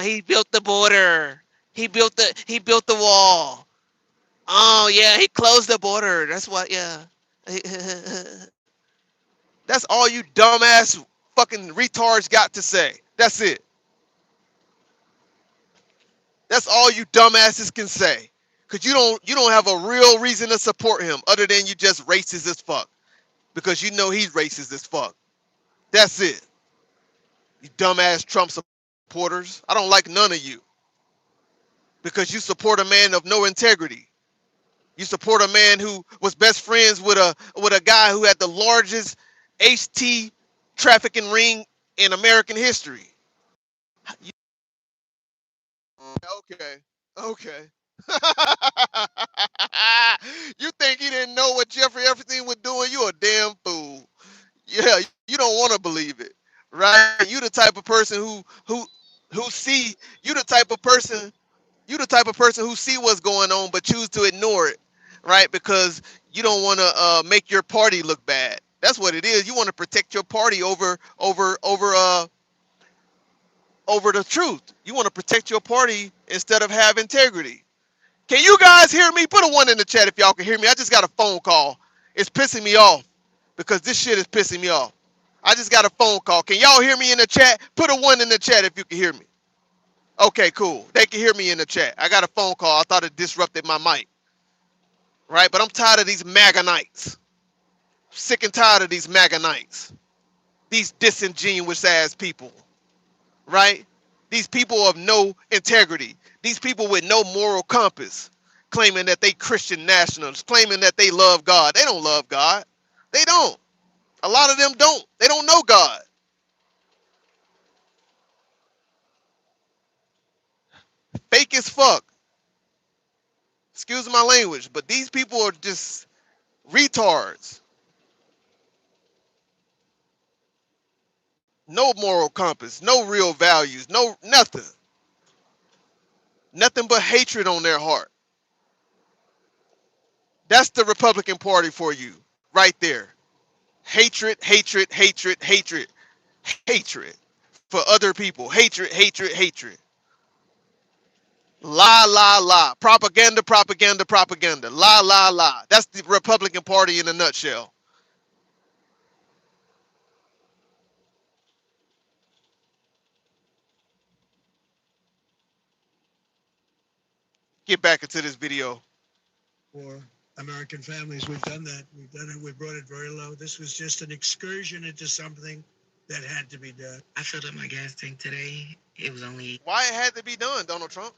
He built the border. He built the wall. Oh yeah, he closed the border. That's what. Yeah. That's all you dumbass fucking retards got to say. That's it. That's all you dumbasses can say. Cause you don't have a real reason to support him other than you just racist as fuck. Because you know he's racist as fuck. That's it. You dumbass Trump supporters. I don't like none of you. Because you support a man of no integrity. You support a man who was best friends with a guy who had the largest HT trafficking ring in American history. Okay. Okay. You think he didn't know what Jeffrey Epstein was doing? You a damn fool. Yeah, you don't want to believe it, right? You the type of person who see you the type of person you the type of person who see what's going on but choose to ignore it, right? Because you don't want to make your party look bad. That's what it is. You want to protect your party over the truth. You want to protect your party instead of have integrity. Can you guys hear me? Put a one in the chat if y'all can hear me. I just got a phone call. It's pissing me off because this shit is pissing me off. I just got a phone call. Can y'all hear me in the chat? Put a one in the chat if you can hear me. Okay, cool. They can hear me in the chat. I got a phone call. I thought it disrupted my mic. Right? But I'm tired of these MAGA nights. Sick and tired of these MAGA nights. These disingenuous ass people. Right? These people of no integrity. These people with no moral compass. Claiming that they Christian nationalists. Claiming that they love God. They don't love God. They don't. A lot of them don't. They don't know God. Fake as fuck. Excuse my language, but these people are just retards. No moral compass, no real values, no nothing. Nothing but hatred on their heart. That's the Republican Party for you, right there. Hatred, hatred, hatred, hatred, hatred for other people. Hatred, hatred, hatred. La, la, la. Propaganda, propaganda, propaganda. La, la, la. That's the Republican Party in a nutshell. Get back into this video. For American families, we've done that. We've done it. We brought it very low. This was just an excursion into something that had to be done. I filled up my gas tank today. It was only... Why it had to be done, Donald Trump?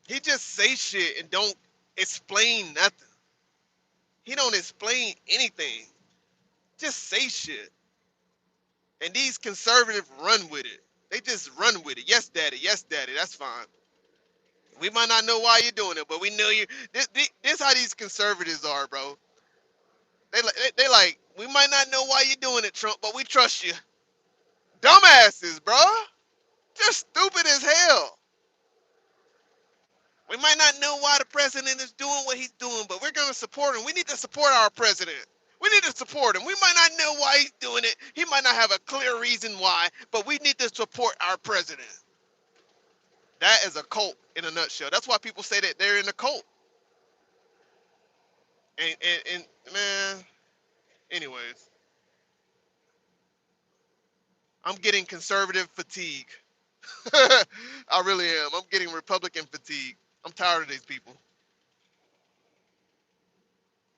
He just say shit and don't explain nothing. He don't explain anything. just say shit. And these conservatives run with it. They just run with it. Yes, daddy. Yes, daddy. That's fine. We might not know why you're doing it, but we know you. This how these conservatives are, bro. They like, we might not know why you're doing it, Trump, but we trust you. Dumbasses, bro. Just stupid as hell. We might not know why the president is doing what he's doing, but we're going to support him. We need to support our president. We need to support him. We might not know why he's doing it. He might not have a clear reason why, but we need to support our president. That is a cult in a nutshell. That's why people say that they're in a cult. And man, anyways, I'm getting conservative fatigue. I really am. I'm getting Republican fatigue. I'm tired of these people.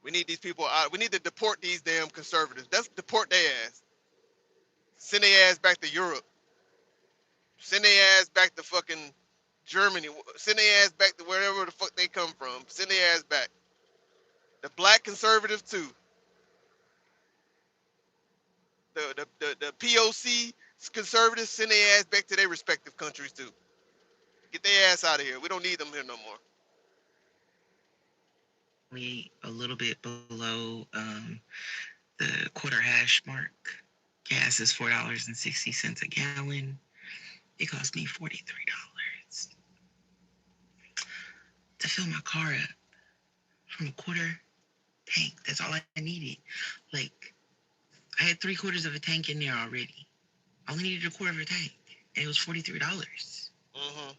We need these people out. We need to deport these damn conservatives. Let's deport their ass. Send their ass back to Europe. Send their ass back to fucking Germany. Send their ass back to wherever the fuck they come from. Send their ass back. The black conservatives too. The POC conservatives, send their ass back to their respective countries too. Get their ass out of here. We don't need them here no more. We a little bit below the quarter hash mark. Gas is $4.60 a gallon. It cost me $43 to fill my car up from a quarter tank. That's all I needed. Like, I had 3/4 of a tank in there already. I only needed a quarter of a tank, and it was $43. Mm-hmm.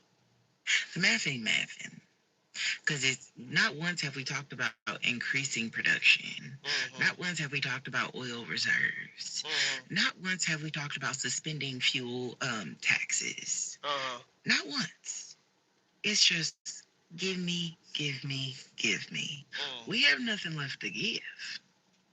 The math ain't mathing. Because it's not once have we talked about increasing production. Mm-hmm. Not once have we talked about oil reserves. Mm-hmm. Not once have we talked about suspending fuel taxes. Uh-huh. Not once. It's just give me, give me, give me. We have nothing left to give.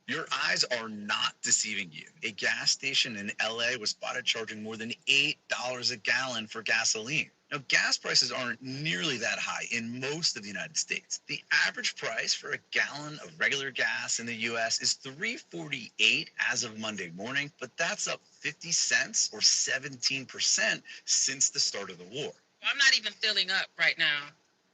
Your eyes are not deceiving you. A gas station in LA was spotted charging more than $8 a gallon for gasoline. Now, gas prices aren't nearly that high in most of the United States. The average price for a gallon of regular gas in the U.S. is $3.48 as of Monday morning, but that's up 50 cents or 17% since the start of the war. I'm not even filling up right now.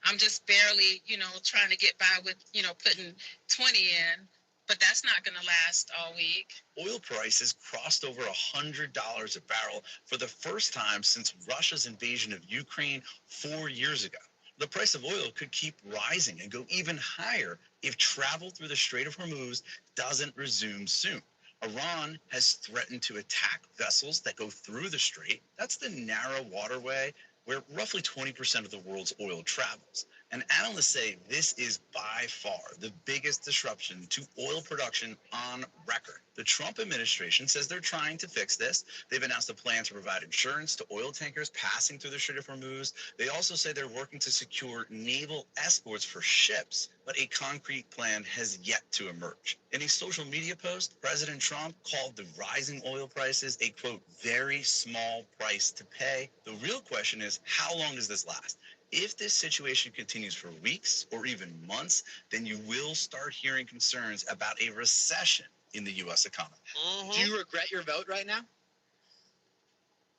I'm just barely, trying to get by with, putting 20 in. But that's not going to last all week. Oil prices crossed over $100 a barrel for the first time since Russia's invasion of Ukraine 4 years ago. The price of oil could keep rising and go even higher if travel through the Strait of Hormuz doesn't resume soon. Iran has threatened to attack vessels that go through the strait. That's the narrow waterway where roughly 20% of the world's oil travels. And analysts say this is by far the biggest disruption to oil production on record. The Trump administration says they're trying to fix this. They've announced a plan to provide insurance to oil tankers passing through the Strait of Hormuz. They also say they're working to secure naval escorts for ships, but a concrete plan has yet to emerge. In a social media post, President Trump called the rising oil prices a, quote, very small price to pay. The real question is, how long does this last? If this situation continues for weeks or even months, then you will start hearing concerns about a recession in the U.S. economy. Mm-hmm. Do you regret your vote right now?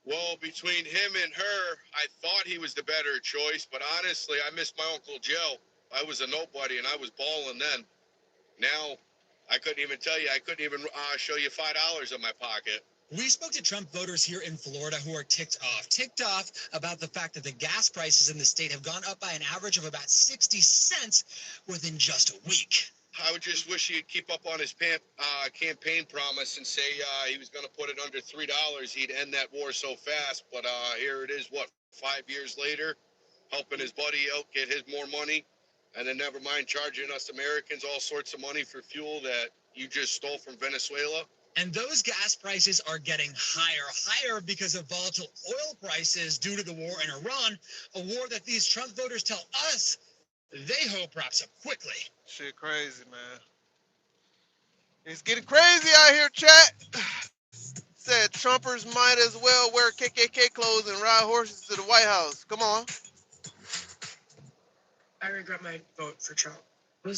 Well, between him and her, I thought he was the better choice, but honestly, I miss my Uncle Joe. I was a nobody, and I was balling then. Now, I couldn't even tell you. I couldn't even show you $5 in my pocket. We spoke to Trump voters here in Florida who are ticked off about the fact that the gas prices in the state have gone up by an average of about 60 cents within just a week. I would just wish he'd keep up on his campaign promise and say he was going to put it under $3. He'd end that war so fast. But here it is, 5 years later, helping his buddy out get his more money. And then never mind charging us Americans all sorts of money for fuel that you just stole from Venezuela. And those gas prices are getting higher because of volatile oil prices due to the war in Iran, a war that these Trump voters tell us they hope wraps up quickly. Shit crazy, man. It's getting crazy out here, chat. Said Trumpers might as well wear KKK clothes and ride horses to the White House. Come on. I regret my vote for Trump. I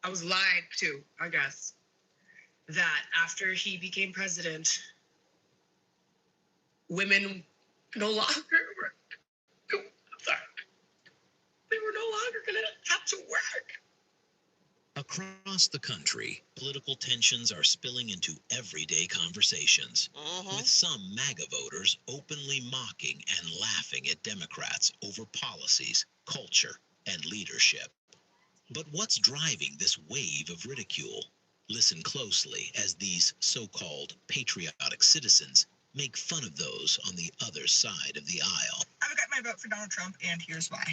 was lied to, I guess. that after he became president, women no longer were, I'm sorry, they were no longer going to have to work. Across the country, political tensions are spilling into everyday conversations, with some MAGA voters openly mocking and laughing at Democrats over policies, culture, and leadership. But what's driving this wave of ridicule? Listen closely as these so-called patriotic citizens make fun of those on the other side of the aisle. I got my vote for Donald Trump, and here's why.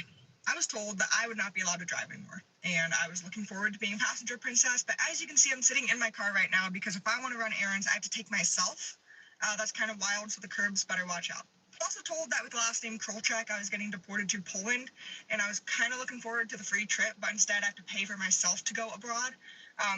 I was told that I would not be allowed to drive anymore, and I was looking forward to being a passenger princess, but as you can see, I'm sitting in my car right now because if I want to run errands, I have to take myself. That's kind of wild, so the curbs better watch out. I was also told that with the last name Krolchak, I was getting deported to Poland, and I was kind of looking forward to the free trip, but instead I have to pay for myself to go abroad.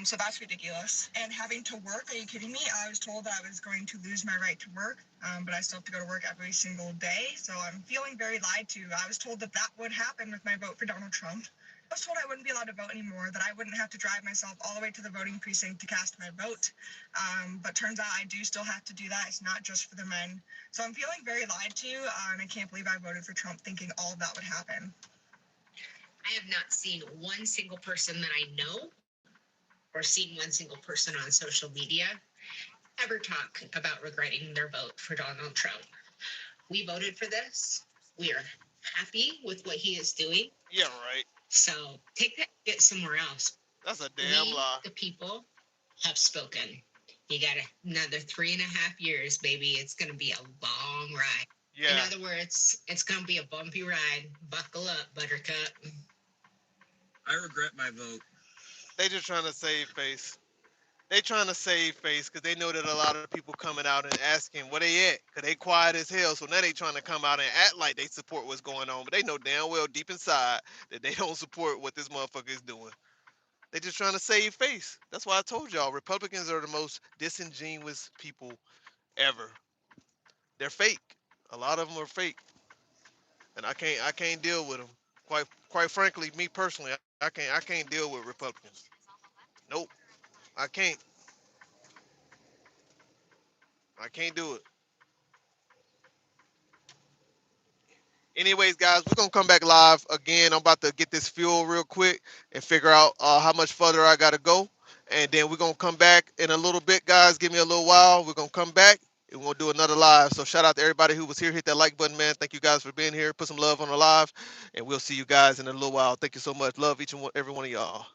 So that's ridiculous. And having to work, are you kidding me? I was told that I was going to lose my right to work, but I still have to go to work every single day. So I'm feeling very lied to. I was told that that would happen with my vote for Donald Trump. I was told I wouldn't be allowed to vote anymore, that I wouldn't have to drive myself all the way to the voting precinct to cast my vote. But turns out I do still have to do that. It's not just for the men. So I'm feeling very lied to, and I can't believe I voted for Trump thinking all of that would happen. I have not seen one single person that I know or seen one single person on social media ever talk about regretting their vote for Donald Trump. We voted for this. We are happy with what he is doing. Yeah, right. So take that shit somewhere else. That's a damn lie. The people have spoken. You got another 3.5 years, baby. It's going to be a long ride. Yeah. In other words, it's going to be a bumpy ride. Buckle up, Buttercup. I regret my vote. They just trying to save face. They trying to save face because they know that a lot of people coming out and asking where they at because they quiet as hell. So now they trying to come out and act like they support what's going on, but they know damn well deep inside that they don't support what this motherfucker is doing. They just trying to save face. That's why I told y'all Republicans are the most disingenuous people ever. They're fake. A lot of them are fake, and I can't deal with them. Quite frankly, me personally, I can't deal with Republicans. Nope, I can't. I can't do it. Anyways, guys, we're gonna come back live again. I'm about to get this fuel real quick and figure out how much further I gotta go, and then we're gonna come back in a little bit, guys. Give me a little while. We're gonna come back and we're gonna do another live. So shout out to everybody who was here. Hit that like button, man. Thank you guys for being here. Put some love on the live, and we'll see you guys in a little while. Thank you so much. Love each and every one of y'all.